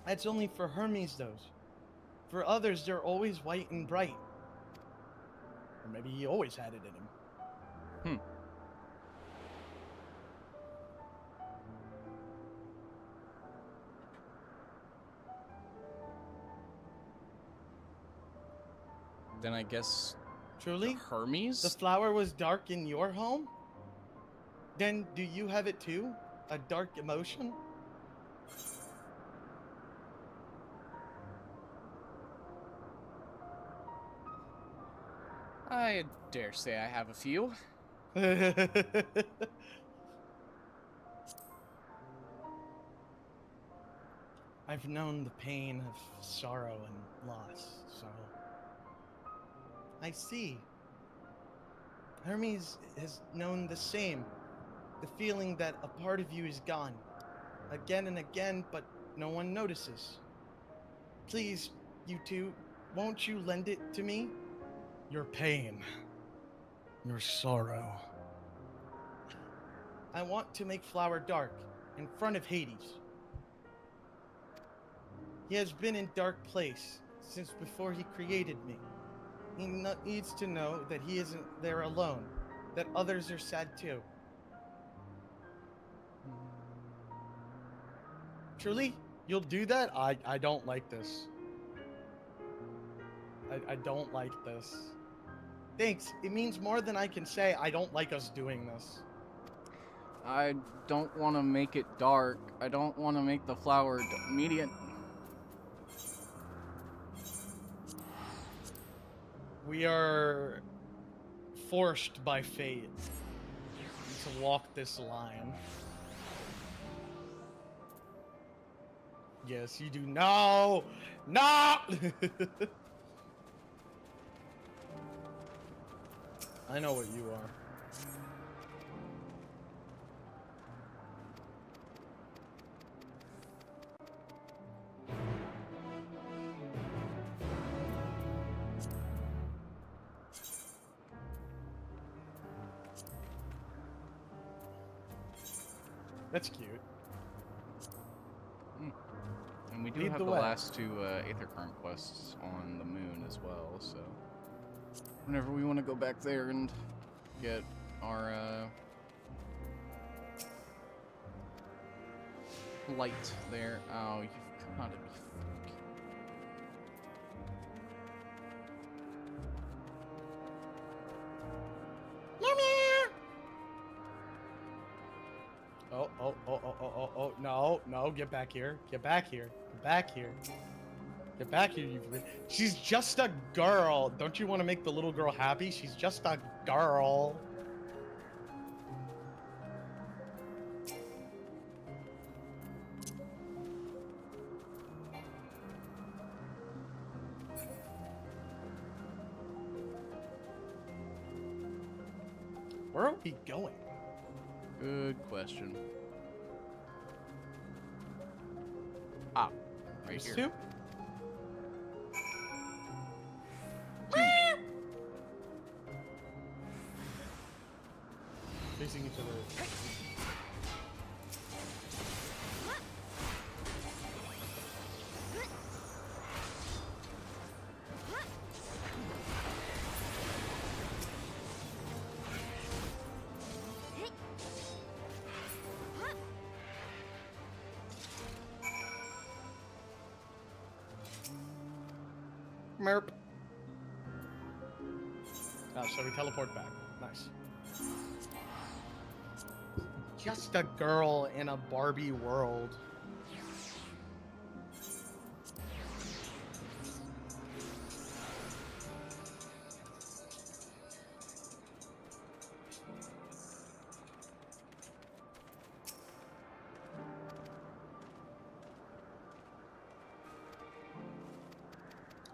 B: That's only for Hermes, those. For others, they're always white and bright. Or maybe he always had it in him.
C: Then I guess
B: Truly?
C: Hermes?
B: The flower was dark in your home? Then do you have it too? A dark emotion?
C: I dare say I have a few.
B: I've known the pain of sorrow and loss, so... I see. Hermes has known the same. The feeling that a part of you is gone. Again and again, but no one notices. Please, you two, won't you lend it to me? Your pain. Your sorrow. I want to make Flower dark, in front of Hades. He has been in dark place since before he created me. He needs to know that he isn't there alone, that others are sad too. Truly? You'll do that? I don't like this. I don't like this. Thanks. It means more than I can say. I don't like us doing this.
C: I don't want to make it dark. I don't want to make the flower median.
B: We are forced by fate to walk this line. Yes, you do. No! No! I know what you are. That's cute.
C: And we do
B: Lead
C: have
B: the
C: the
B: way.
C: last two Aether Current quests on the moon as well, so whenever we want to go back there and get our light there. Oh, you've got to be fucking...
B: Oh, no, get back here. Get back here. Get back here. Get back here, you... She's just a girl. Don't you want to make the little girl happy? She's just a girl. Where are we going?
C: Good question. Ah, right
B: These
C: here.
B: two? Facing each other. Merp. Oh, so we teleport back. Nice. Just a girl in a Barbie world.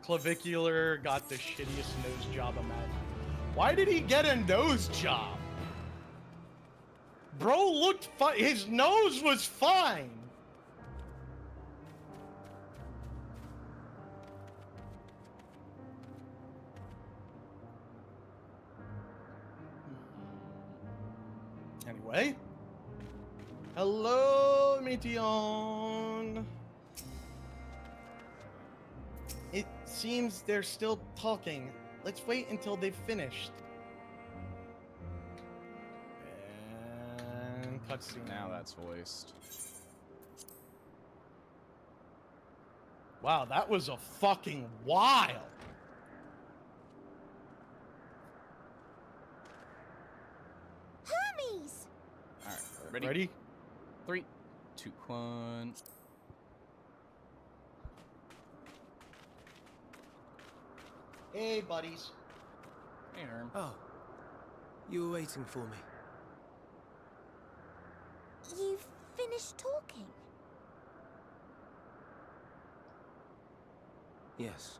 B: Clavicular got the shittiest nose job imaginable. Why did he get a nose job? Bro looked fine. His nose was fine. Anyway. Hello, Meteon. It seems they're still talking. Let's wait until they've finished. And cutscene.
C: Now that's voiced.
B: Wow, that was a fucking while.
E: Hermes!
C: Alright, ready?
B: Ready?
C: 3, 2, 1.
B: Hey, buddies.
C: Hey, Herm.
D: Oh, you were waiting for me.
E: You've finished talking?
D: Yes.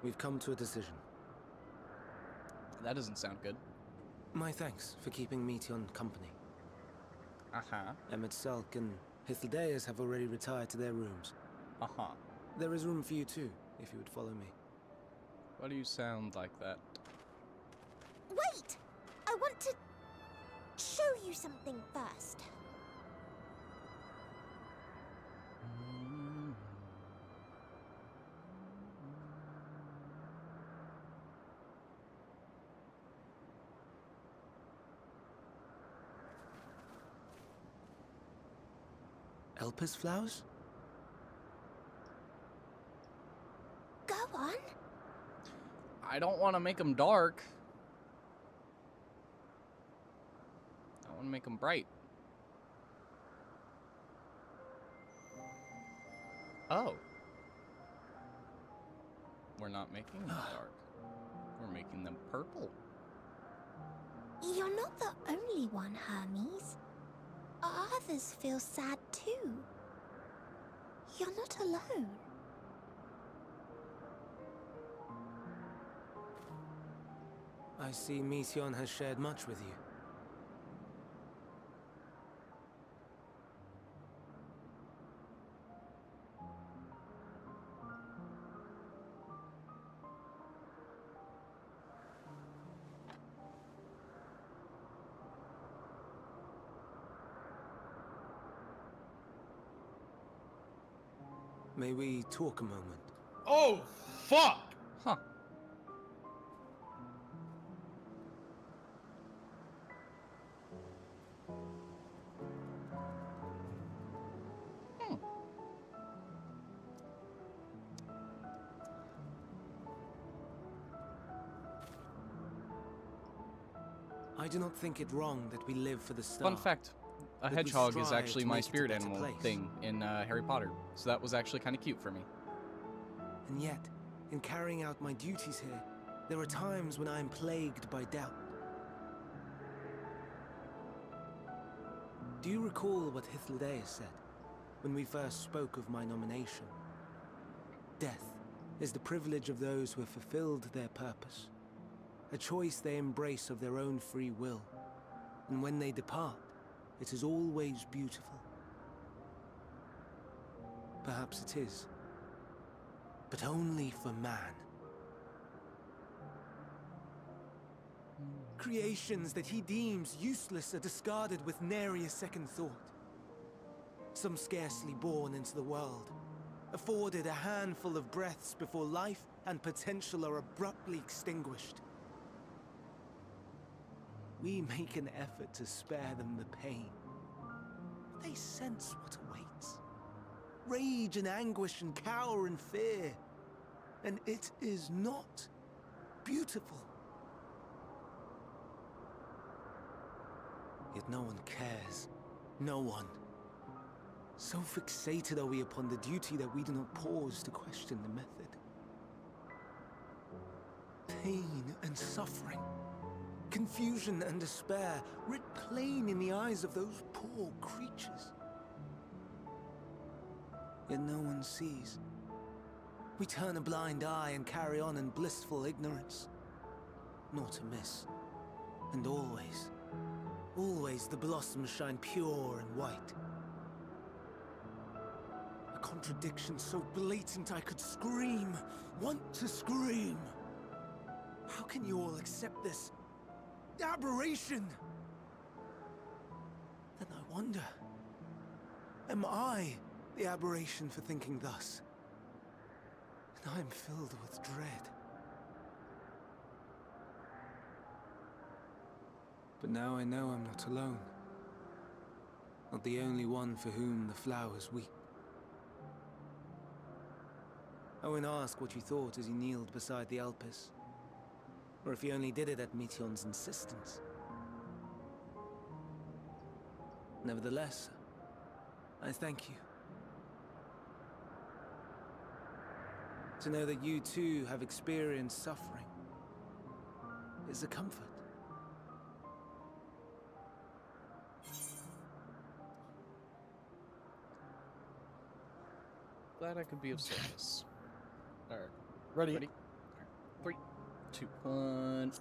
D: We've come to a decision.
C: That doesn't sound good.
D: My thanks for keeping Meteon company.
C: Uh-huh.
D: Emmett Sulk and Hythlodaeus have already retired to their rooms.
C: Uh-huh.
D: There is room for you too, if you would follow me.
C: Why do you sound like that?
E: Wait! I want to show you something first.
D: Elpis flowers?
E: Go on.
C: I don't want to make them dark. I want to make them bright. Oh. We're not making them dark. We're making them purple.
E: You're not the only one, Hermes. Others feel sad too. You're not alone.
D: I see Meteon has shared much with you. May we talk a moment?
B: Oh, fuck!
C: Huh.
D: I do not think it wrong that we live for the star.
C: Fun fact. A
D: That we
C: hedgehog is
D: strive
C: actually
D: to
C: my
D: make it a
C: spirit
D: better
C: animal
D: place.
C: thing in Harry Potter. So that was actually kind of cute for me.
D: And yet, in carrying out my duties here, there are times when I am plagued by doubt. Do you recall what Hythlodaeus said when we first spoke of my nomination? Death is the privilege of those who have fulfilled their purpose, a choice they embrace of their own free will, and when they depart, it is always beautiful. Perhaps it is, but only for man. Creations that he deems useless are discarded with nary a second thought. Some scarcely born into the world, afforded a handful of breaths before life and potential are abruptly extinguished. We make an effort to spare them the pain. They sense what awaits. Rage and anguish and cower and fear. And it is not beautiful. Yet no one cares. No one. So fixated are we upon the duty that we do not pause to question the method. Pain and suffering, confusion and despair, writ plain in the eyes of those poor creatures. Yet no one sees. We turn a blind eye and carry on in blissful ignorance. Nor to miss. And always, always the blossoms shine pure and white. A contradiction so blatant I could scream, want to scream. How can you all accept this aberration? Then I wonder, am I the aberration for thinking thus? And I am filled with dread. But now I know I'm not alone. Not the only one for whom the flowers weep. I won't ask what you thought as you kneeled beside the Elpis. Or if you only did it at Meteon's insistence. Nevertheless, I thank you. To know that you too have experienced suffering is a comfort.
C: Glad I could be of service. Alright.
B: Ready?
C: Ready? Alright. 3, 2, 1.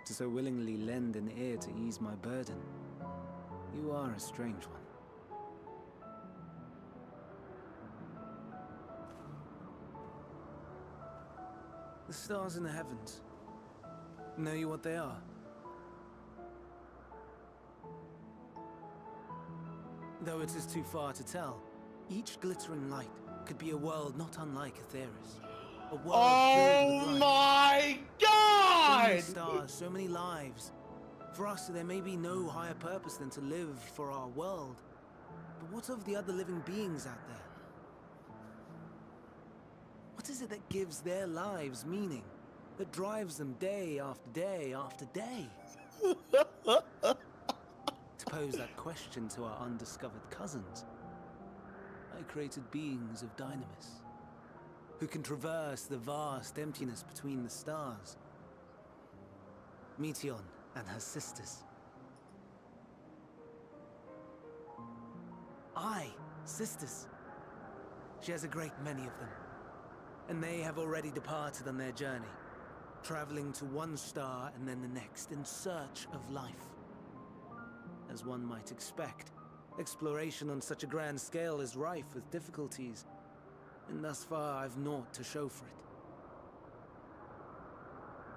D: To so willingly lend an ear to ease my burden. You are a strange one. The stars in the heavens. Know you what they are? Though it is too far to tell, each glittering light could be a world not unlike Aetheris. A world filled with light.
B: My
D: So
B: God!
D: many stars, so many lives. For us, there may be no higher purpose than to live for our world. But what of the other living beings out there? What is it that gives their lives meaning? That drives them day after day after day? To pose that question to our undiscovered cousins, I created beings of Dynamis, who can traverse the vast emptiness between the stars. Meteon and her sisters. Aye, sisters. She has a great many of them, and they have already departed on their journey, traveling to one star and then the next in search of life. As one might expect, exploration on such a grand scale is rife with difficulties, and thus far I've naught to show for it.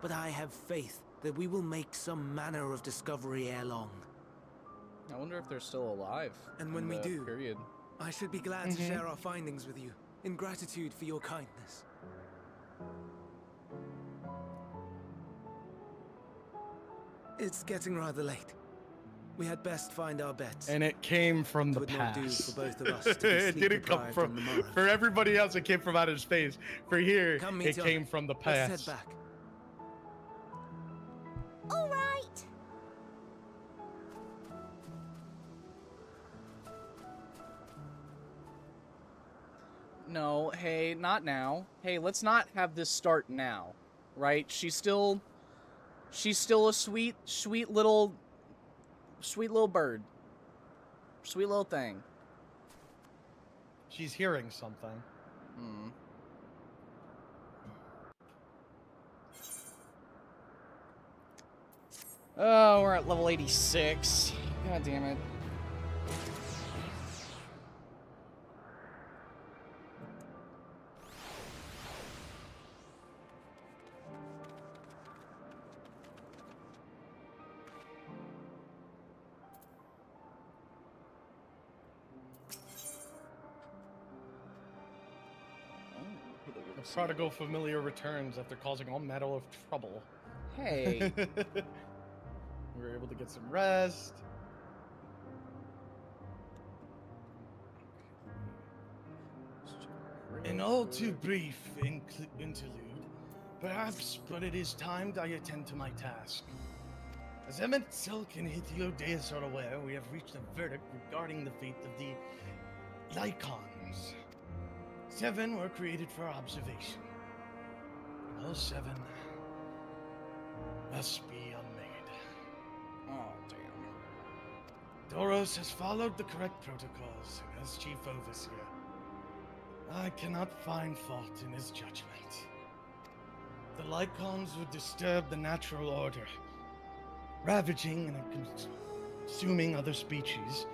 D: But I have faith that we will make some manner of discovery ere long.
C: I wonder if they're still alive.
D: And when
C: in
D: we
C: the
D: do,
C: period.
D: I should be glad to share our findings with you, in gratitude for your kindness. It's getting rather late. We had best find our bets.
B: And it came from the
D: Would not do
B: past.
D: for both of us to be
B: It
D: sleep
B: didn't come
D: deprived
B: from.
D: on the morrow.
B: For everybody else, it came from outer space. For here,
D: Come,
B: it
D: Meteon.
B: came from the
D: Let's
B: past.
D: head back.
E: All right.
C: No, hey, not now. Hey, let's not have this start now. Right? She's still a sweet little bird. Sweet little thing.
B: She's hearing something.
C: Hmm. Oh, we're at level 86. God damn it.
B: The prodigal familiar returns after causing all manner of trouble.
C: Hey.
B: We were able to get some rest. An all too brief interlude, perhaps, but it is time I attend to my task. As Emmett Silk and Hithiodeus are aware, we have reached a verdict regarding the fate of the Lycons. 7 were created for observation. All 7 must be unmade.
C: Oh, damn.
B: Doros has followed the correct protocols as chief overseer. I cannot find fault in his judgment. The Lycons would disturb the natural order, ravaging and consuming other species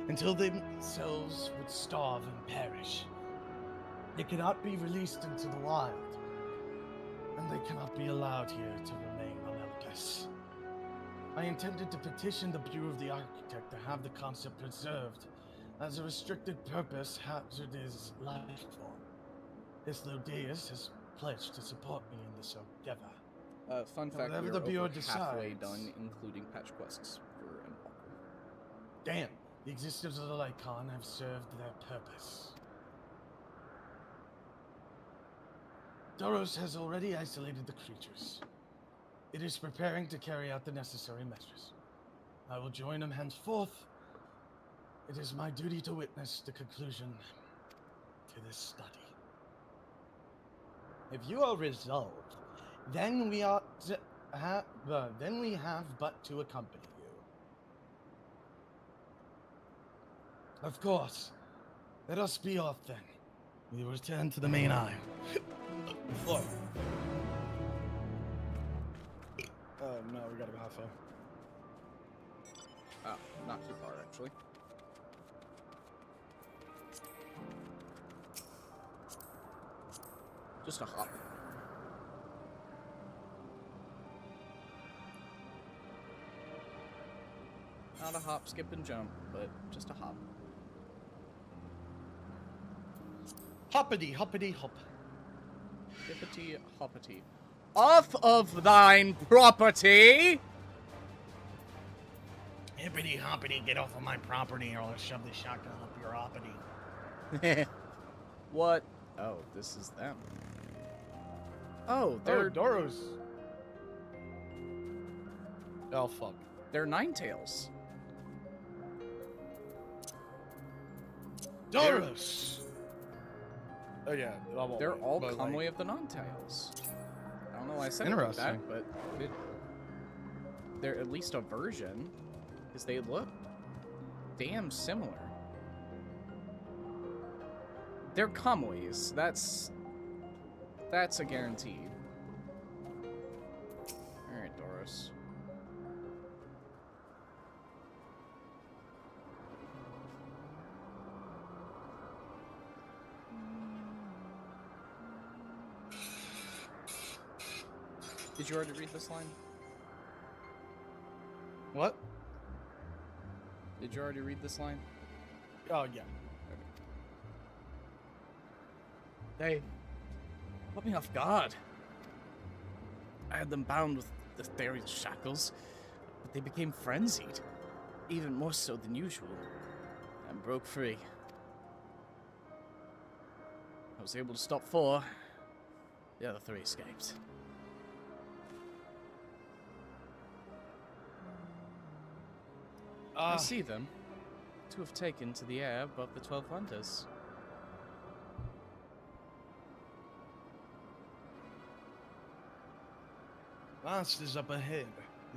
B: until they themselves would starve and perish. They cannot be released into the wild, and they cannot be allowed here to remain on Elpis. I intended to petition the Bureau of the Architect to have the concept preserved as a restricted purpose hazardous life form. Hithiodeus has pledged to support me in this endeavor.
C: Fun fact,
B: Whatever
C: we are
B: the Bureau
C: over halfway
B: decides.
C: done, including patch quests for ENDWALKER.
B: Damn, the existence of the Lycon have served their purpose. Doros has already isolated the creatures. It is preparing to carry out the necessary measures. I will join him henceforth. It is my duty to witness the conclusion to this study. If you are resolved, then we are to then we have but to accompany you. Of course. Let us be off then. We will return to the main aisle. Floor. Oh no, we gotta go halfway.
C: Oh, not too far, actually. Just a hop. Not a hop, skip, and jump, but just a hop.
B: Hoppity, hoppity, hop.
C: Hippity hoppity. Off of thine property!
B: Hippity hoppity, get off of my property or I'll shove the shotgun up your hoppity.
C: What? Oh, this is them. Oh, they're
B: Doros. Oh, fuck.
C: they're Ninetales.
B: Doros! Oh, yeah.
C: They're all
B: but,
C: Conway of the Ninetales. I don't know why I said it like that,
B: Interesting.
C: but they're at least a version, because they look damn similar. They're Conways. That's a guarantee. Alright, Doros. Did you already read this line?
B: What?
C: Did you already read this line?
B: Oh, yeah.
C: They put me off guard. I had them bound with the various shackles, but they became frenzied, even more so than usual, and broke free. I was able to stop 4. The other 3 escaped. I see them. 2 have taken to the air above the 12 hunters.
B: Last is up ahead,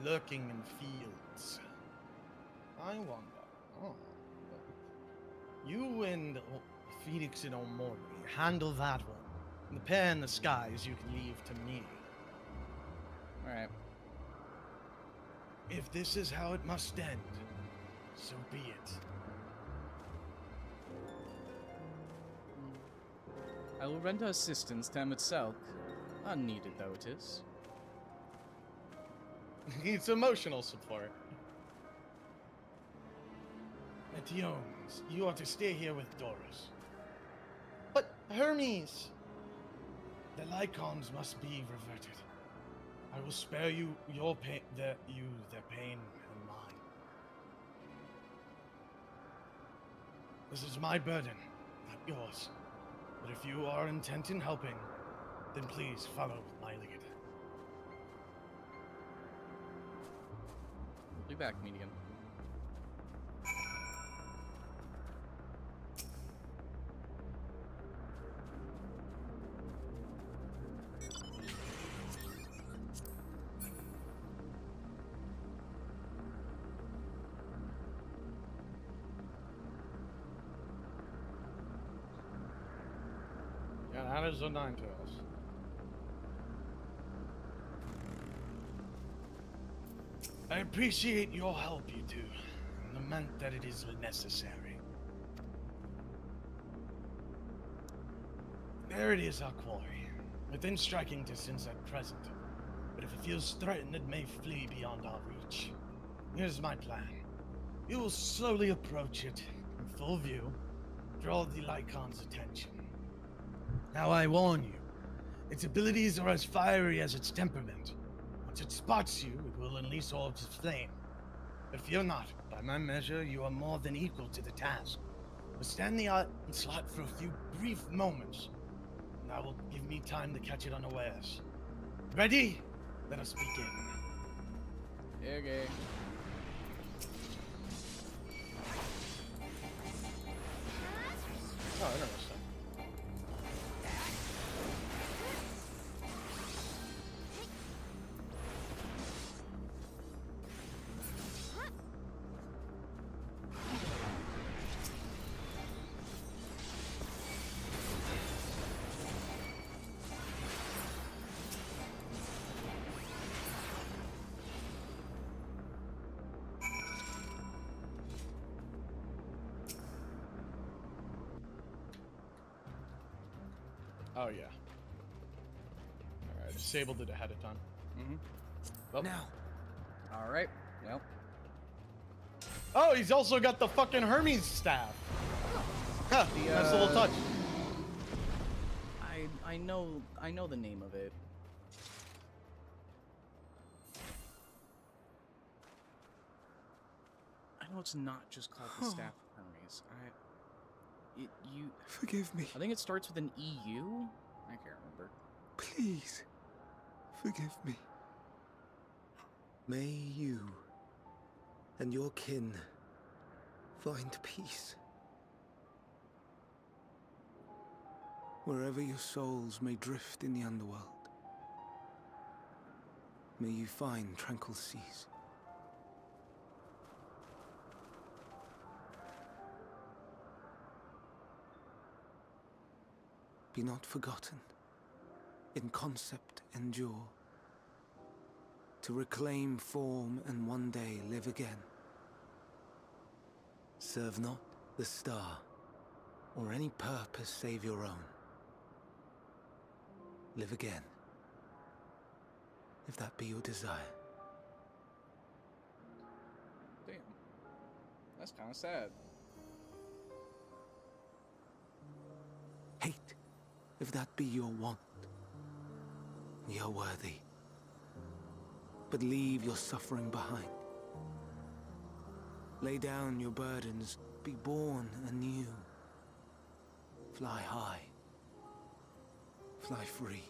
B: lurking in fields. I wonder. Oh. You and Phoenix and Omori handle that one. The pair in the skies you can leave to me.
C: Alright.
B: If this is how it must end, so be it.
C: I will render assistance to Emet-Selk, unneeded though it is.
B: It's emotional support. Etions, you are to stay here with Doris. But Hermes! The Lycons must be reverted. I will spare you your pain, their pain and mine. This is my burden, not yours. But if you are intent in helping, then please follow my lead.
C: Be back, Median.
B: Yeah, that is a Ninetales. I appreciate your help, you two, and lament that it is necessary. There it is, our quarry, within striking distance at present. But if it feels threatened, it may flee beyond our reach. Here's my plan. We will slowly approach it, in full view, draw the Lycon's attention. Now I warn you, its abilities are as fiery as its temperament. Once it spots you, it will unleash orbs of flame. But fear not, by my measure, you are more than equal to the task. Withstand the onslaught for a few brief moments, and that will give me time to catch it unawares. Ready? Let us begin.
C: Okay.
B: Oh, interesting. Oh yeah. All right, disabled it ahead of time.
C: Mm-hmm.
B: Oh.
D: Now.
C: All right. Well.
B: Oh, he's also got the fucking Hermes staff. Huh, nice little touch.
C: I know the name of it. I know it's not just called the Staff of Hermes. You
F: Forgive me.
C: I think it starts with an EU. I can't remember.
F: Please, forgive me.
D: May you and your kin find peace. Wherever your souls may drift in the underworld, may you find tranquil seas. Be not forgotten. In concept endure. To reclaim form and one day live again. Serve not the star, or any purpose save your own. Live again, if that be your desire.
C: Damn. That's kind of sad.
D: Hate, if that be your want. Ye are worthy. But leave your suffering behind. Lay down your burdens, be born anew. Fly high. Fly free.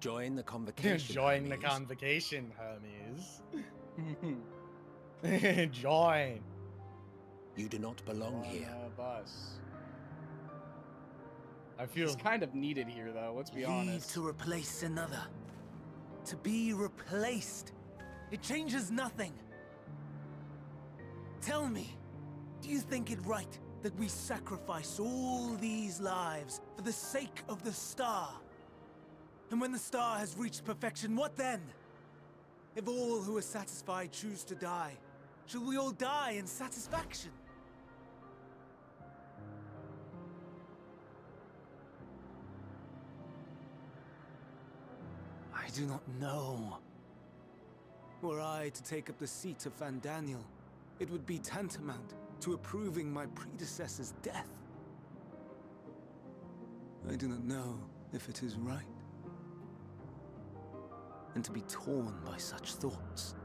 F: Join the convocation.
B: Join the
F: Hermes.
B: convocation, Hermes. Join.
F: You do not belong
C: On
F: here.
C: a bus.
B: I feel
C: He's kind of needed here, though. Let's be
D: Leave
C: honest.
D: to replace another. To be replaced. It changes nothing. Tell me, do you think it right that we sacrifice all these lives for the sake of the star? And when the star has reached perfection, what then? If all who are satisfied choose to die, shall we all die in satisfaction? I do not know. Were I to take up the seat of Van Daniel, it would be tantamount to approving my predecessor's death. I do not know if it is right. And to be torn by such thoughts,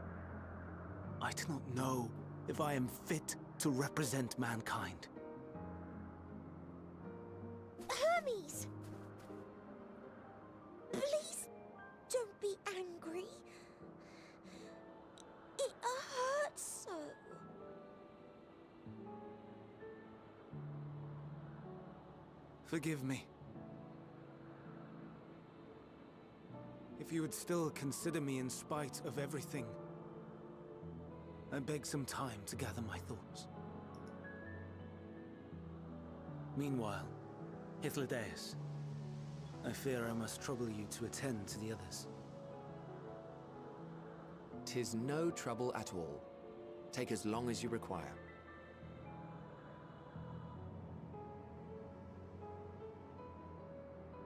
D: I do not know if I am fit to represent mankind.
E: Hermes! Please don't be angry. It hurts so.
D: Forgive me. If you would still consider me in spite of everything, I beg some time to gather my thoughts. Meanwhile, Hythlodaeus, I fear I must trouble you to attend to the others.
H: 'Tis no trouble at all. Take as long as you require.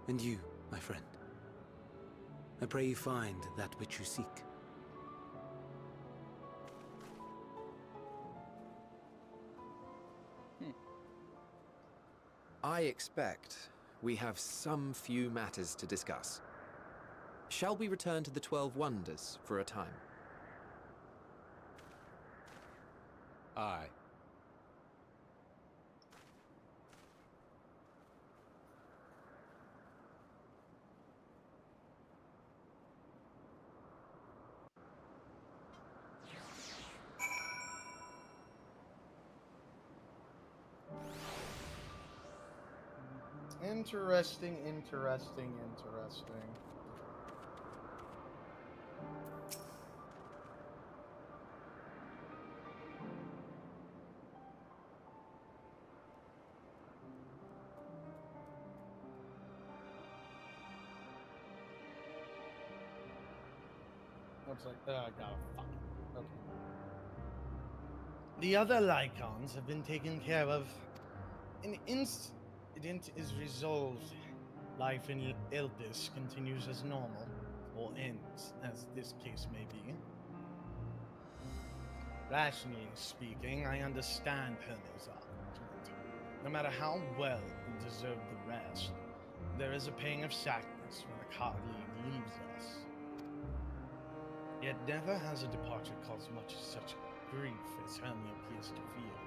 D: And you, my friend, I pray you find that which you seek.
H: I expect we have some few matters to discuss. Shall we return to the 12 Wonders for a time?
A: Aye.
B: interesting. What's like? God, fuck. Okay. The other Lycons have been taken care of. An incident is resolved. Life in Elpis continues as normal, or ends, as this case may be. Rationally speaking, I understand Hermes' argument. No matter how well we deserve the rest, there is a pang of sadness when a colleague leaves us. Yet never has a departure caused much such grief as Hermes appears to feel.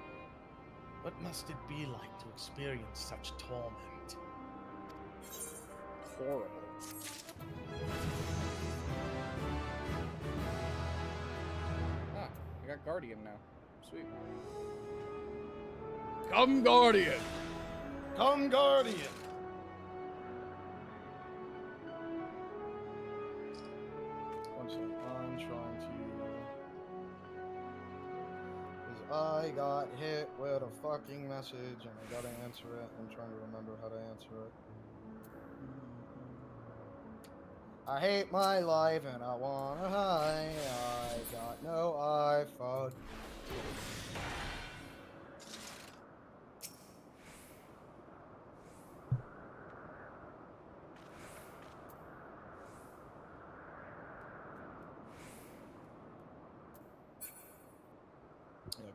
B: What must it be like to experience such torment?
A: Horrible. Ah, I got Guardian now. Sweet. Come, Guardian!
B: Come, Guardian! One second, I'm trying to... Because I got hit with a fucking message and I gotta answer it. I'm trying to remember how to answer it. I hate my life and I wanna hide. I got no iPhone. Okay.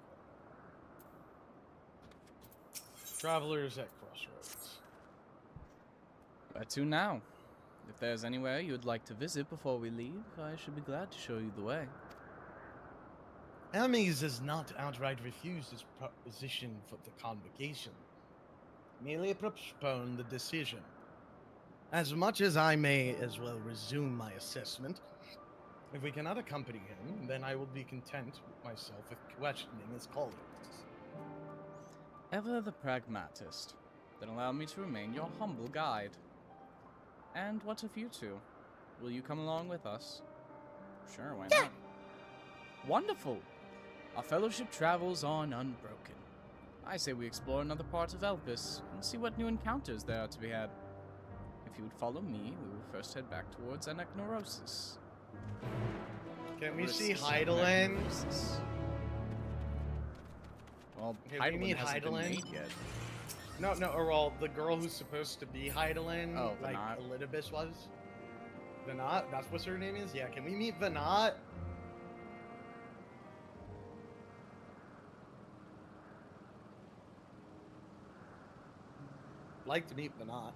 B: Travelers at Crossroads.
C: Where to now? If there's anywhere you would like to visit before we leave, I should be glad to show you the way.
B: Hermes has not outright refused his proposition for the convocation, merely postponed the decision. As much as I may as well resume my assessment, if we cannot accompany him, then I will be content with myself with questioning his colleagues.
C: Ever the pragmatist. Then allow me to remain your humble guide. And what of you two? Will you come along with us? Sure, why not? Wonderful! Our fellowship travels on unbroken. I say we explore another part of Elpis and see what new encounters there are to be had. If you would follow me, we will first head back towards Anachnorosis.
B: Can we see Heidelin?
C: Well,
B: Can we
C: Heidelin
B: meet
C: hasn't been
B: Heidelin?
C: made yet.
B: No, well, the girl who's supposed to be Heidelin,
C: Oh,
B: like
C: Venat.
B: Elidibus was. Venat? That's what her name is? Yeah, can we meet Venat? Like to meet Venat.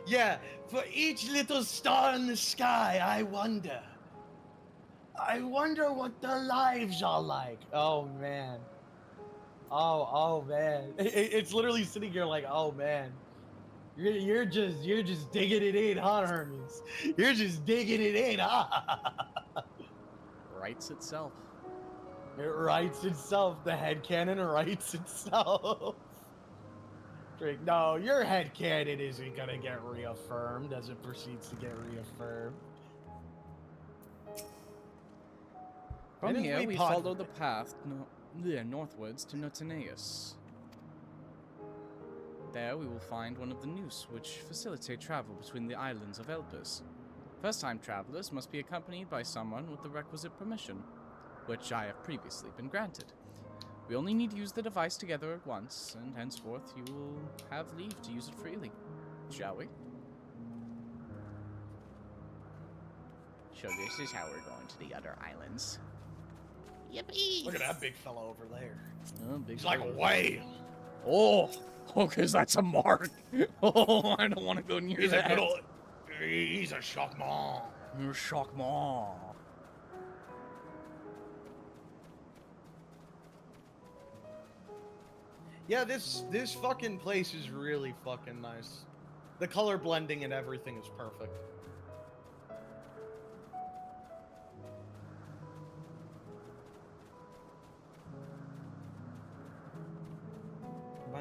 B: Yeah, for each little star in the sky, I wonder what their lives are like. Oh man. Oh man. It's literally sitting here like, oh man. You're just digging it in, huh, Hermes? You're just digging it in, huh?
C: Writes itself.
B: It writes itself. The headcanon writes itself. Drake, no, your headcanon isn't gonna get reaffirmed as it proceeds to get reaffirmed.
C: From
B: And
C: here,
B: if
C: we
B: pod-
C: follow the path northwards to Notaneus. There, we will find one of the noose which facilitate travel between the islands of Elpis. First-time travelers must be accompanied by someone with the requisite permission, which I have previously been granted. We only need to use the device together at once, and henceforth you will have leave to use it freely. Shall we? So this is how we're going to the other islands.
I: Yippee!
B: Look at that big fella over there.
C: Oh, big
B: He's like a
C: fella.
B: whale.
C: Oh, because that's a mark. Oh, I don't want to go near
B: He's
C: that.
B: a good old. He's a shockman.
C: You're shockman.
B: Yeah, this fucking place is really fucking nice. The color blending and everything is perfect. Wow.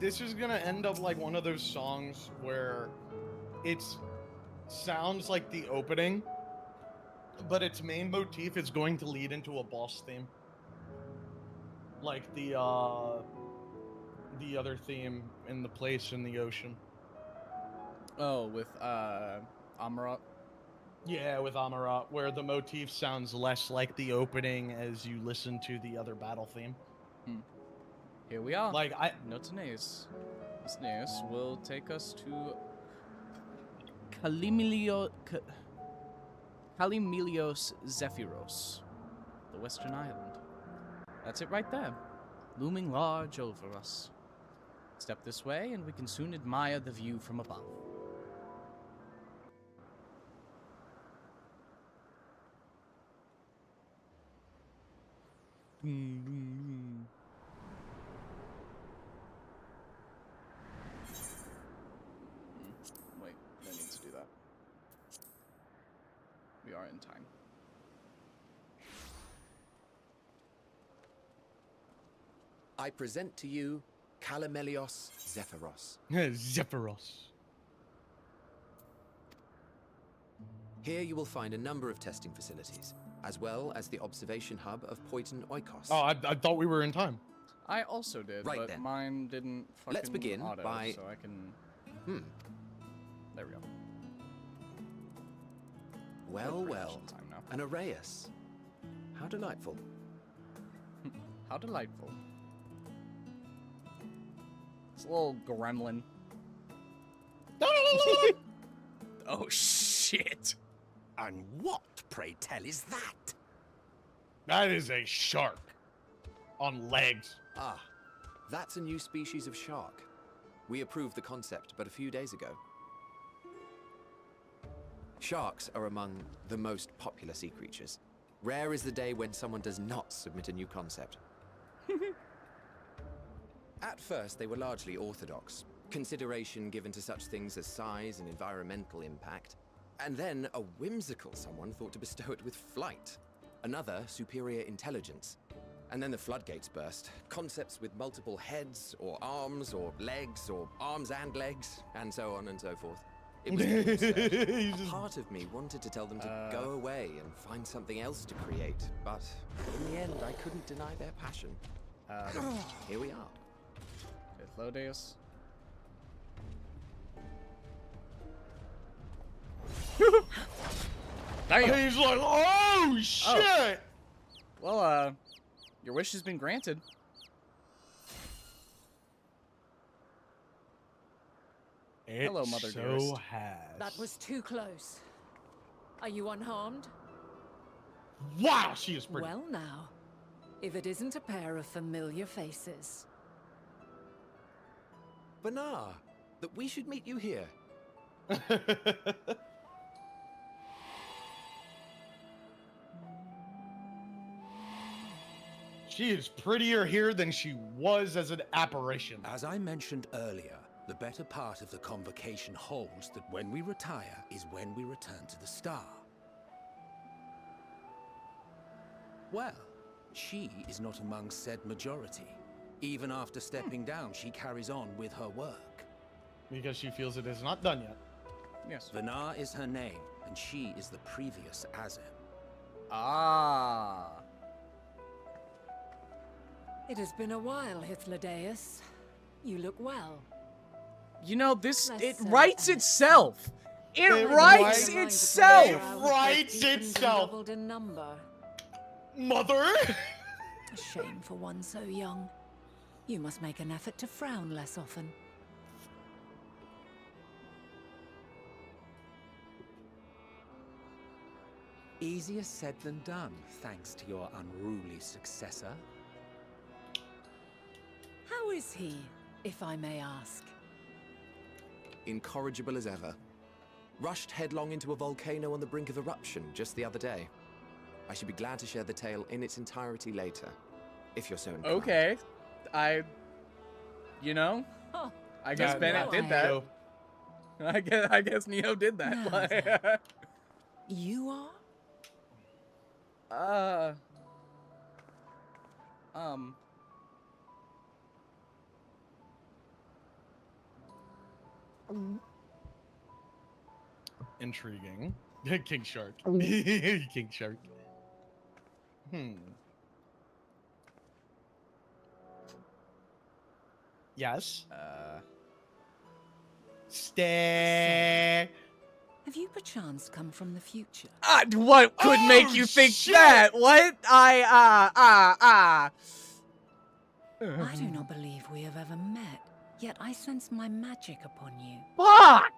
B: This is gonna end up like one of those songs where it sounds like the opening, but its main motif is going to lead into a boss theme. Like the other theme in the place in the ocean.
C: Oh, with Amarat.
B: Yeah, with Amarat, where the motif sounds less like the opening as you listen to the other battle theme.
C: Here we are.
B: Like
C: Notaneus. This Neus will take us to Kalimilios Zephyros, the western island. That's it right there, looming large over us. Step this way, and we can soon admire the view from above. Wait, no need to do that. We are in time.
H: I present to you Kalimelios Zephyros.
B: Zephyros.
H: Here you will find a number of testing facilities, as well as the observation hub of Poiton Oikos.
B: Oh, I thought we were in time.
C: I also did,
H: Right
C: but
H: then.
C: mine didn't fucking
H: Let's begin
C: auto,
H: by-
C: so I can... There we go.
H: Well, well,
C: Production time now.
H: an Arraius. How delightful.
C: How delightful. It's a little gremlin. Oh, shit.
F: And what, pray tell, is that?
B: That is a shark on legs.
H: Ah, that's a new species of shark. We approved the concept but a few days ago. Sharks are among the most popular sea creatures. Rare is the day when someone does not submit a new concept. At first, they were largely orthodox, consideration given to such things as size and environmental impact. And then a whimsical someone thought to bestow it with flight, another superior intelligence. And then the floodgates burst. Concepts with multiple heads, or arms and legs, and so on and so forth. It was all absurd. Part of me wanted to tell them to go away and find something else to create, but in the end, I couldn't deny their passion. Here we are.
C: Deus. Damn.
B: He's like, oh shit!
C: Well, your wish has been granted. Hello, Mother Dearest.
B: has.
J: That was too close. Are you unharmed?
B: Wow, she is pretty.
J: Well now, if it isn't a pair of familiar faces.
H: Banar, that we should meet you here.
B: She is prettier here than she was as an apparition.
F: As I mentioned earlier, the better part of the convocation holds that when we retire is when we return to the star. Well, she is not among said majority. Even after stepping down, she carries on with her work.
B: Because she feels it is not done yet.
C: Yes.
F: Vanar is her name, and she is the previous Azem.
C: Ah.
J: It has been a while, Hythlodaeus. You look well.
C: You know, this,
J: Less
C: it
J: so
C: writes
J: than-
C: itself. It
B: It
C: writes
B: writes
C: itself.
B: It writes itself.
J: Doubled in number.
B: Mother!
J: A shame for one so young. You must make an effort to frown less often.
F: Easier said than done, thanks to your unruly successor.
J: How is he, if I may ask?
H: Incorrigible as ever. Rushed headlong into a volcano on the brink of eruption just the other day. I should be glad to share the tale in its entirety later, if you're so inclined.
C: Okay. You know,
J: Huh.
C: I guess
B: Yeah,
C: Bennett
J: no,
C: did
J: I-
C: that. I guess Neo did that.
J: Now
C: Like,
J: You are?
B: Intriguing. King Shark. King Shark. Yes. Stay.
J: Have you perchance come from the future?
C: What could make you think that? What?
J: I do not believe we have ever met, yet I sense my magic upon you.
C: Fuck!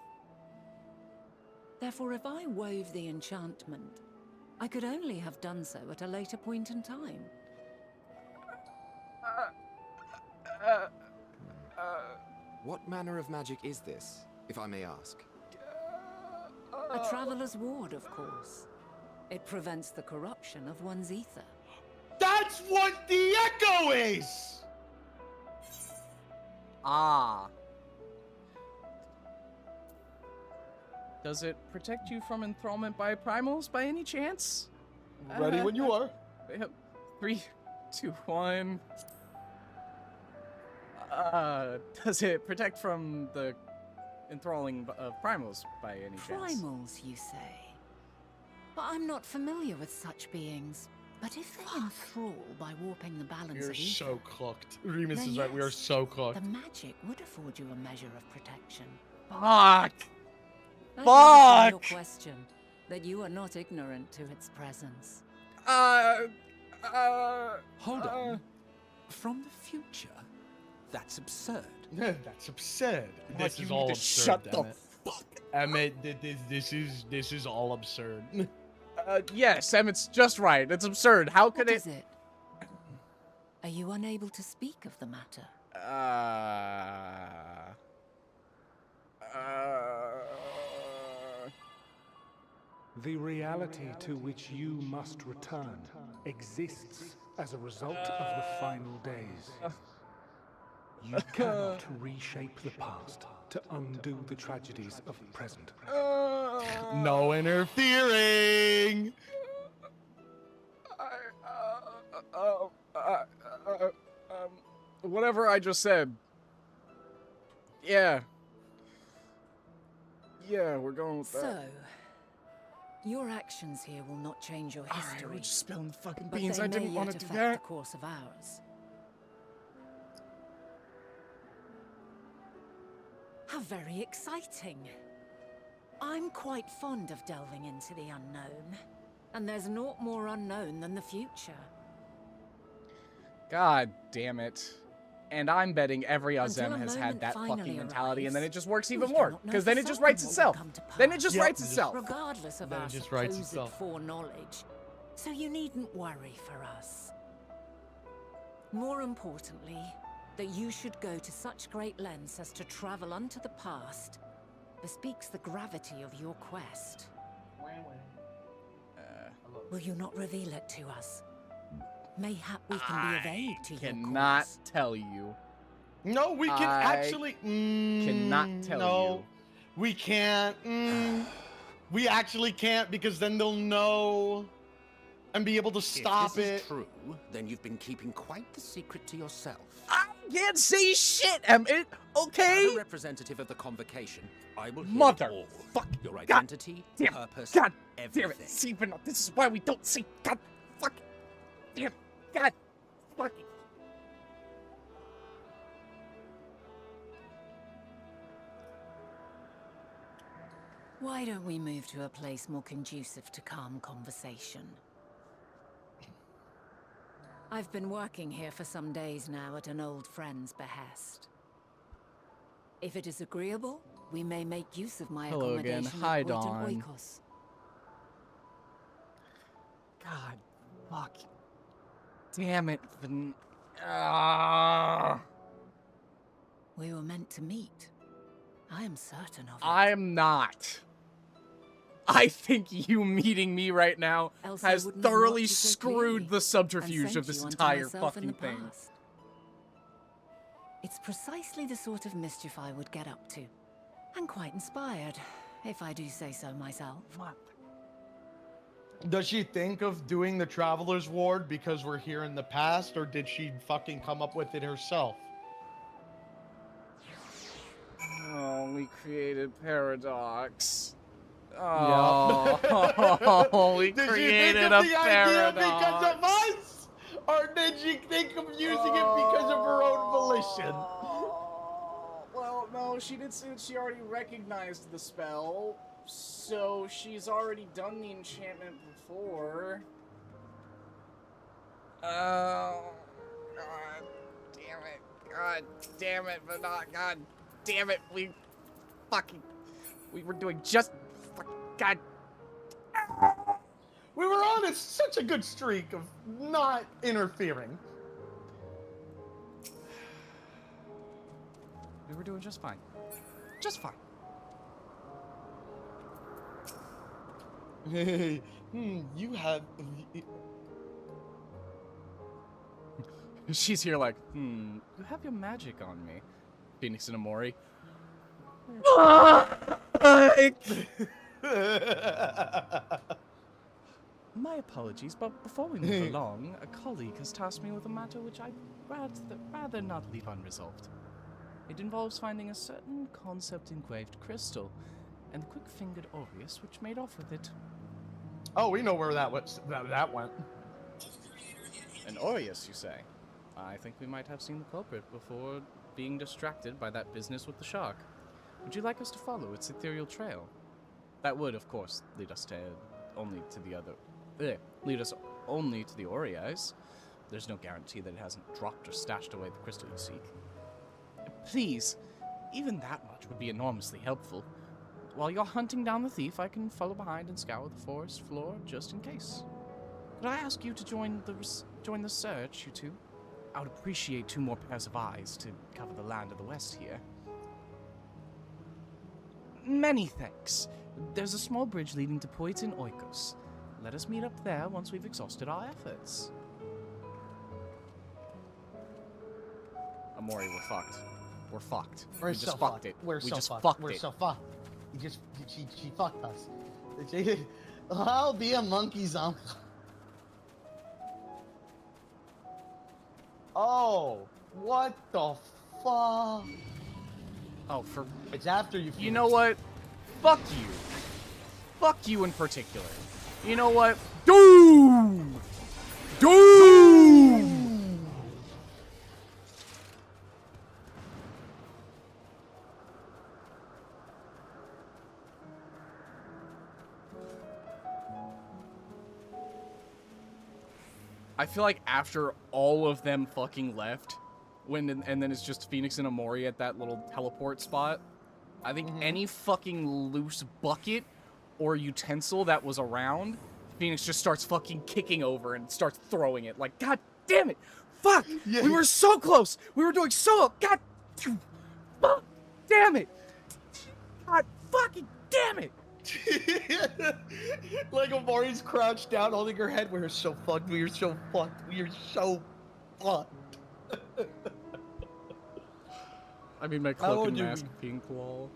J: Therefore, if I wove the enchantment, I could only have done so at a later point in time.
H: What manner of magic is this, if I may ask?
J: A traveler's ward, of course. It prevents the corruption of one's ether.
B: That's what the echo is!
C: Ah. Does it protect you from enthrallment by primals by any chance?
B: Ready when you are.
C: 3, 2, 1. Does it protect from the enthralling of primals by any chance?
J: Primals, you say? But I'm not familiar with such beings. But if they enthrall by warping the balance
B: You're
J: of ether,
B: so cooked. Remus
J: then
B: is right, we are
J: yes,
B: so cooked.
J: the magic would afford you a measure of protection.
C: Fuck!
J: I gather from
C: Fuck!
J: your question that you are not ignorant to its presence.
F: Hold on. From the future? That's absurd.
B: That's absurd.
C: God,
B: This
C: you
B: is
C: need
B: all
C: to
B: absurd.
C: shut
B: damn
C: the
B: it.
C: fuck.
B: Emmett, this is all absurd.
C: Yes, Emmett's just right. It's absurd. How could
J: What is it? Are you unable to speak of the matter?
K: The reality to which you must return exists as a result of the final days. You cannot reshape the past to undo the tragedies of the present.
B: No interfering!
C: Whatever I just said. Yeah. Yeah, we're going with that.
J: So, your actions here will not change your history.
C: Alright, we're just spilling the fucking
J: but
C: beans.
J: they
C: I didn't
J: may
C: want
J: yet
C: to do
J: affect
C: that.
J: the course of ours. How very exciting. I'm quite fond of delving into the unknown. And there's naught more unknown than the future.
C: God damn it. And I'm betting every
J: Until
C: Azem
J: a
C: has had
J: moment
C: that
J: finally
C: fucking mentality, and then it
J: arrives,
C: just works
J: we
C: even more.
J: cannot know
C: Because
J: for
C: then it just
J: certain
C: writes
J: what will
C: itself.
J: come to
C: Then it
J: pass.
C: just
B: Yep,
C: writes
B: just-
C: itself.
J: Regardless of
B: Then
J: our
B: it just writes
J: supposed
B: itself.
J: foreknowledge. So you needn't worry for us. More importantly, that you should go to such great lengths as to travel unto the past bespeaks the gravity of your quest. Will you not reveal it to us? Mayhap we can be of aid to your
C: Cannot
J: cause.
C: tell you.
B: No, we can
C: I
B: actually.
C: Cannot tell
B: no,
C: you.
B: we can't. We actually can't because then they'll know and be able to stop
F: if this
B: it.
F: is true, then you've been keeping quite the secret to yourself.
C: I can't say shit, Emmett. Okay?
F: As a representative of the convocation, I will hear
C: Mother
F: it all.
C: fuck.
F: Your
C: God
F: identity,
C: damn.
F: purpose,
C: God
F: everything.
C: damn it. See, but this is why we don't see. God fuck. Damn. God fuck.
J: Why don't we move to a place more conducive to calm conversation? I've been working here for some days now at an old friend's behest. If it is agreeable, we may make use of my
C: Hello again.
J: accommodation
C: Hi,
J: at Point
C: Dawn.
J: Oikos.
C: God fuck. Damn it. Ah.
J: We were meant to meet. I am certain of it.
C: I'm not. I think you meeting me right now
J: Else I
C: has
J: wouldn't have
C: thoroughly
J: watched you so
C: screwed
J: clearly
C: the
J: and
C: subterfuge
J: sent
C: of this
J: you unto
C: entire
J: myself in
C: fucking
J: the
C: thing.
J: past. It's precisely the sort of mischief I would get up to. And quite inspired, if I do say so myself.
B: Does she think of doing the Traveler's Ward because we're here in the past, or did she fucking come up with it herself?
C: Oh, we created Paradox. Oh, we
B: Did
C: created
B: you think
C: a
B: of the idea because
C: paradox.
B: of us? Or did you think of using it because of her own volition?
C: Well, no, she did say that she already recognized the spell, so she's already done the enchantment before. Oh, God damn it. God damn it, but not God damn it. We were doing just God.
B: We were on such a good streak of not interfering.
C: We were doing just fine. Just fine.
B: Hey, you have...
C: She's here like, you have your magic on me. Phoenix and Amori. My apologies, but before we move along, a colleague has tasked me with a matter which I'd rather not leave unresolved. It involves finding a certain concept-engraved crystal, and the quick-fingered Aureus which made off with it.
B: Oh, we know where that went.
C: An Aureus, you say? I think we might have seen the culprit before being distracted by that business with the shark. Would you like us to follow its ethereal trail? That would, of course, lead us only to the Aureus. There's no guarantee that it hasn't dropped or stashed away the crystal you seek. Please, even that much would be enormously helpful. While you're hunting down the thief, I can follow behind and scour the forest floor just in case. Could I ask you to join the search, you two? I would appreciate 2 more pairs of eyes to cover the land of the west here. Many thanks. There's a small bridge leading to Poit in Oikos. Let us meet up there once we've exhausted our efforts. Amori, we're fucked. We're fucked.
B: We're
C: we
B: so
C: just
B: fucked.
C: fucked it.
B: We're
C: we
B: so
C: just
B: fucked.
C: fucked
B: We're
C: it.
B: so fucked. She fucked us. I'll be a monkey zombie. Oh, what the fuck?
C: Oh,
B: it's after you.
C: You know what? Fuck you. Fuck you in particular. You know what? Doom! Doom! I feel like after all of them fucking left, and then it's just Phoenix and Amori at that little teleport spot, I think any fucking loose bucket or utensil that was around, Phoenix just starts fucking kicking over and starts throwing it. Like, God damn it! Fuck! Yeah. We were so close! We were doing so... God... Fuck! Damn it! God fucking damn it!
B: Like Amori's crouched down holding her head. We're so fucked. We are so fucked. We are so fucked.
C: I mean, my cloak and mask being cool.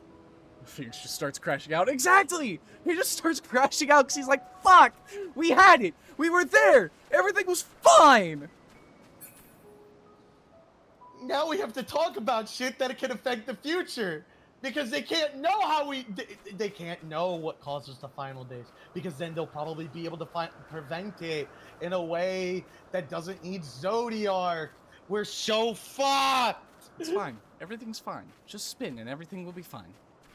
C: Phoenix just starts crashing out. Exactly! He just starts crashing out because he's like, fuck! We had it! We were there! Everything was fine!
B: Now we have to talk about shit that can affect the future. Because they can't know how they can't know what causes the final days. Because then they'll probably be able to prevent it in a way that doesn't need Zodiark. We're so fucked!
C: It's fine. Everything's fine. Just spin and everything will be fine.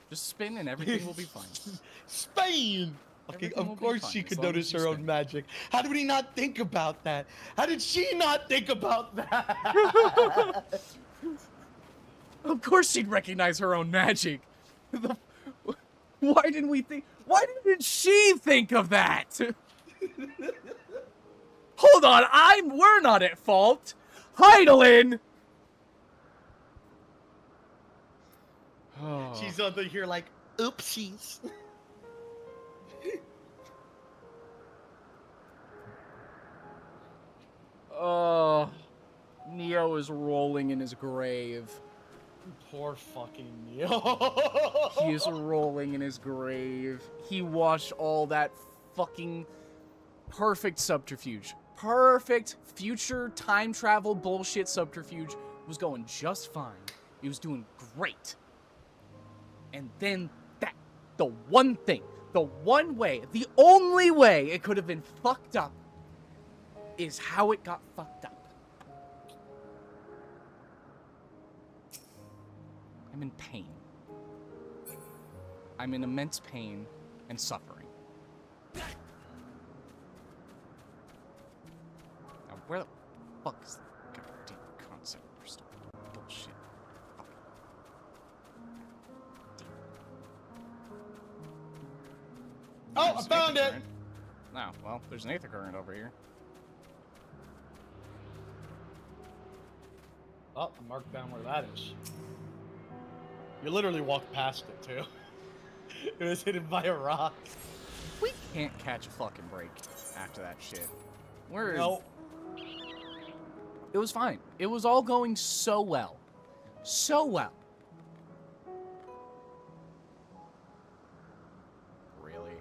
C: Just spin and everything will be fine.
B: Spain! Okay, of course she could notice her own magic. How did we not think about that? How did she not think about that?
C: Of course she'd recognize her own magic. Why didn't she think of that? Hold on, we're not at fault. Heidelin! Oh.
B: She's under here like, oopsies.
C: Oh, Neo is rolling in his grave.
B: Poor fucking Neo.
C: He is rolling in his grave. He watched all that fucking perfect subterfuge. Perfect future time travel bullshit subterfuge was going just fine. He was doing great. And then the one thing
A: The one way, the only way it could have been fucked up is how it got fucked up. I'm in pain. I'm in immense pain and suffering. Now, where the fuck is the goddamn concept crystal? Bullshit. Fuck.
B: Oh, I found it!
A: No, well, there's an aether current over here.
B: Oh, I marked down where that is. You literally walked past it, too. It was hidden by a rock.
A: We can't catch a fucking break after that shit. We're...
B: Nope.
A: It was fine. It was all going so well. So well. Really?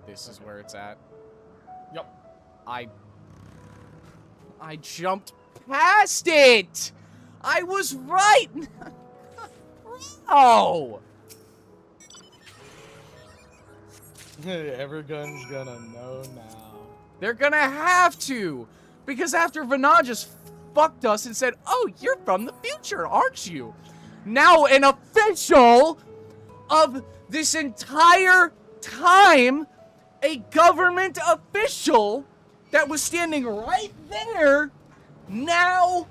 A: This is where it's at?
B: Yep.
A: I jumped past it! I was right! Oh!
B: Everyone's gonna know now.
A: They're gonna have to! Because after Vana just fucked us and said, oh, you're from the future, aren't you? Now an official of this entire time, a government official that was standing right there, now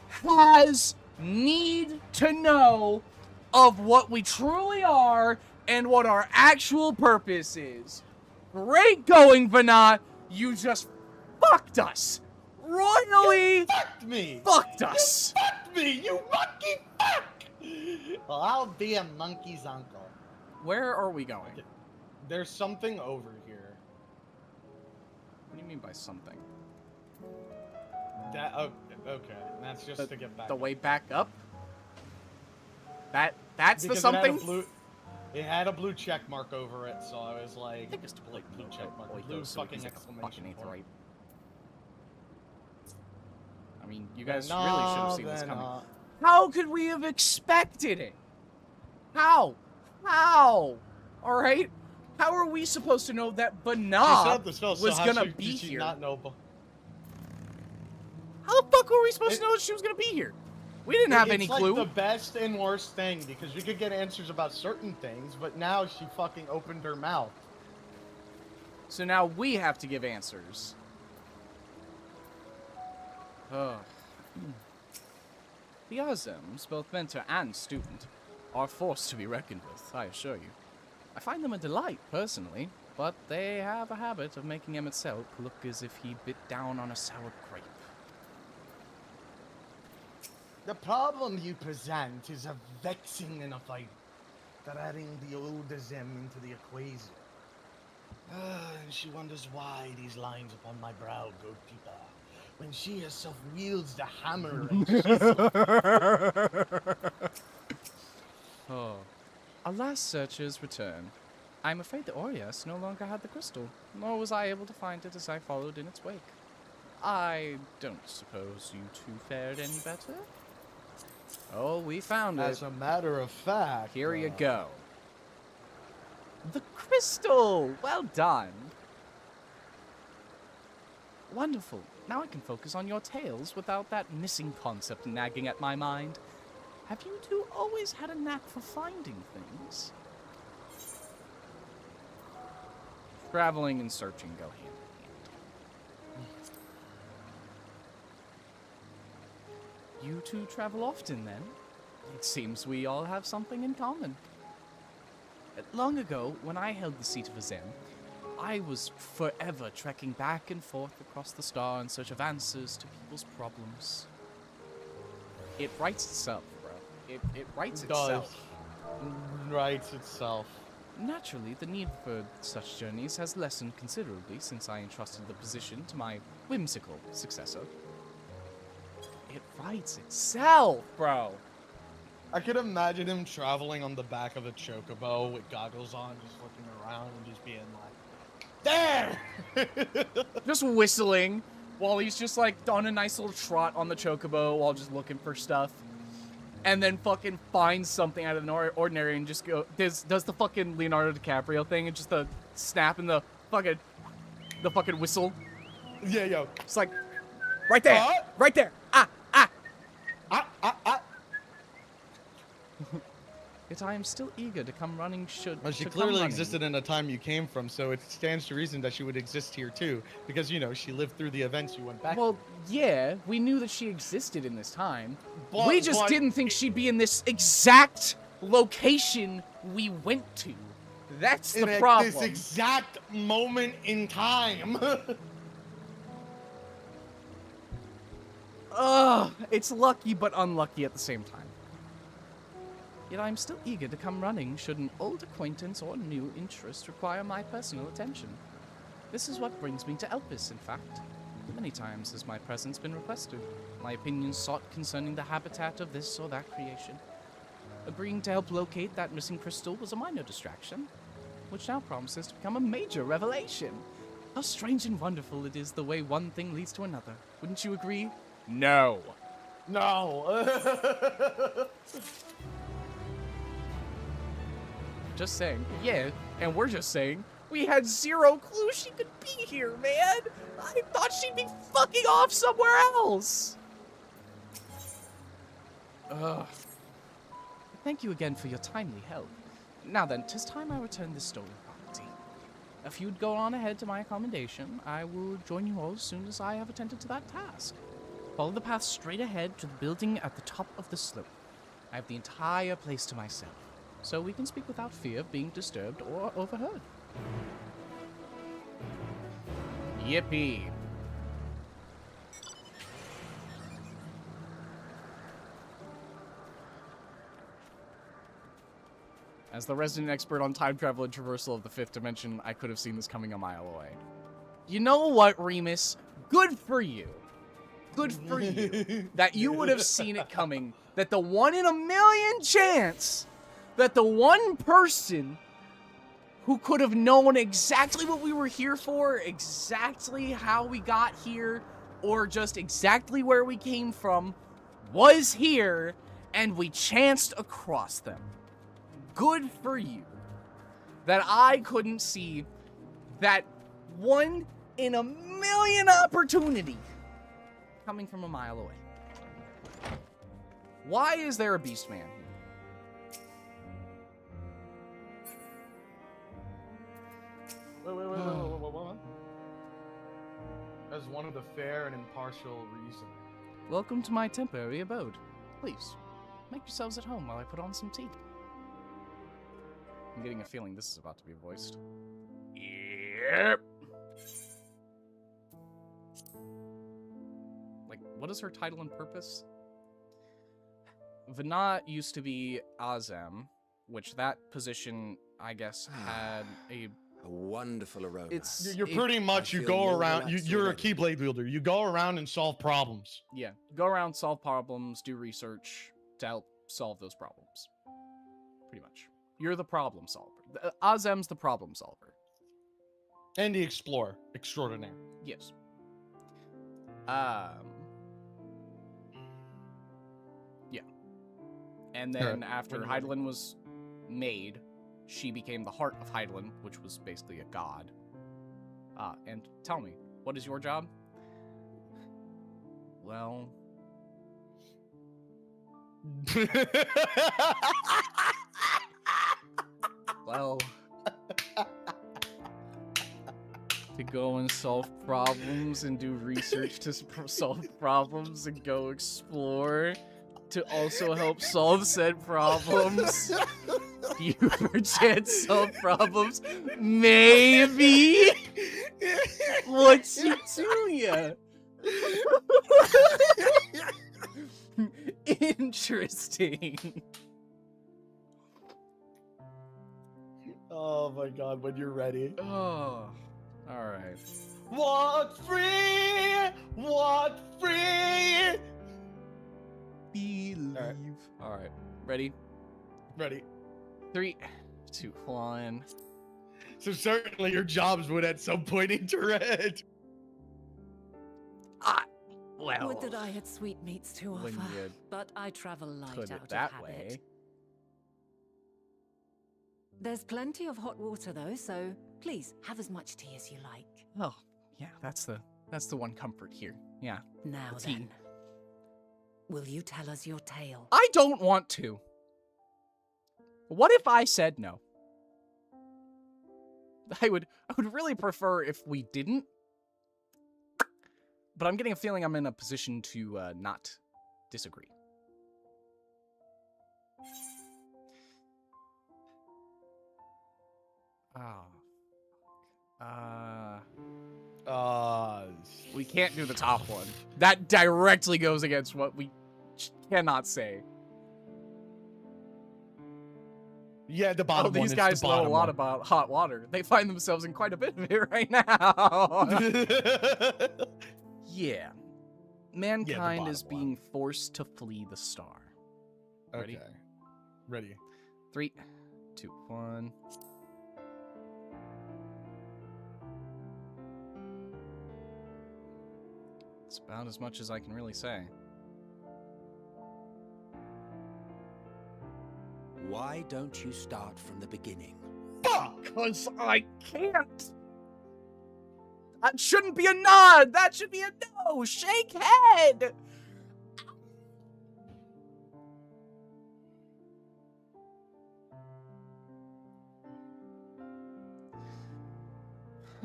A: has need to know of what we truly are and what our actual purpose is. Great going, Vana. You just fucked us. Royally
B: you fucked me.
A: Fucked us.
B: You fucked me, you monkey fuck. Well, I'll be a monkey's uncle.
A: Where are we going?
B: There's something over here.
A: What do you mean by something?
B: That, oh, okay. That's just to get back.
A: The way back up? That's
B: because
A: the something?
B: It had a blue check mark over it, so I was like,
A: I think it's blue
B: check mark. Blue fucking exclamation point.
A: I mean, you guys really should have seen this coming.
B: Not.
A: How could we have expected it? How? How? All right? How are we supposed to know that Vana was gonna be here?
B: Not know?
A: How the fuck were we supposed to know that she was gonna be here? We didn't have any clue.
B: It's like the best and worst thing, because we could get answers about certain things, but now she fucking opened her mouth.
A: So now we have to give answers. The Azems, both mentor and student, are a force to be reckoned with, I assure you. I find them a delight, personally, but they have a habit of making Emet look as if he bit down on a sour grape.
B: The problem you present is a vexing enough idea that adding the old Azem into the equation. And she wonders why these lines upon my brow go deeper, when she herself wields the hammer and chisel.
A: Oh. Our last searchers returned. I'm afraid the Orias no longer had the crystal, nor was I able to find it as I followed in its wake. I don't suppose you two fared any better? Oh, we found it.
B: As a matter of fact...
A: Here you go. The crystal! Well done. Wonderful. Now I can focus on your tales without that missing concept nagging at my mind. Have you two always had a knack for finding things? Traveling and searching go hand in hand. You two travel often, then? It seems we all have something in common. Long ago, when I held the seat of Azem, I was forever trekking back and forth across the star in search of answers to people's problems. It writes itself, bro. It writes itself.
B: Writes itself.
A: Naturally, the need for such journeys has lessened considerably since I entrusted the position to my whimsical successor. It writes itself, bro.
B: I could imagine him traveling on the back of a chocobo with goggles on, just looking around and just being like, there!
A: Just whistling while he's just like on a nice little trot on the chocobo while just looking for stuff.
C: and then fucking finds something out of the ordinary and just does the fucking Leonardo DiCaprio thing and just the snap and the fucking whistle.
B: Yeah, yo.
C: It's like, right there, right there. Yet I am still eager to come running
B: Well, she clearly existed in a time you came from, so it stands to reason that she would exist here too. Because, you know, she lived through the events you went back
C: Well,
B: to.
C: yeah, we knew that she existed in this time.
B: But,
C: we just didn't think she'd be in this exact location we went to. That's the problem.
B: This exact moment in time.
C: Ugh, it's lucky but unlucky at the same time. Yet I'm still eager to come running should an old acquaintance or new interest require my personal attention. This is what brings me to Elpis, in fact. Many times has my presence been requested, my opinions sought concerning the habitat of this or that creation. Agreeing to help locate that missing crystal was a minor distraction, which now promises to become a major revelation. How strange and wonderful it is the way one thing leads to another. Wouldn't you agree? No.
B: No.
C: Just saying. Yeah, and we're just saying, we had zero clue she could be here, man! I thought she'd be fucking off somewhere else! Ugh. Thank you again for your timely help. Now then, 'tis time I return this stolen property. If you'd go on ahead to my accommodation, I will join you all as soon as I have attended to that task. Follow the path straight ahead to the building at the top of the slope. I have the entire place to myself, so we can speak without fear of being disturbed or overheard. Yippee. As the resident expert on time travel and traversal of the fifth dimension, I could have seen this coming a mile away. You know what, Remus? Good for you. Good for you. That you would have seen it coming. That the 1 in a million chance that the one person who could have known exactly what we were here for, exactly how we got here, or just exactly where we came from, was here, and we chanced across them. Good for you. That I couldn't see that 1 in a million opportunity coming from a mile away. Why is there a beast man here?
B: Wait. As one of the fair and impartial reason.
C: Welcome to my temporary abode. Please, make yourselves at home while I put on some tea. I'm getting a feeling this is about to be voiced. Yep. Like, what is her title and purpose? Vana used to be Azem, which that position, I guess, had a
H: wonderful aroma.
B: You're pretty much, you go around, you're a Keyblade wielder. You go around and solve problems.
C: Yeah, go around, solve problems, do research to help solve those problems. Pretty much. You're the problem solver. Azem's the problem solver.
B: And the explorer extraordinaire.
C: Yes. Yeah. And then after Heidelin was made, she became the heart of Heidelin, which was basically a god. And tell me, what is your job? Well... Well... to go and solve problems and do research to solve problems and go explore to also help solve said problems. You perchance solve problems? Maybe? What's you to ya? Interesting.
B: Oh my god, when you're ready.
C: Oh, alright.
B: Walk free! Walk free!
C: Believe. Alright, ready?
B: Ready.
C: 3, 2, 1.
B: So certainly your jobs would at some point interact.
C: Well,
J: Would that I had sweetmeats to
C: when
J: offer,
C: you
J: but I travel light
C: put
J: out
C: it that
J: of habit.
C: way.
J: There's plenty of hot water though, so please have as much tea as you like.
C: Oh, yeah, that's the one comfort here. Yeah.
J: Now
C: the tea.
J: then, will you tell us your tale?
C: I don't want to. What if I said no? I would really prefer if we didn't. But I'm getting a feeling I'm in a position to not disagree. We can't do the top one. That directly goes against what we cannot say.
B: Yeah, the bottom one.
C: These guys know a lot about hot water. They find themselves in quite a bit of it right now. Yeah. Mankind is being forced to flee the star. Ready?
B: Okay. Ready.
C: 3, 2, 1. It's about as much as I can really say.
F: Why don't you start from the beginning?
C: Because I can't! That shouldn't be a nod! That should be a no! Shake head!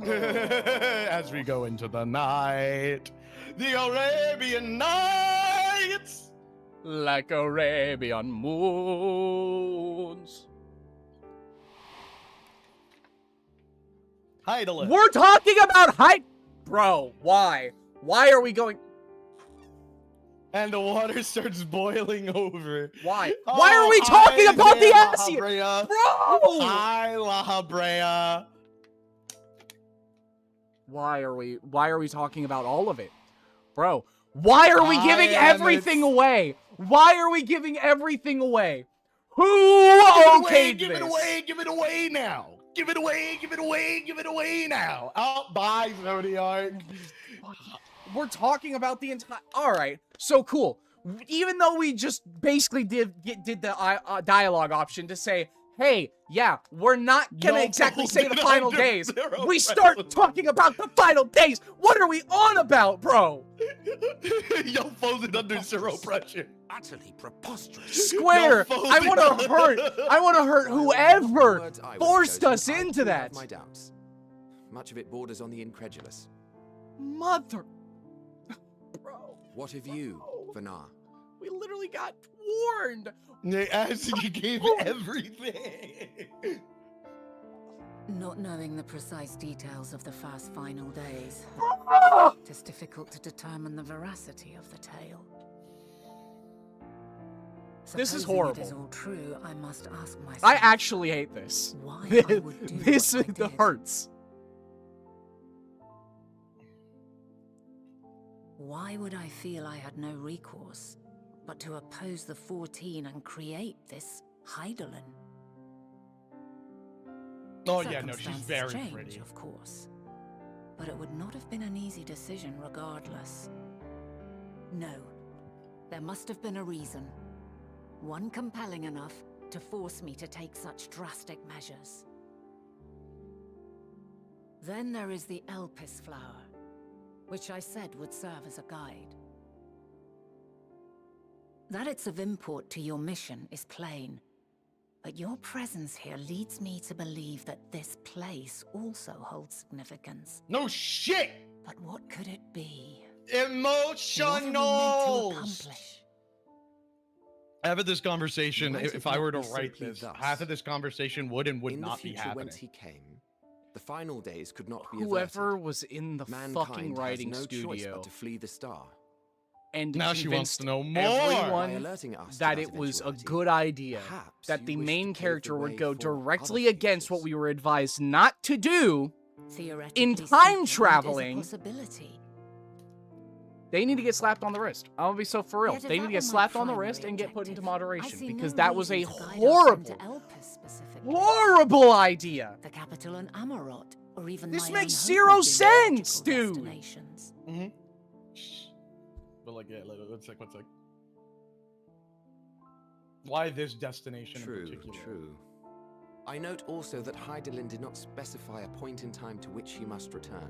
B: As we go into the night, the Arabian Nights!
C: Like Arabian moons.
B: Heidelin.
C: We're talking about height! Bro, why? Why are we going...
B: And the water starts boiling over.
C: Why?
B: Oh,
C: Why are we talking about the Assia?
B: Brea.
C: Bro!
B: Hi, La Brea.
C: Why are we talking about all of it? Bro, why are we giving everything away? Why are we giving everything away? Who okayed this?
B: Give it away, give it away now. Give it away, give it away, give it away now. Oh, bye, Zodiac.
C: We're talking about the entire... Alright, so cool. Even though we just basically did the dialogue option to say, hey, yeah, we're not gonna exactly say the final days. We start talking about the final days. What are we on about, bro?
B: Yo, folded under zero pressure.
F: Utterly preposterous.
C: Square. I want to hurt whoever forced us into that.
H: My doubts. Much of it borders on the incredulous.
C: Mother. Bro.
H: What of you, Vanar?
C: We literally got warned.
B: As you gave everything.
J: Not knowing the precise details of the first final days, it is difficult to determine the veracity of the tale.
C: This is
J: Supposing
C: horrible.
J: It is all true, I must ask myself.
C: I actually hate this.
J: Why
C: This,
J: I would do
C: this
J: what I did.
C: hurts.
J: Why would I feel I had no recourse but to oppose the 14 and create this Heidelin?
B: Oh yeah, no, she's
J: Circumstances
B: very
J: change,
B: pretty.
J: of course. But it would not have been an easy decision regardless. No, there must have been a reason. One compelling enough to force me to take such drastic measures. Then there is the Elpis flower, which I said would serve as a guide. That it's of import to your mission is plain, but your presence here leads me to believe that this place also holds significance.
B: No shit!
J: But what could it be?
B: Emotionals! After this conversation, if I were to write this, half of this conversation would and would not be happening.
H: Whence he came, the final days could not be
C: Whoever
H: averted.
C: was in the
H: Mankind
C: fucking writing
H: has no choice
C: studio
H: but to flee the star.
C: and
B: Now she wants
C: convinced
B: to know more.
H: By
C: everyone
H: alerting us to
C: that
H: that
C: it was a
H: eventuality,
C: good idea
H: perhaps
C: that
H: you
C: the
H: wish
C: main
H: to pave the
C: character would
H: way
C: go
H: for
C: directly
H: other
C: against what
H: futures.
C: we were advised not to do.
J: Theoretically
C: In
J: speaking,
C: time
J: it is a
C: traveling,
J: possibility.
C: They need to get slapped on the wrist. I'll be so for real.
J: Yet if
C: They need
J: that
C: to get
J: were my
C: slapped on the
J: primary
C: wrist and get put into
J: objective, I
C: moderation
J: see
C: because
J: no
C: that was a
J: reason to guide us
C: horrible,
J: into Elpis specifically.
C: horrible idea.
J: The capital in Amarot, or even
C: This
J: my
C: makes
J: own
C: zero
J: home would be logical
C: sense, dude.
J: destinations.
B: but like, yeah, let's like, what's like, why this destination in particular?
H: True. I note also that Hydaelyn did not specify a point in time to which he must return.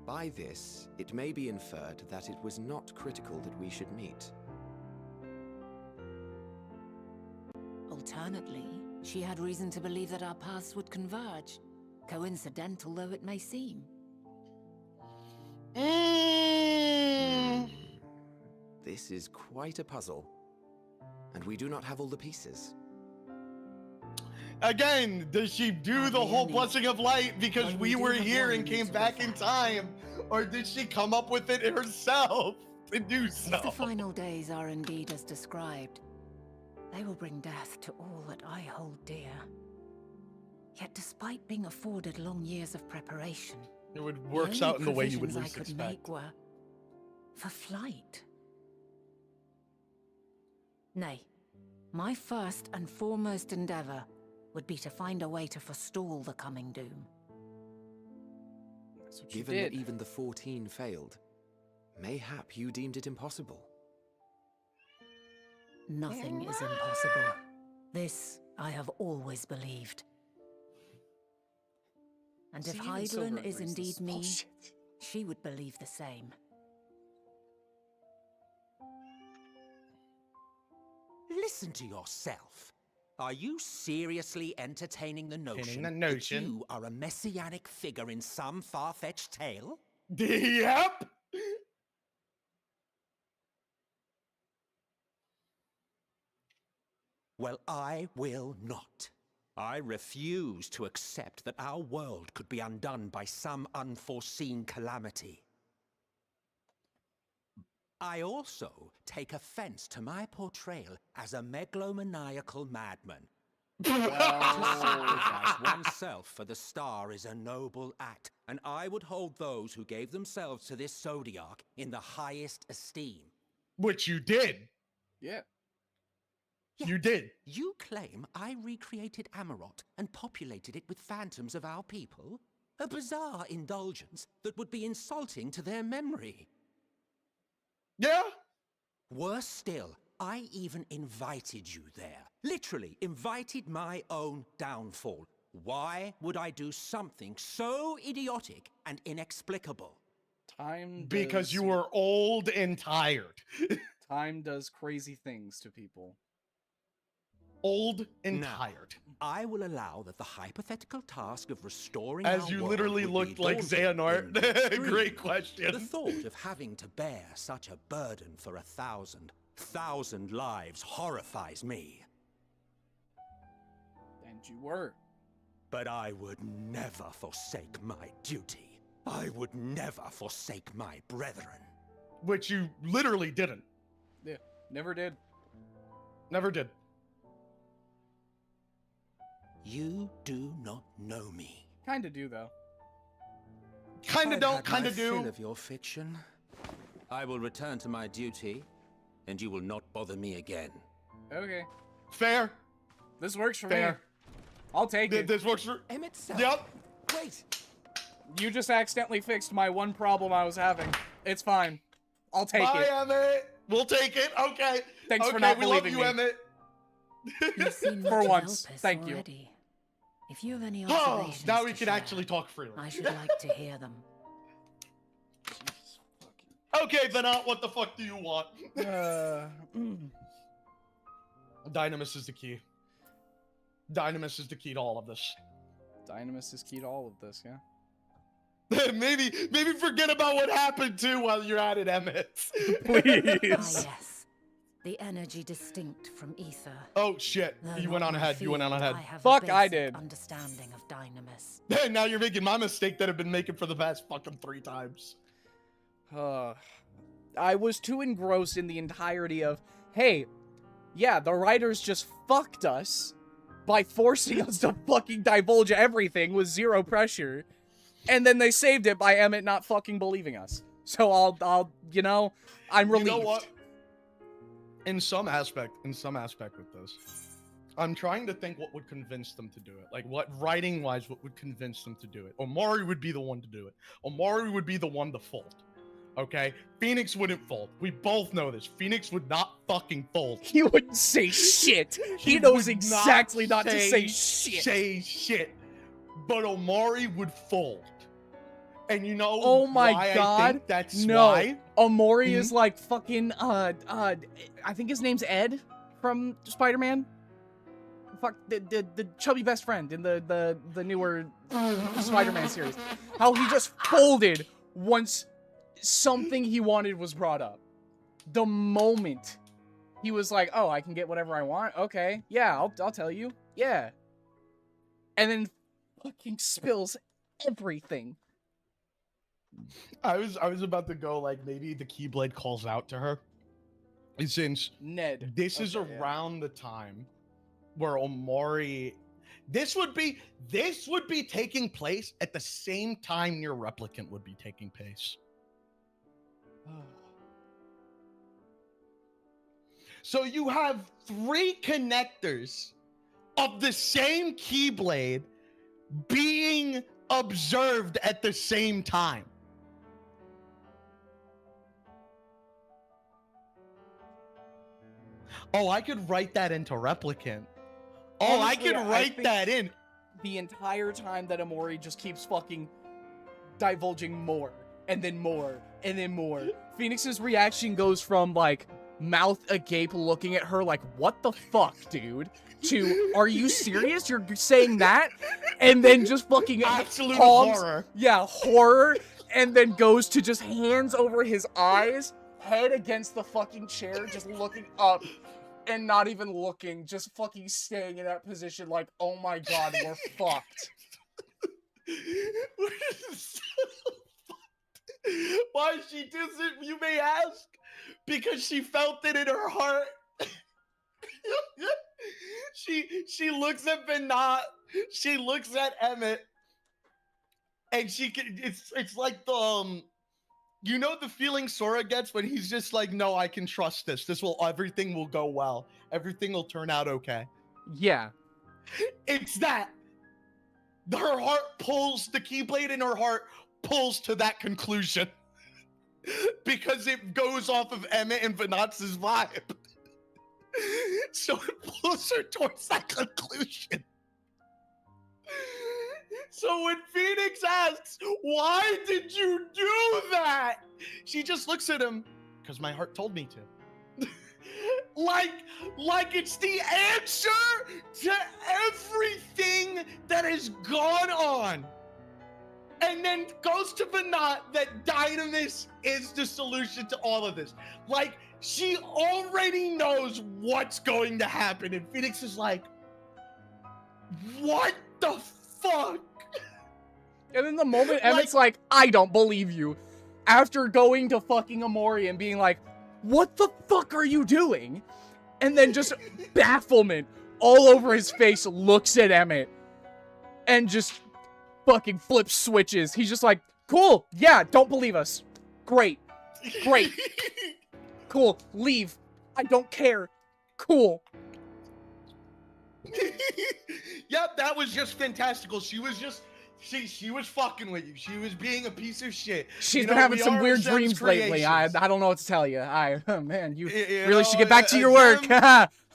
H: By this, it may be inferred that it was not critical that we should meet.
J: Alternately, she had reason to believe that our paths would converge, coincidental though it may seem.
H: This is quite a puzzle, and we do not have all the pieces.
B: Again, does she do the whole blessing of light because
J: Well,
B: we
J: we do
B: were
J: have
B: here
J: one
B: and came
J: to
B: back in
J: refer.
B: time? Or did she come up with it herself to do so?
J: If the final days are indeed as described, they will bring death to all that I hold dear. Yet despite being afforded long years of preparation,
B: It would
J: the
B: works
J: only
B: out in the way you would
J: provisions
B: least
J: I could make
B: expect.
J: were for flight. Nay, my first and foremost endeavor would be to find a way to forestall the coming doom.
A: That's what you
H: Given
A: did.
H: that even the 14 failed, mayhap you deemed it impossible.
J: Nothing is impossible. This I have always believed. And if
A: See, even Silver
J: Hydaelyn is
A: agrees this
J: indeed
A: is
J: me,
A: bullshit.
J: she would believe the same.
F: Listen to yourself. Are you seriously entertaining the notion,
B: the notion.
F: that you are a messianic figure in some far-fetched tale?
B: Yep.
F: Well, I will not. I refuse to accept that our world could be undone by some unforeseen calamity. I also take offense to my portrayal as a megalomaniacal madman. To sacrifice oneself for the star is a noble act, and I would hold those who gave themselves to this zodiac in the highest esteem.
B: Which you did.
A: Yeah.
B: You did.
F: You claim I recreated Amarot and populated it with phantoms of our people? A bizarre indulgence that would be insulting to their memory.
B: Yeah.
F: Worse still, I even invited you there. Literally invited my own downfall. Why would I do something so idiotic and inexplicable?
B: Because you were old and tired.
A: Time does crazy things to people.
B: Old and
F: Now,
B: tired.
F: I will allow that the hypothetical task of restoring
B: As
F: our
B: you
F: world
B: literally
F: would be
B: looked like
F: daunting
B: Xehanort.
F: in the extreme.
B: Great question.
F: The thought of having to bear such a burden for 1,000 lives horrifies me.
A: And you were.
F: But I would never forsake my duty. I would never forsake my brethren.
B: Which you literally didn't.
A: Yeah. Never did.
B: Never did.
F: You do not know me.
A: Kinda do, though.
B: Kinda
F: I've
B: don't,
F: had
B: kinda
F: my
B: do.
F: fill of your fiction. I will return to my duty, and you will not bother me again.
A: Okay.
B: Fair.
A: This works for
B: Fair.
A: me. I'll take it.
B: This works for...
F: Emmett Self.
B: Yep.
F: Wait.
A: You just accidentally fixed my one problem I was having. It's fine. I'll take
B: Bye,
A: it.
B: Emmett. We'll take it. Okay.
A: Thanks
B: okay,
A: for not
B: we love
A: believing
B: you,
A: me.
B: Emmett.
J: You've seen much
A: For
J: to
A: once,
J: help us
A: thank you.
J: already. If you have any
B: Oh,
J: observations
B: now we
J: to
B: can
J: share,
B: actually talk freely.
J: I should like to hear them.
B: Okay, Venat, what the fuck do you want? Dynamis is the key. Dynamis is the key to all of this.
A: Dynamis is key to all of this, yeah?
B: maybe forget about what happened too while you're at it, Emmett.
J: Ah,
A: Please.
J: yes. The energy distinct from ether.
B: Oh shit!
J: Though
B: You
J: not
B: went on
J: my
B: ahead. You went on
J: field,
B: ahead.
J: I have a
A: Fuck, I
J: basic
A: did.
J: Understanding of Dynamis.
B: Now you're making my mistake that I've been making for the past fucking 3 times.
A: I was too engrossed in the entirety of, hey, yeah, the writers just fucked us by forcing us to fucking divulge everything with zero pressure, and then they saved it by Emmett not fucking believing us. So I'll, you know, I'm relieved.
B: You know what? In some aspect with this, I'm trying to think what would convince them to do it. Like, what writing-wise, what would convince them to do it? Omari would be the one to do it. Omari would be the one to fault. Okay? Phoenix wouldn't fold. We both know this. Phoenix would not fucking fold.
A: He wouldn't say shit. He knows
B: would
A: exactly not to say shit.
B: Say shit. But Omori would fold. And you know
A: Oh my
B: why
A: god.
B: I think that's
A: no.
B: why?
A: Omori is like fucking I think his name's Ed from Spider-Man. Fuck the chubby best friend in the newer Spider-Man series. How he just folded once something he wanted was brought up. The moment he was like, "Oh, I can get whatever I want." Okay. Yeah, I'll tell you. Yeah. And then fucking spills everything.
B: I was about to go like maybe the Keyblade calls out to her. Since
A: Ned.
B: This is around the time where Omori this would be taking place at the same time your replicant would be taking place. So you have 3 connectors of the same Keyblade being observed at the same time. Oh, I could write that into replicant. Oh,
A: Honestly,
B: I could write that in.
A: The entire time that Omori just keeps fucking divulging more, and then more, and then more. Phoenix's reaction goes from, like, mouth agape looking at her like, what the fuck, dude? To, are you serious? You're saying that? And then just fucking
B: absolute
A: palms,
B: horror.
A: Yeah, horror. And then goes to just hands over his eyes, head against the fucking chair, just looking up. And not even looking, just fucking staying in that position like, oh my god, we're fucked.
B: Why she does it, you may ask? Because she felt it in her heart. She looks at Benat, she looks at Emmett, and she can, it's like the you know the feeling Sora gets when he's just like, no, I can trust this. Everything will go well. Everything will turn out okay.
A: Yeah.
B: It's that. Her heart pulls, the Keyblade in her heart pulls to that conclusion. Because it goes off of Emmett and Venat's vibe. So it pulls her towards that conclusion. So when Phoenix asks, why did you do that? She just looks at him, because my heart told me to. like it's the answer to everything that has gone on. And then goes to Venat that Dynamis is the solution to all of this. Like, she already knows what's going to happen. And Phoenix is like, what the fuck?
A: And then the moment Emmett's like, I don't believe you. After going to fucking Omori and being like, what the fuck are you doing? And then just bafflement all over his face, looks at Emmett. And just fucking flips switches. He's just like, cool, yeah, don't believe us. Great. Great. Cool, leave. I don't care. Cool.
B: Yep, that was just fantastical. She was just, she was fucking with you. She was being a piece of shit.
A: She's been having some weird dreams lately. I don't know what to tell you. Man, you really should get back to your work.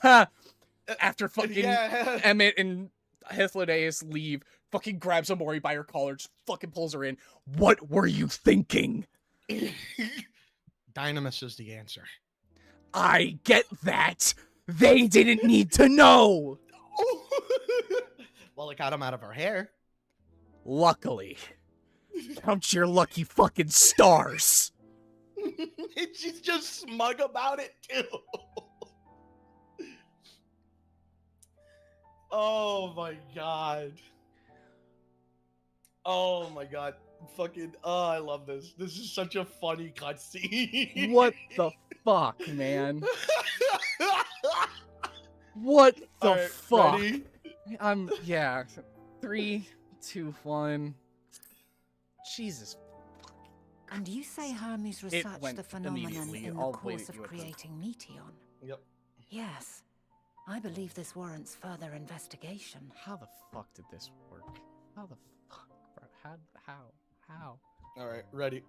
A: After fucking Emmett and Hythlodaeus leave, fucking grabs Omori by her collar, just fucking pulls her in. What were you thinking?
B: Dynamis is the answer.
A: I get that. They didn't need to know.
B: Well, it got him out of her hair.
A: Luckily. Count your lucky fucking stars.
B: She's just smug about it, too. Oh, my God. Oh, my God. Fucking, oh, I love this. This is such a funny cutscene.
A: What the fuck, man? What the fuck?
B: Ready?
A: Yeah. 3, 2, 1. Jesus.
J: And you say Hermes
A: It
J: researched
A: went
J: the phenomenon
A: immediately.
J: in the
A: I'll
J: course
A: wait
J: of
A: you at the-
J: creating Meteon?
B: Yep.
J: Yes. I believe this warrants further investigation.
A: How the fuck did this work? How the fuck, bro? How?
B: All right, ready.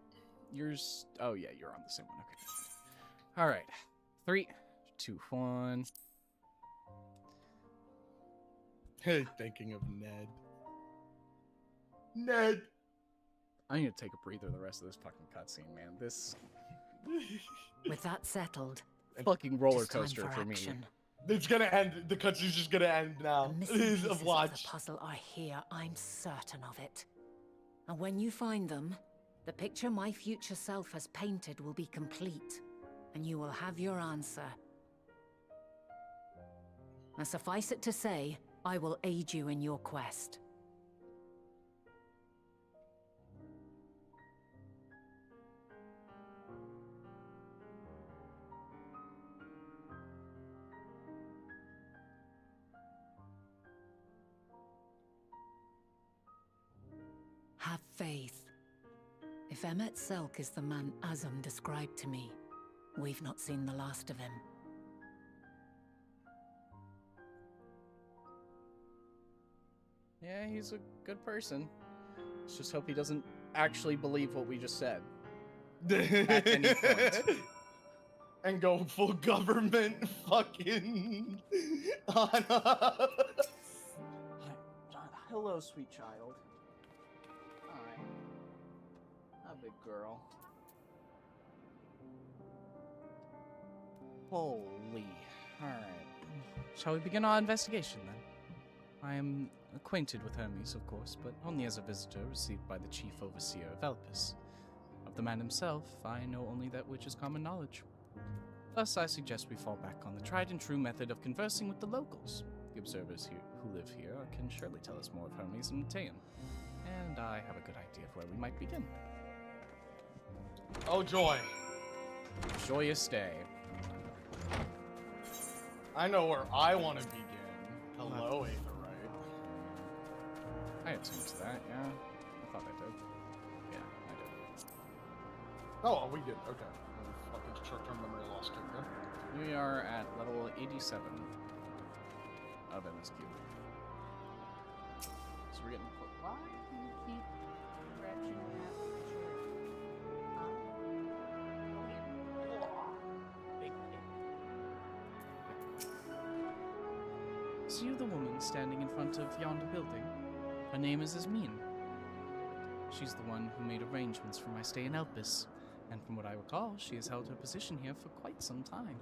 C: yours. Oh yeah, you're on the same one. Okay. All right. 3, 2, 1.
B: Hey, thinking of Ned. Ned.
C: I need to take a breather the rest of this fucking cutscene, man. This
J: With that settled,
C: fucking roller
J: it's time
C: coaster for me.
J: action.
B: It's gonna end. The cutscene's just gonna end now.
J: The missing pieces
B: Of
J: of
B: watch.
J: the puzzle are here, I'm certain of it. And when you find them, the picture my future self has painted will be complete, and you will have your answer. And suffice it to say, I will aid you in your quest. Have faith. If Emmet Selk is the man Azam described to me, we've not seen the last of him.
C: Yeah, he's a good person. Let's just hope he doesn't actually believe what we just said. At any point.
B: And go full government fucking on us.
C: Hello, sweet child. Hi. A big girl. Holy. Alright. Shall we begin our investigation, then? I am acquainted with Hermes, of course, but only as a visitor received by the chief overseer of Elpis. Of the man himself, I know only that which is common knowledge. Thus, I suggest we fall back on the tried-and-true method of conversing with the locals. The observers here, who live here can surely tell us more of Hermes and Matean, and I have a good idea of where we might begin.
B: Oh, joy.
C: Joyous day.
B: I know where I want to begin. Hello, Aetherite.
C: I attuned to that, yeah. I thought I did. Yeah, I did.
B: Oh, we did. Okay. Fucking short-term memory loss kick there.
C: We are at level 87 of MSQ. So we're getting close.
G: Why do you keep scratching that chair?
C: Is you the woman standing in front of yonder building? Her name is Ismene. She's the one who made arrangements for my stay in Elpis, and from what I recall, she has held her position here for quite some time.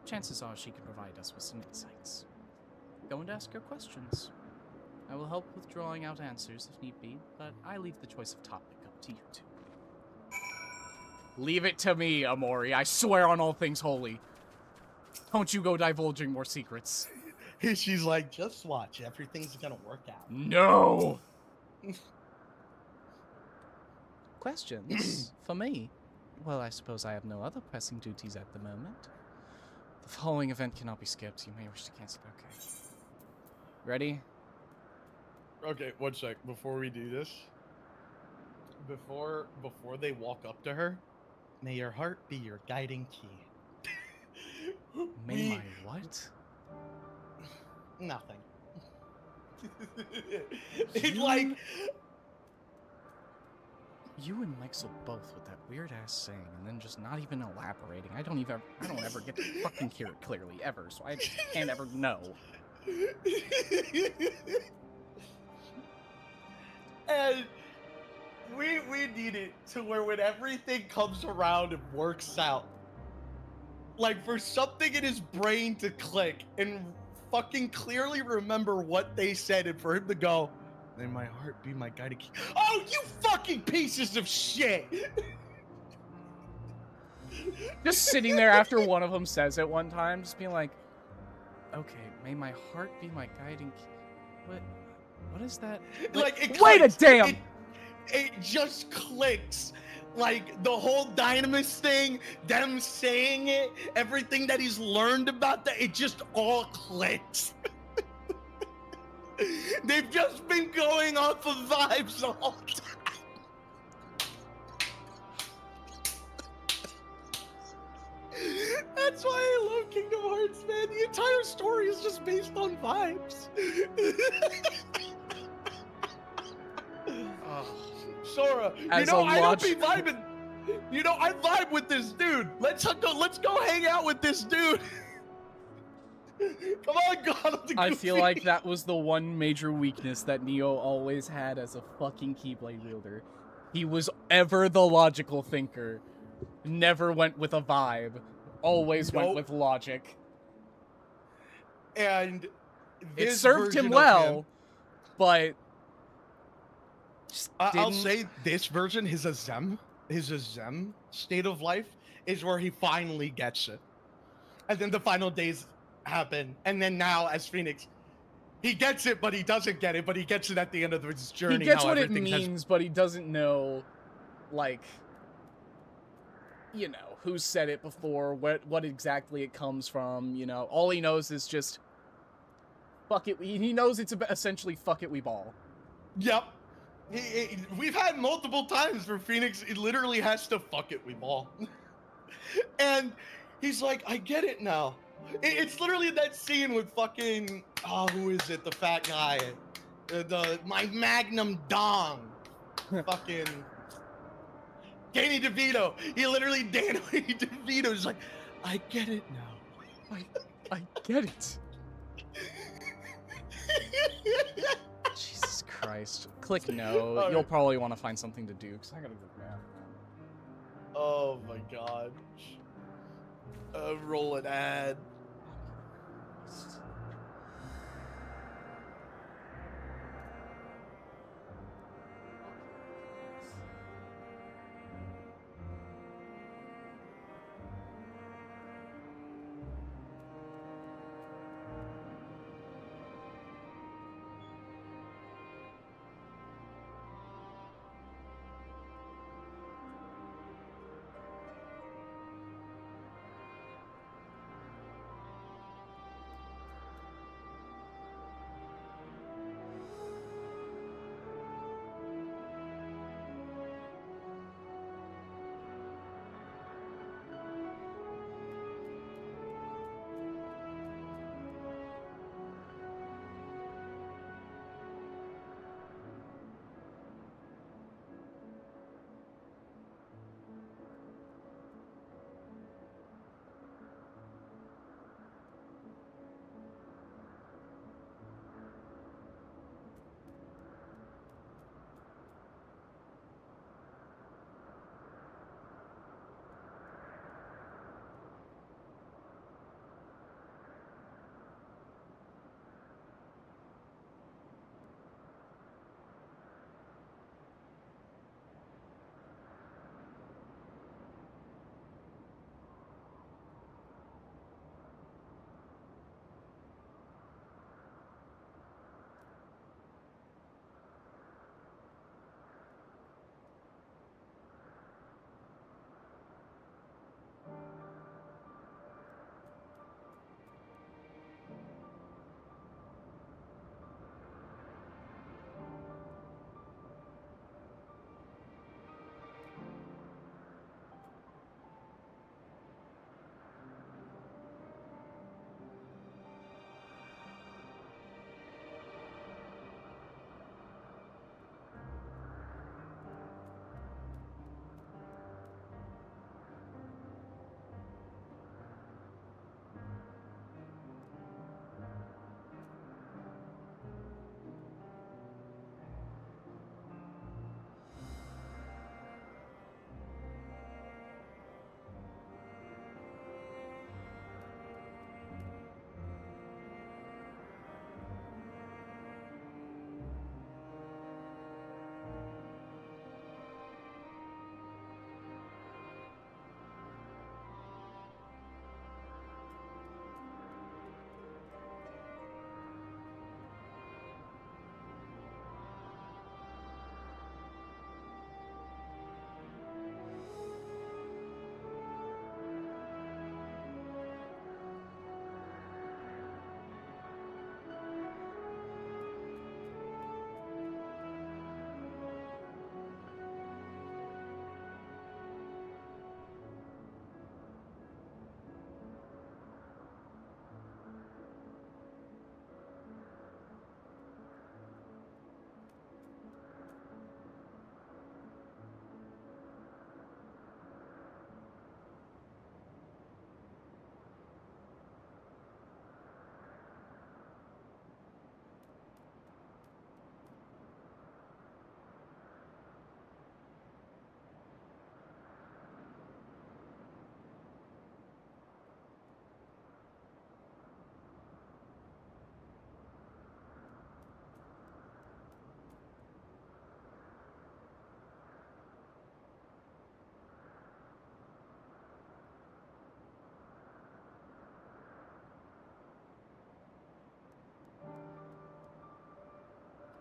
C: Chances are she can provide us with some insights. Go and ask her questions. I will help with drawing out answers if need be, but I leave the choice of topic up to you two. Leave it to me, Amori. I swear on all things holy. Don't you go divulging more secrets.
B: She's like, just watch. Everything's gonna work out.
C: No! Questions? For me? Well, I suppose I have no other pressing duties at the moment. The following event cannot be skipped. You may wish to cancel. Okay. Ready?
B: Okay, one sec. Before we do this, before they walk up to her, may your heart be your guiding key.
C: May my what?
B: Nothing. It's like
C: you and Mixel both with that weird ass saying, and then just not even elaborating. I don't ever get to fucking hear it clearly ever, so I just can't ever know.
B: And we need it to where when everything comes around and works out, like for something in his brain to click and fucking clearly remember what they said, and for him to go, may my heart be my guiding key. Oh, you fucking pieces of shit!
C: Just sitting there after one of them says it one time, just being like, okay, may my heart be my guiding key. What is that?
B: Like, it
C: wait
B: clicks.
C: a damn!
B: It just clicks. Like, the whole Dynamis thing, them saying it, everything that he's learned about that, it just all clicks. They've just been going off of vibes the whole time. That's why I love Kingdom Hearts, man. The entire story is just based on vibes. Sora, you know, I don't be vibing. You know, I vibe with this dude. Let's go hang out with this dude. Come on, God of the
A: I
B: Goofy.
A: feel like that was the one major weakness that Neo always had as a fucking Keyblade wielder. He was ever the logical thinker. Never went with a vibe. Always went with logic.
B: And
A: It
B: this
A: served him
B: version of
A: well, but just
B: I'll
A: didn't-
B: say this version, his Azem state of life is where he finally gets it. And then the final days happen. And then now as Phoenix, he gets it, but he doesn't get it, but he gets it at the end of his journey.
A: He gets
B: how
A: what it
B: everything has-
A: means, but he doesn't know, like, you know, who said it before, what exactly it comes from, you know. All he knows is just, fuck it. He knows it's essentially fuck it, we ball.
B: Yep. We've had multiple times where Phoenix literally has to fuck it, we ball. And he's like, I get it now. It's literally that scene with fucking, oh, who is it? The fat guy. My Magnum Dong. Fucking Danny DeVito. He literally, Danny DeVito's like, I get it now.
A: I get it. Jesus Christ. Click no.
B: All
A: You'll
B: right.
A: probably want to find something to do, because I gotta go grab.
B: Oh my god. Roll an ad.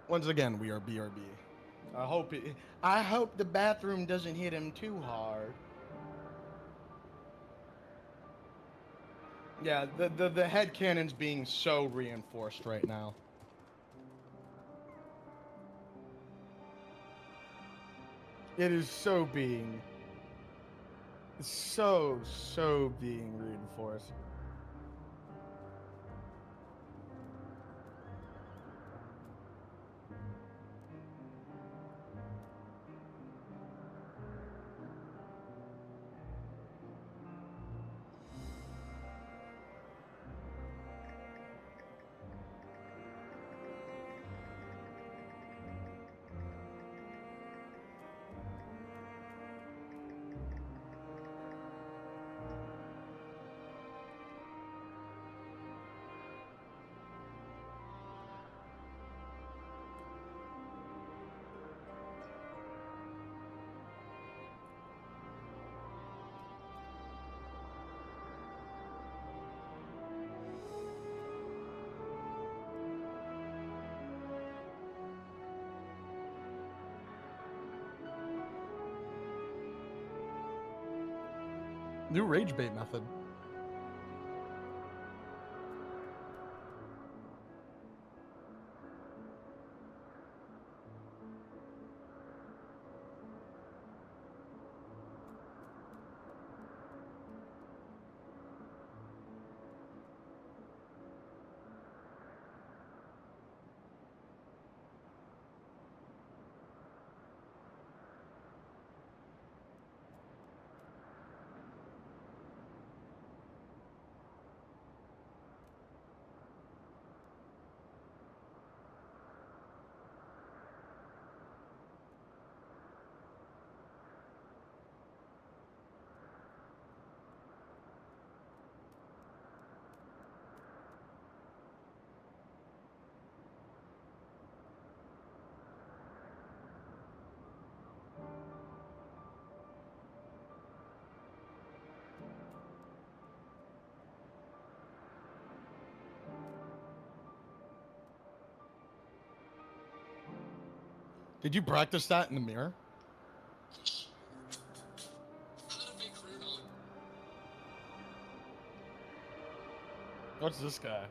B: Once again, we are BRB. I hope the bathroom doesn't hit him too hard. Yeah, the head cannon's being so reinforced right now. It is so being reinforced.
L: New rage bait method.
B: Did you practice that in the mirror? What's this guy?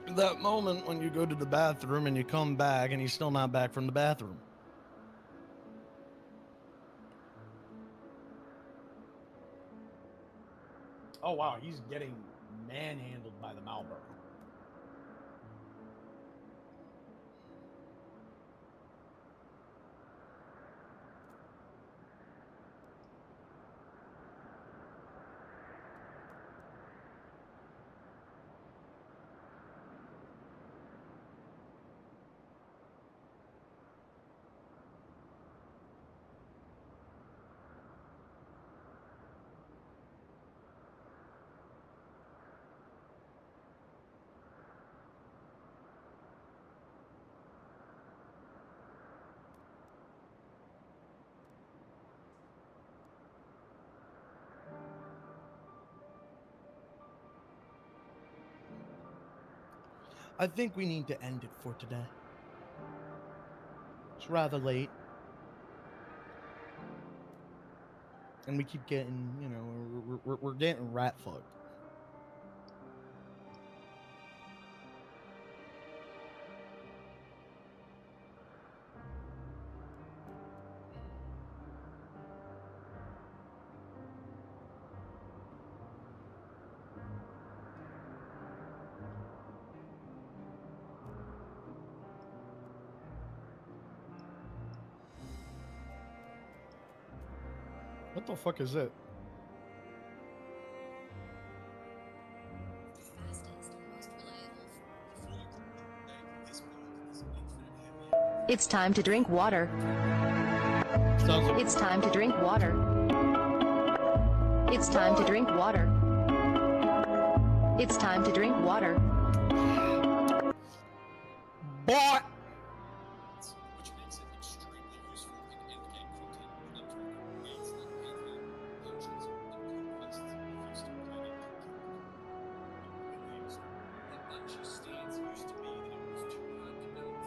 B: That moment when you go to the bathroom and you come back and he's still not back from the bathroom. Oh wow, he's getting manhandled by the Malboro. I think we need to end it for today. It's rather late. And we keep getting, you know, we're getting rat fucked. What the fuck is it?
G: It's time to drink water. It's time to drink water. It's time to drink water. It's time to drink water.
B: Boy!
L: Which makes it extremely useful in endgame content. Potions and quests used to play the Bunch's stance used to be that it was too hard to build.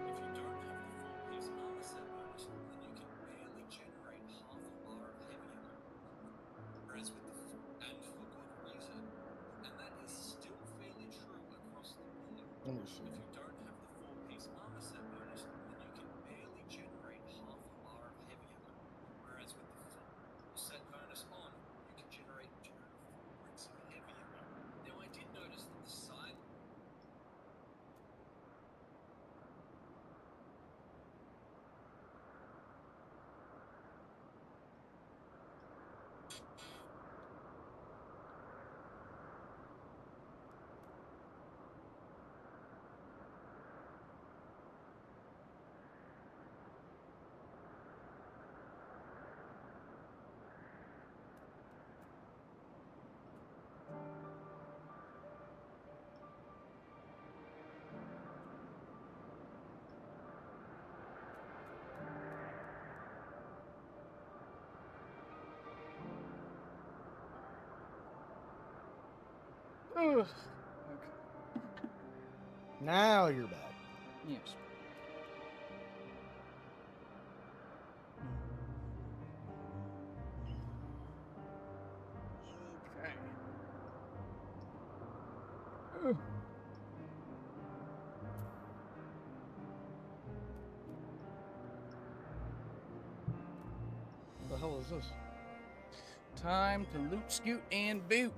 L: If you don't have the 4-piece armor set bonus, then you can barely generate half a bar of heavy ammo. Whereas with the and for good reason. And that is still fairly true across the board.
B: Let me see.
L: If you don't have the 4-piece armor set bonus, then you can barely generate half a bar of heavy ammo. Whereas with the full set bonus on, you can generate 2 full bricks of heavy ammo. Now I did notice that the side
A: Ugh. Okay.
B: Now you're back.
A: Yes. Okay. Ugh.
B: What the hell is this?
A: Time to loot, scoot, and boot.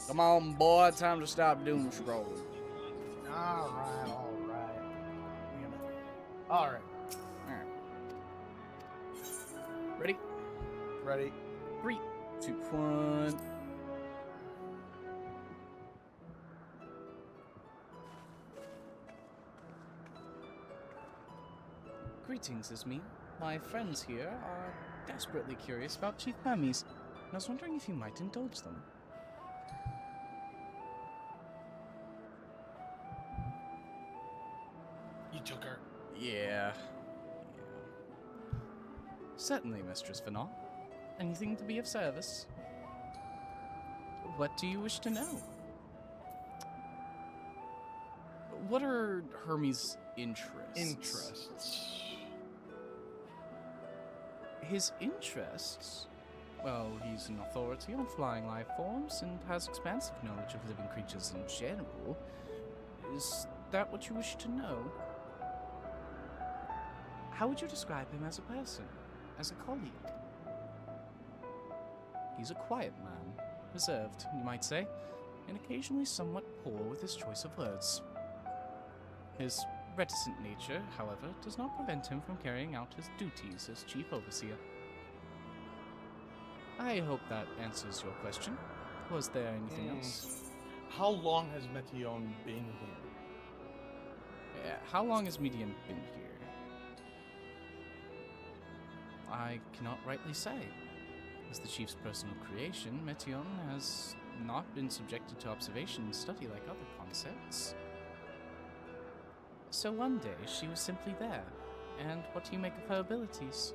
A: Come on, boy, time to stop doom scrolling.
B: Alright. Alright.
A: Alright. Ready?
B: Ready?
A: 3, 2, 1. Greetings, Ismi. My friends here are desperately curious about Chief Hermes, and I was wondering if you might indulge them.
B: You took her.
C: Yeah. Certainly, Mistress Fanon. Anything to be of service? What do you wish to know? What are Hermes' interests? His interests? Well, he's an authority on flying life forms and has expansive knowledge of living creatures in general. Is that what you wish to know? How would you describe him as a person? As a colleague? He's a quiet man. Reserved, you might say, and occasionally somewhat poor with his choice of words. His reticent nature, however, does not prevent him from carrying out his duties as Chief Overseer. I hope that answers your question. Was there anything else?
B: How long has Metion been here?
C: Yeah, how long has Median been here? I cannot rightly say. As the Chief's personal creation, Metion has not been subjected to observation and study like other concepts. So one day, she was simply there. And what do you make of her abilities?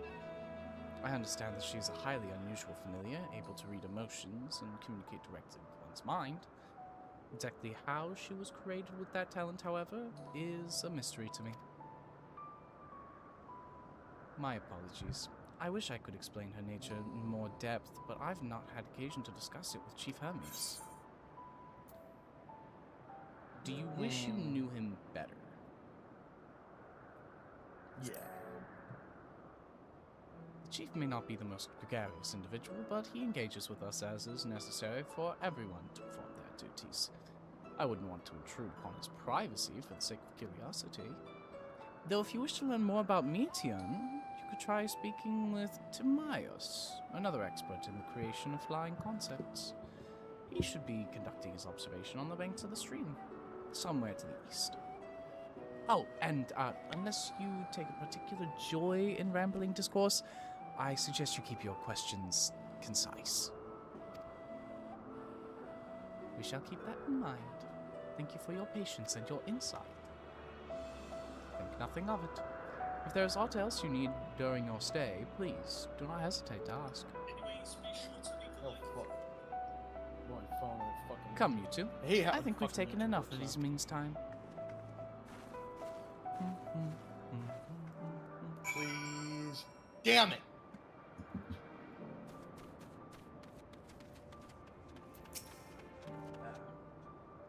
C: I understand that she is a highly unusual familiar, able to read emotions and communicate directly with one's mind. Exactly how she was created with that talent, however, is a mystery to me. My apologies. I wish I could explain her nature in more depth, but I've not had occasion to discuss it with Chief Hermes. Do you wish you knew him better?
B: Yeah.
C: The Chief may not be the most gregarious individual, but he engages with us as is necessary for everyone to perform their duties. I wouldn't want to intrude upon his privacy for the sake of curiosity. Though if you wish to learn more about Metion, you could try speaking with Timaeus, another expert in the creation of flying concepts. He should be conducting his observation on the banks of the stream, somewhere to the east. Oh, and unless you take a particular joy in rambling discourse, I suggest you keep your questions concise. We shall keep that in mind. Thank you for your patience and your insight. Think nothing of it. If there is aught else you need during your stay, please do not hesitate to ask.
L: Anyways, be sure to leave the link.
B: Fuck. My phone and fucking...
C: Come, you two.
B: Hey,
C: I think we've taken enough of these meantime.
B: Please. Damn it!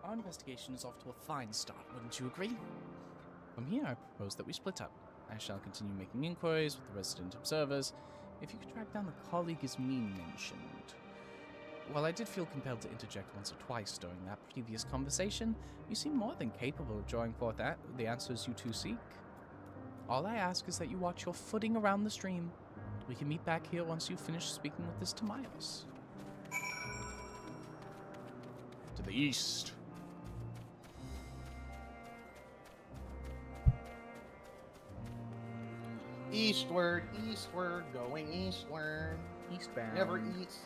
C: Our investigation is off to a fine start, wouldn't you agree? From here, I propose that we split up. I shall continue making inquiries with the resident observers. If you could track down the colleague Ismene mentioned. While I did feel compelled to interject once or twice during that previous conversation, you seem more than capable of drawing forth the answers you two seek. All I ask is that you watch your footing around the stream. We can meet back here once you've finished speaking with this Timaeus.
A: To the east.
B: Eastward, eastward, going eastward.
C: Eastbound.
B: Never eats.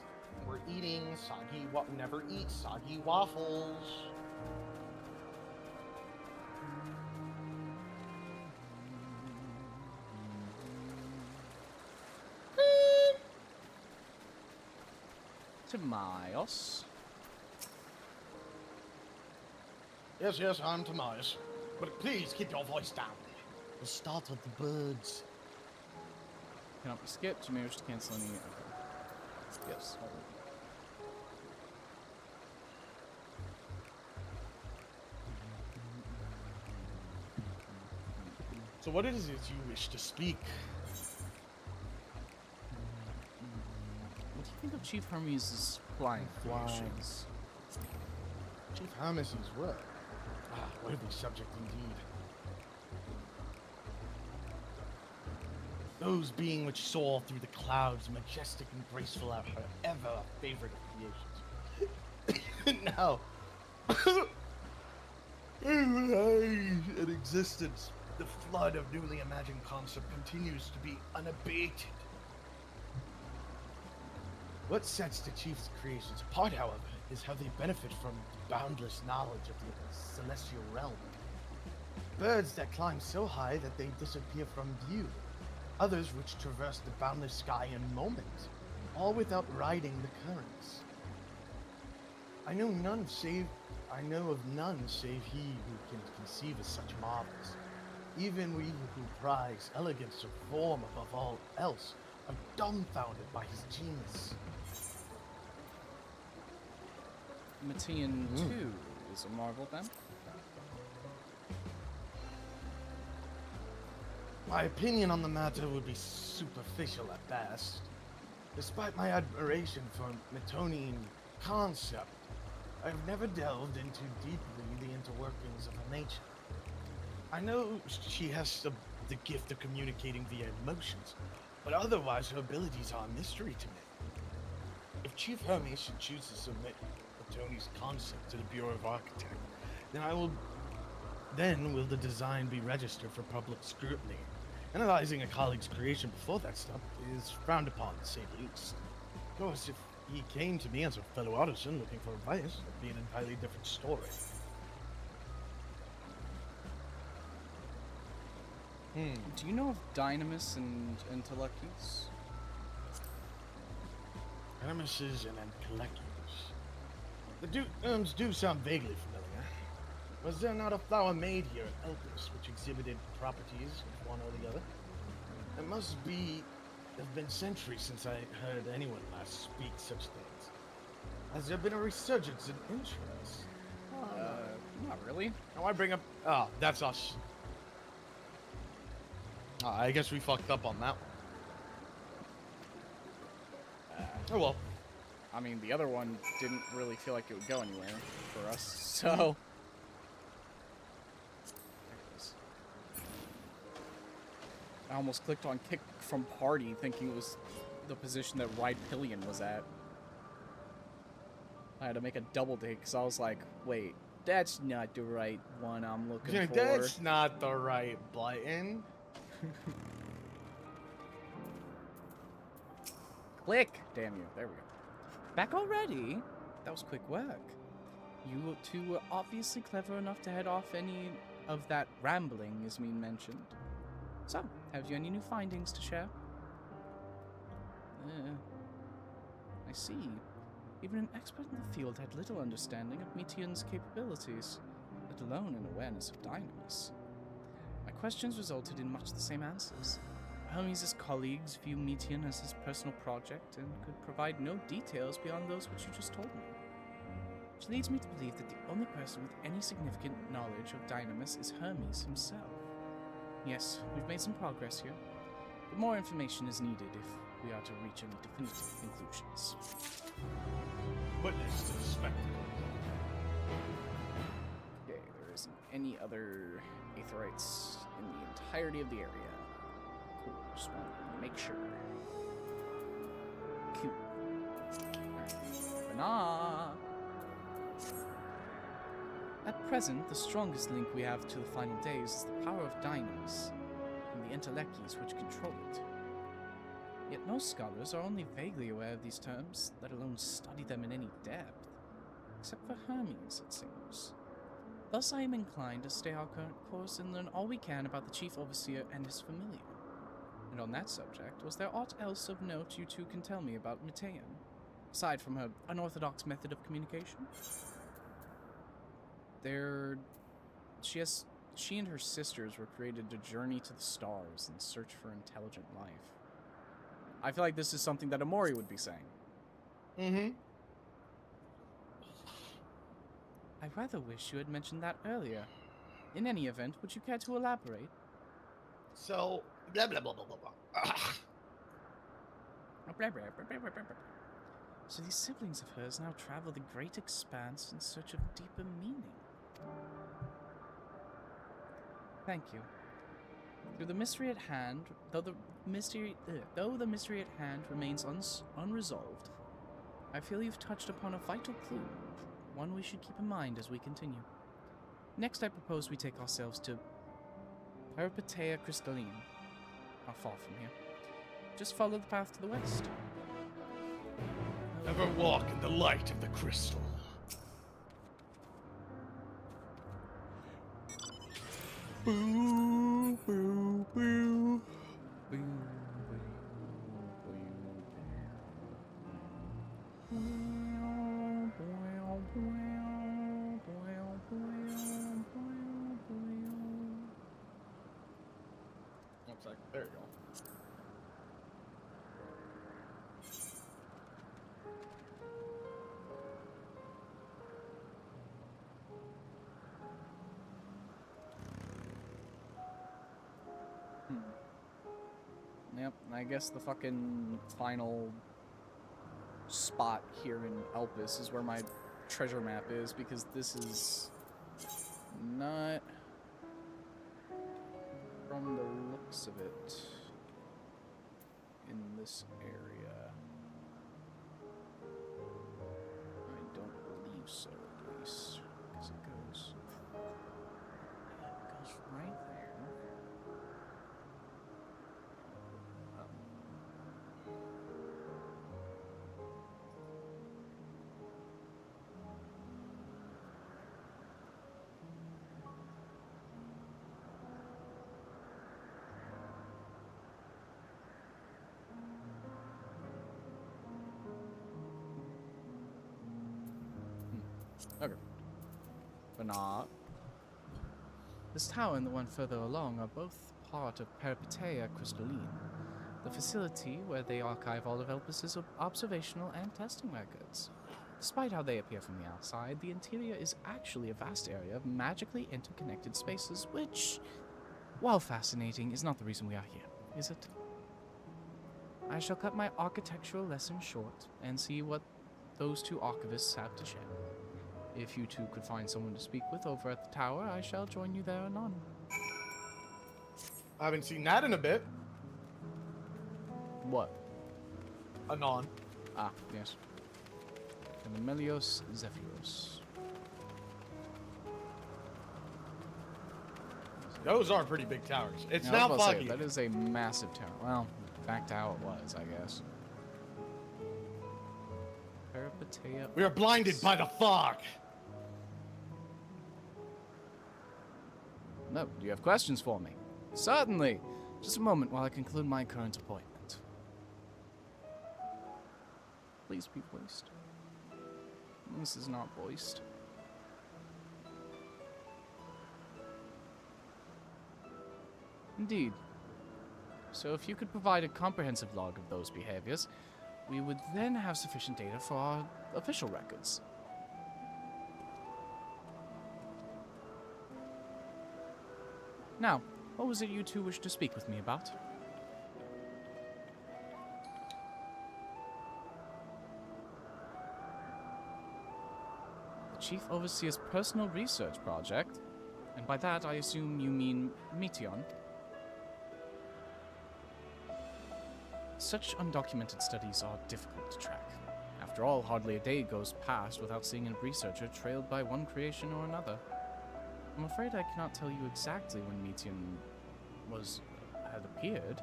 B: We're eating soggy. Never eat soggy waffles.
C: Timaeus.
B: Yes, yes, I'm Timaeus. But please keep your voice down. We'll start with the birds.
C: Cannot be skipped. You may wish to cancel any. Okay. Yes.
B: So what is it you wish to speak?
C: What do you think of Chief Hermes' flying creations?
B: Chief Hermes' work. Ah, worthy subject indeed. Those being which soar through the clouds, majestic and graceful, are her ever favorite of creations. Now, in existence, the flood of newly imagined concept continues to be unabated. What sets the Chief's creations apart, however, is how they benefit from the boundless knowledge of the celestial realm. birds that climb so high that they disappear from view, others which traverse the boundless sky in moments, all without riding the currents. I know of none save he who can conceive of such marvels. Even we who prize elegance of form above all else are dumbfounded by his genius.
C: Matean 2 is a marvel then?
B: My opinion on the matter would be superficial at best. Despite my admiration for Metonian concept, I've never delved into deeply the interworkings of her nature. I know she has the gift of communicating via emotions, but otherwise her abilities are a mystery to me. If Chief Hermes should choose to submit Metoni's concept to the Bureau of Architect, then will the design be registered for public scrutiny. Analyzing a colleague's creation before that step is frowned upon, to say the least. Of course, if he came to me as a fellow artisan looking for advice, it'd be an entirely different story.
C: Do you know of Dynamis and Entelecus?
B: Dynamis and Entelecus. The terms do sound vaguely familiar. Was there not a flower made here at Elpis which exhibited properties of one or the other? It must have been centuries since I heard anyone last speak such things. Has there been a resurgence in interest?
C: Not really.
B: Now I bring up... Oh, that's us. I guess we fucked up on that one. Oh well.
C: I mean, the other one didn't really feel like it would go anywhere for us, so... I almost clicked on kick from party thinking it was the position that Ride Pillion was at. I had to make a double take because I was like, wait, that's not the right one I'm looking for.
B: That's not the right button.
C: Click! Damn you. There we go. Back already? That was quick work. You two were obviously clever enough to head off any of that rambling Yasmin mentioned. So, have you any new findings to share? I see. Even an expert in the field had little understanding of Meteon's capabilities, let alone an awareness of Dynamis. My questions resulted in much the same answers. Hermes' colleagues view Meteon as his personal project and could provide no details beyond those which you just told me. Which leads me to believe that the only person with any significant knowledge of Dynamis is Hermes himself. Yes, we've made some progress here, but more information is needed if we are to reach any definitive conclusions.
B: Witness to the spectacle.
C: Okay, there isn't any other Aetherites in the entirety of the area. Cool, just want to make sure. Cool. Alright. At present, the strongest link we have to the final days is the power of Dynamis, and the Entelecus which control it. Yet most scholars are only vaguely aware of these terms, let alone study them in any depth, except for Hermes, it seems. Thus I am inclined to stay our current course and learn all we can about the Chief Overseer and his familiar. And on that subject, was there aught else of note you two can tell me about Matean, aside from her unorthodox method of communication? She and her sisters were created to journey to the stars in search for intelligent life. I feel like this is something that Amori would be saying.
B: Mm-hmm.
C: I rather wish you had mentioned that earlier. In any event, would you care to elaborate?
B: So, blah blah blah blah blah blah.
C: So these siblings of hers now travel the great expanse in search of deeper meaning. Thank you. Through the mystery at hand, though the mystery at hand remains unresolved, I feel you've touched upon a vital clue, one we should keep in mind as we continue. Next, I propose we take ourselves to Peripatea Crystalline, not far from here. Just follow the path to the west.
B: Ever walk in the light of the crystal.
C: Boo, boo, boo. Boo,
B: One sec. There you go.
C: Yep, I guess the fucking final spot here in Elpis is where my treasure map is, because this is not, from the looks of it, in this area. I don't believe so, at least, because it goes right there. Okay. But not. This tower and the one further along are both part of Peripeteia Crystalline, the facility where they archive all of Elpis's observational and testing records. Despite how they appear from the outside, the interior is actually a vast area of magically interconnected spaces, which, while fascinating, is not the reason we are here, is it? I shall cut my architectural lesson short and see what those two archivists have to share. If you two could find someone to speak with over at the tower, I shall join you there anon.
B: I haven't seen that in a bit.
C: What?
B: Anon.
C: Ah, yes. Melios Zephyros.
B: Those are pretty big towers. It's
C: Yeah,
B: now
C: I was about to
B: foggy.
C: say, that is a massive tower. Well, back to how it was, I guess. Peripeteia.
B: We are blinded by the fog.
C: No, do you have questions for me? Certainly. Just a moment while I conclude my current appointment. Please be voiced. This is not voiced. Indeed. So if you could provide a comprehensive log of those behaviors, we would then have sufficient data for our official records. Now, what was it you two wished to speak with me about? The Chief Overseer's personal research project? And by that, I assume you mean Meteon? Such undocumented studies are difficult to track. After all, hardly a day goes past without seeing a researcher trailed by one creation or another. I'm afraid I cannot tell you exactly when Meteon had appeared,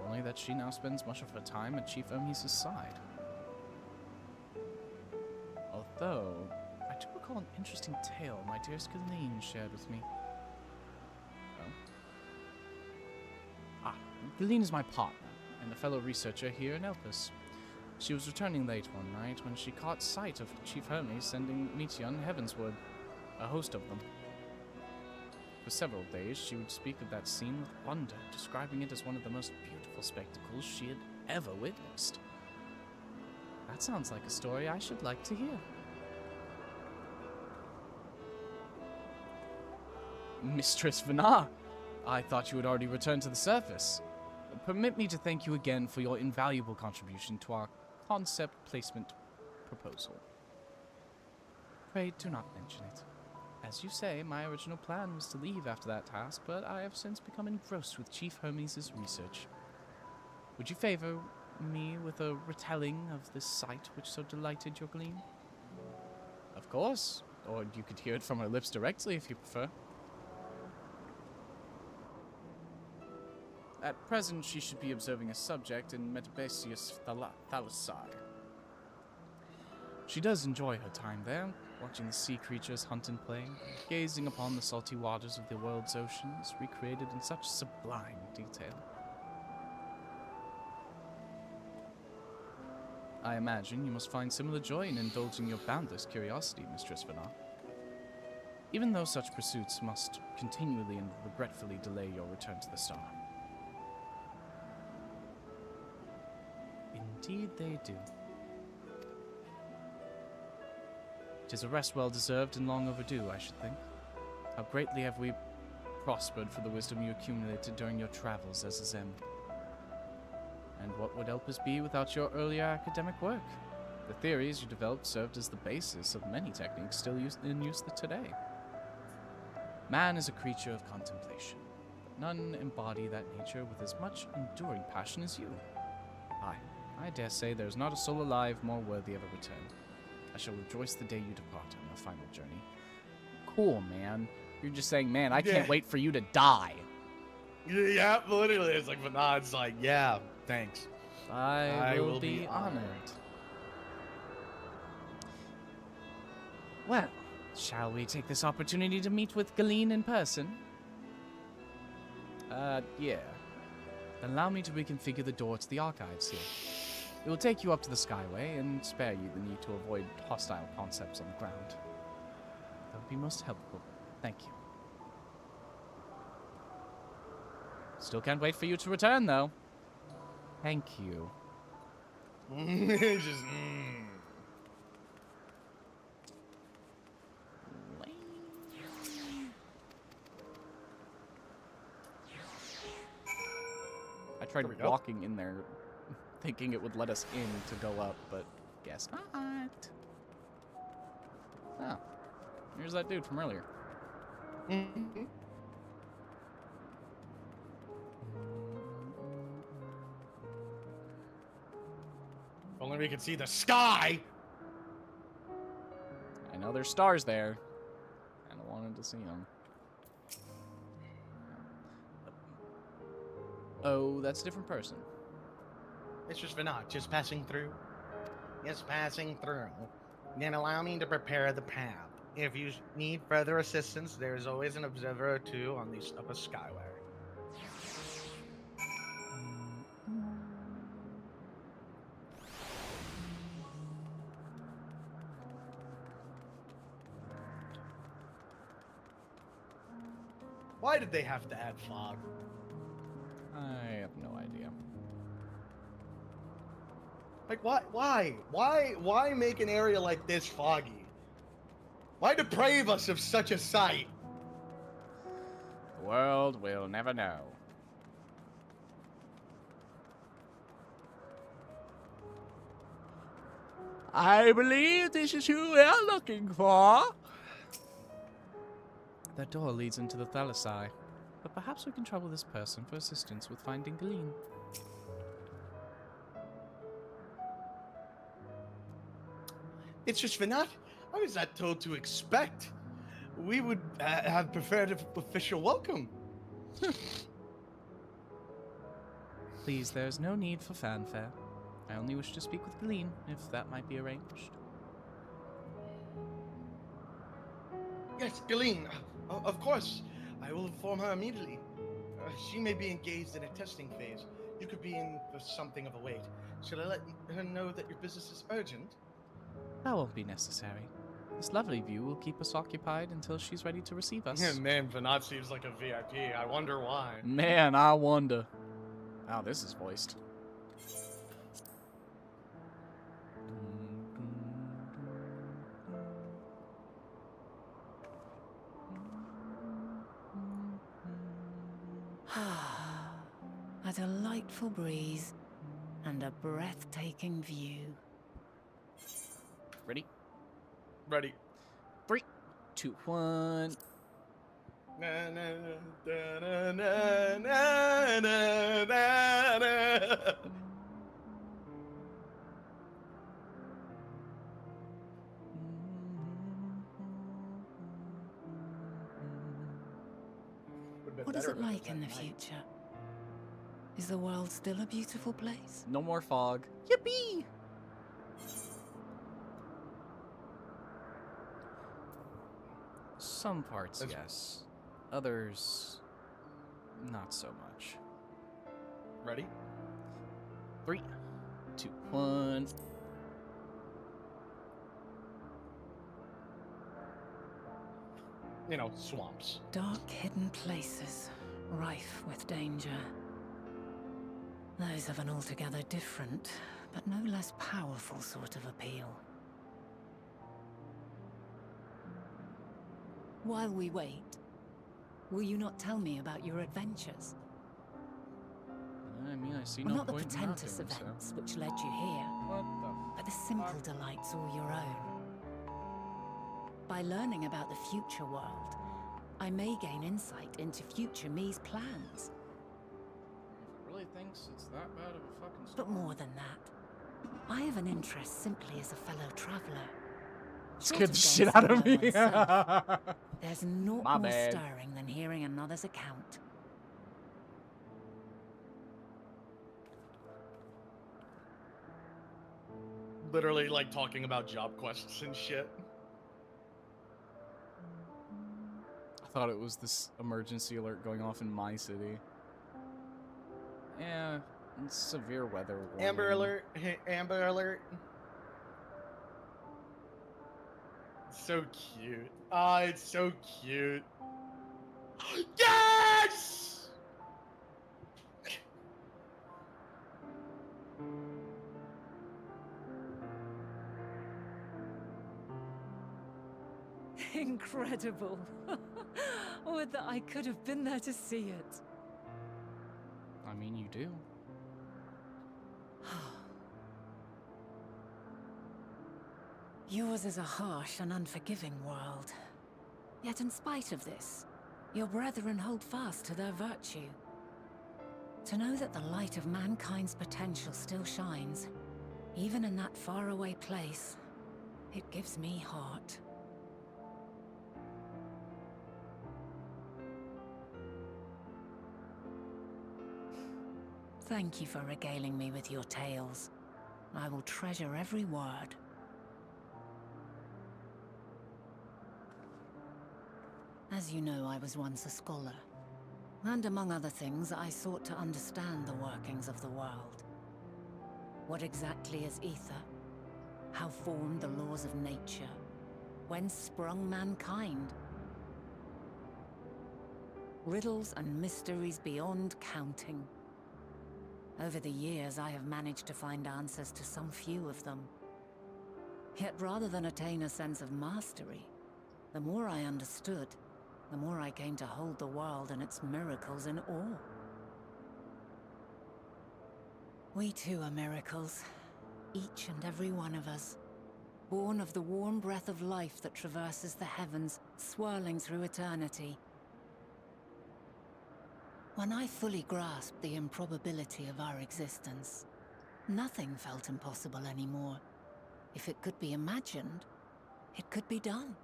C: only that she now spends much of her time at Chief Hermes' side. Although, I do recall an interesting tale my dear Scalene shared with me. Oh? Ah, Scalene is my partner, and a fellow researcher here in Elpis. She was returning late one night when she caught sight of Chief Hermes sending Meteon heavensward, a host of them. For several days, she would speak of that scene with wonder, describing it as one of the most beautiful spectacles she had ever witnessed. That sounds like a story I should like to hear. Mistress Vanar, I thought you had already returned to the surface. Permit me to thank you again for your invaluable contribution to our concept placement proposal. Pray do not mention it. As you say, my original plan was to leave after that task, but I have since become engrossed with Chief Hermes' research. Would you favor me with a retelling of this sight which so delighted your gleam? Of course, or you could hear it from her lips directly if you prefer. At present, she should be observing a subject in Metabasius Thalassar. She does enjoy her time there, watching the sea creatures hunt and play, gazing upon the salty waters of the world's oceans, recreated in such sublime detail. I imagine you must find similar joy in indulging your boundless curiosity, Mistress Vanna. Even though such pursuits must continually and regretfully delay your return to the star. Indeed they do. 'Tis a rest well deserved and long overdue, I should think. How greatly have we prospered for the wisdom you accumulated during your travels as a Zem. And what would Elpis be without your earlier academic work? The theories you developed served as the basis of many techniques still in use today. Man is a creature of contemplation, but none embody that nature with as much enduring passion as you. I dare say there is not a soul alive more worthy of a return. I shall rejoice the day you depart on the final journey. Cool, man. You're just saying, man, I can't wait for you to die.
B: Yeah, literally. It's like Vanad's like, yeah, thanks.
C: I will be honored. Well, shall we take this opportunity to meet with Galeen in person? Yeah. Then allow me to reconfigure the door to the archives here. It will take you up to the Skyway and spare you the need to avoid hostile concepts on the ground. That would be most helpful. Thank you. Still can't wait for you to return, though. Thank you.
B: Just,
C: I tried walking in there, thinking it would let us in to go up, but guess not. Oh, here's that dude from earlier.
B: Only we can see the sky.
C: I know there's stars there. I wanted to see them. Oh, that's a different person.
B: It's just Vanad, just passing through. Just passing through. Then allow me to prepare the path. If you need further assistance, there's always an observer or two on the upper skyway. Why did they have to add fog?
C: I have no idea.
B: Like, why make an area like this foggy? Why deprave us of such a sight?
C: The world will never know. I believe this is who we are looking for. That door leads into the Thalassai, but perhaps we can trouble this person for assistance with finding Galeen.
B: It's just Vanat. I was not told to expect. We would have preferred an official welcome.
C: Please, there's no need for fanfare. I only wish to speak with Galeen, if that might be arranged.
B: Yes, Galeen. Of course. I will inform her immediately. She may be engaged in a testing phase. You could be in for something of a wait. Should I let her know that your business is urgent?
C: That won't be necessary. This lovely view will keep us occupied until she's ready to receive us.
B: Yeah, man, Vanat seems like a VIP. I wonder why.
C: Man, I wonder. Oh, this is voiced.
J: A delightful breeze and a breathtaking view.
C: Ready?
B: Ready.
C: 3, 2, 1.
B: Na, na, da, na, na, na, na, na, na.
J: What is it like in the future? Is the world still a beautiful place?
C: No more fog. Yippee! Some parts,
B: That's-
C: yes. Others, not so much.
B: Ready?
C: 3, 2, 1.
B: You know, swamps.
J: Dark hidden places, rife with danger. Those have an altogether different, but no less powerful sort of appeal. While we wait, will you not tell me about your adventures?
C: I mean, I see
J: Well,
C: no
J: not the
C: point in not
J: portentous
C: doing so.
J: events which led you here,
C: What the
J: but the simple delights all your own. By learning about the future world, I may gain insight into future me's plans.
C: If it really thinks it's that bad of a fucking
J: But
C: storm.
J: more than that, I have an interest simply as a fellow traveler.
C: Scared the shit out of me.
J: There's naught
C: My
J: more
C: bad.
J: stirring than hearing another's account.
B: Literally, like, talking about job quests and shit.
C: I thought it was this emergency alert going off in my city. Yeah, it's severe weather warning.
B: Amber alert. Amber alert. So cute. Ah, it's so cute. Yes!
J: Incredible. Would that I could have been there to see it.
C: I mean, you do.
J: Yours is a harsh and unforgiving world. Yet in spite of this, your brethren hold fast to their virtue. To know that the light of mankind's potential still shines, even in that faraway place, it gives me heart. Thank you for regaling me with your tales. I will treasure every word. As you know, I was once a scholar. And among other things, I sought to understand the workings of the world. What exactly is ether? How formed the laws of nature? Whence sprung mankind? Riddles and mysteries beyond counting. Over the years, I have managed to find answers to some few of them. Yet rather than attain a sense of mastery, the more I understood, the more I came to hold the world and its miracles in awe. We too are miracles, each and every one of us, born of the warm breath of life that traverses the heavens, swirling through eternity. When I fully grasped the improbability of our existence, nothing felt impossible anymore. If it could be imagined, it could be done.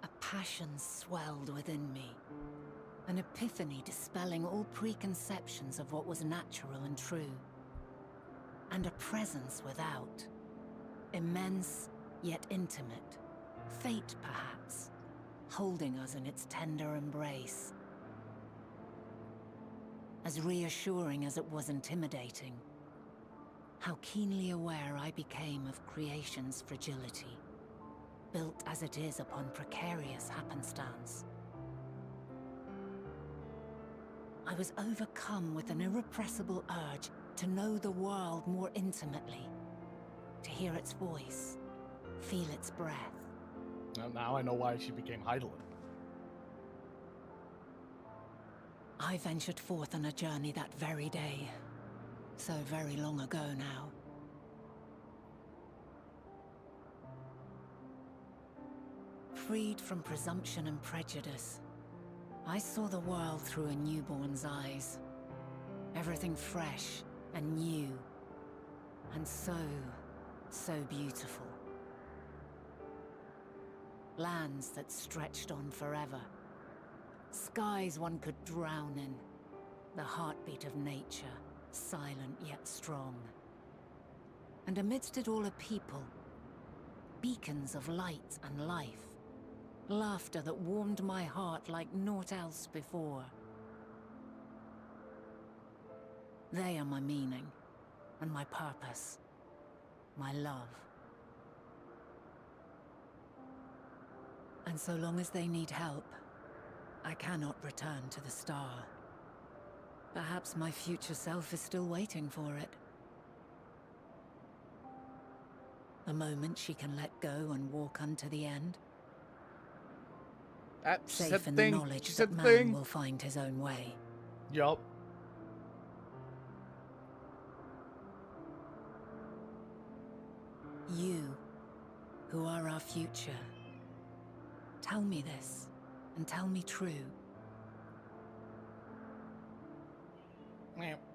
J: A passion swelled within me, an epiphany dispelling all preconceptions of what was natural and true, and a presence without, immense yet intimate. Fate, perhaps, holding us in its tender embrace. As reassuring as it was intimidating, how keenly aware I became of creation's fragility, built as it is upon precarious happenstance. I was overcome with an irrepressible urge to know the world more intimately, to hear its voice, feel its breath.
B: Now I know why she became Heidelin.
J: I ventured forth on a journey that very day, so very long ago now. Freed from presumption and prejudice, I saw the world through a newborn's eyes. Everything fresh and new, and so beautiful. Lands that stretched on forever. Skies one could drown in. The heartbeat of nature, silent yet strong. And amidst it all a people. Beacons of light and life. Laughter that warmed my heart like naught else before. They are my meaning, and my purpose, my love. And so long as they need help, I cannot return to the star. Perhaps my future self is still waiting for it. The moment she can let go and walk unto the end. Safe in the knowledge that man will find his own way.
B: Yup.
J: You, who are our future, tell me this, and tell me true.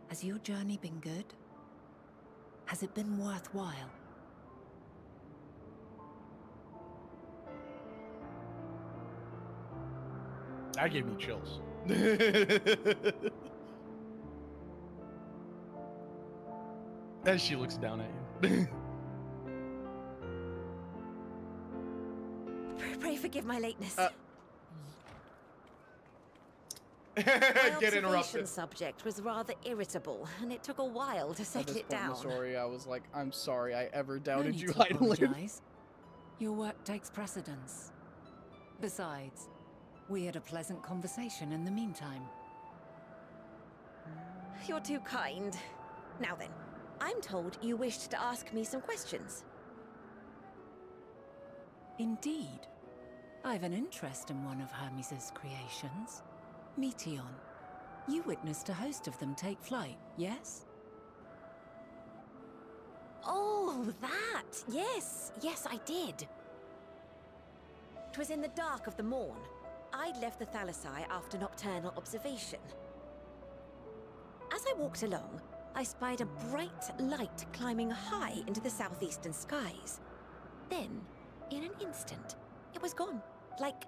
J: Has your journey been good? Has it been worthwhile?
B: That gave me chills. As she looks down at you.
M: Pray forgive my lateness.
B: Get interrupted.
M: observation subject was rather irritable, and it took a while to settle it down.
C: In the story, I was like, I'm sorry I ever
J: No
C: doubted
J: need
C: you,
J: to
C: Hydaelyn.
J: apologize. Your work takes precedence. Besides, we had a pleasant conversation in the meantime.
M: You're too kind. Now then, I'm told you wished to ask me some questions.
J: Indeed. I've an interest in one of Hermes' creations. Meteon. You witnessed a host of them take flight, yes?
M: Oh, that! Yes, yes, I did. 'Twas in the dark of the morn. I'd left the Thalassai after nocturnal observation. As I walked along, I spied a bright light climbing high into the southeastern skies. Then, in an instant, it was gone, like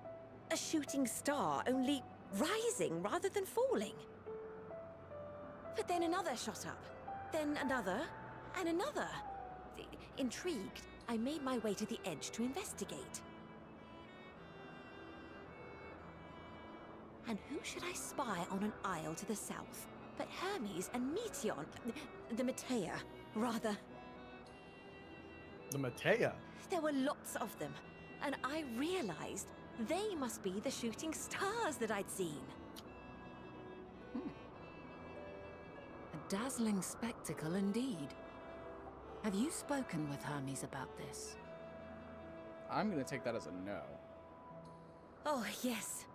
M: a shooting star, only rising rather than falling. But then another shot up, then another, and another. Intrigued, I made my way to the edge to investigate. And who should I spy on an isle to the south but Hermes and Meteon, the Matea, rather.
B: The Matea?
M: There were lots of them, and I realized they must be the shooting stars that I'd seen.
J: A dazzling spectacle indeed. Have you spoken with Hermes about this?
C: I'm gonna take that as a no.
M: Oh, yes.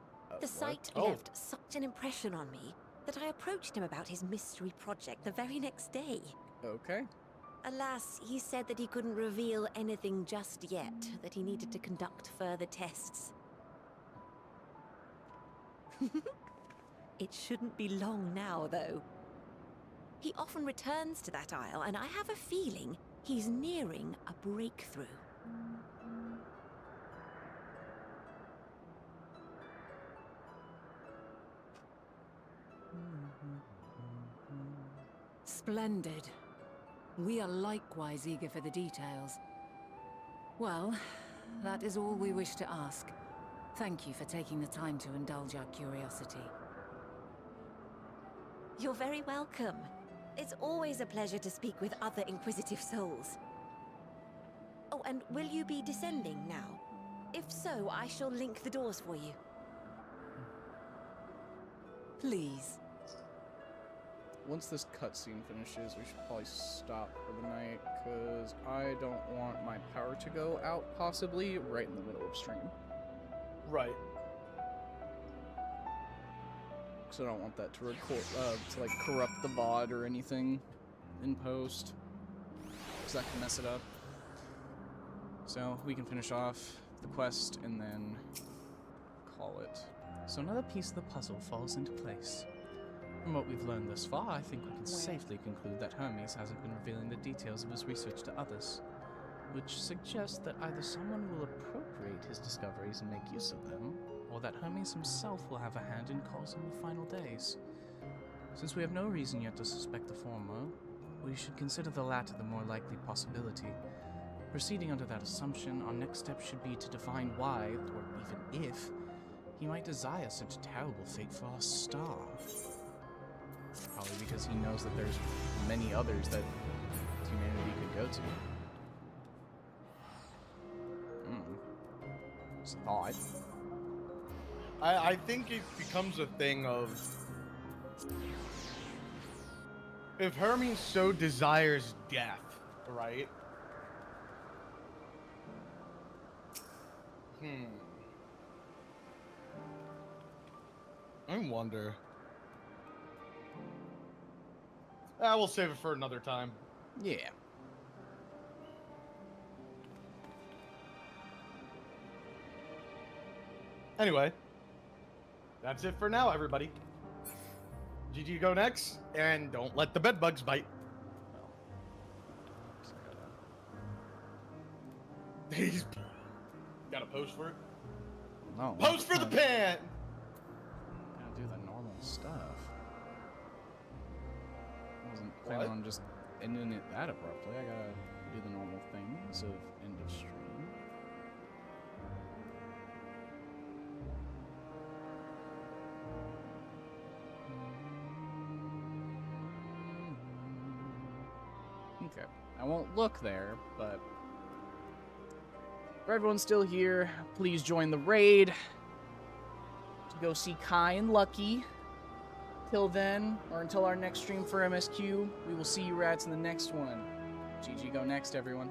M: The sight left such an impression on me that I approached him about his mystery project the very next day.
C: Okay.
M: Alas, he said that he couldn't reveal anything just yet, that he needed to conduct further tests. It shouldn't be long now, though. He often returns to that isle, and I have a feeling he's nearing a breakthrough.
J: Splendid. We are likewise eager for the details. Well, that is all we wish to ask. Thank you for taking the time to indulge our curiosity.
M: You're very welcome. It's always a pleasure to speak with other inquisitive souls. Oh, and will you be descending now? If so, I shall link the doors for you.
J: Please.
C: Once this cutscene finishes, we should probably stop for the night, because I don't want my power to go out, possibly, right in the middle of stream.
B: Right.
C: Because I don't want that to record, to like corrupt the VOD or anything in post, because that can mess it up. So we can finish off the quest and then call it.
N: So another piece of the puzzle falls into place. From what we've learned thus far, I think we can safely conclude that Hermes hasn't been revealing the details of his research to others, which suggests that either someone will appropriate his discoveries and make use of them, or that Hermes himself will have a hand in causing the final days. Since we have no reason yet to suspect the former, We should consider the latter the more likely possibility. Proceeding under that assumption, our next step should be to define why, or even if, he might desire such a terrible fate for our star. Probably because he knows that there's many others that humanity could go to. It's a thought.
B: I think it becomes a thing of, if Hermes so desires death, right? I wonder. We'll save it for another time.
C: Yeah.
B: Anyway, that's it for now, everybody. GG go next, and don't let the bed bugs bite. He's got a post for it?
C: No.
B: Post for the pan!
C: Gotta do the normal stuff. I wasn't planning on just ending it that abruptly. I gotta do the normal things of end of stream. Okay, I won't look there, but for everyone still here, please join the raid to go see Kai and Lucky. Till then, or until our next stream for MSQ, we will see you rats in the next one. GG go next, everyone.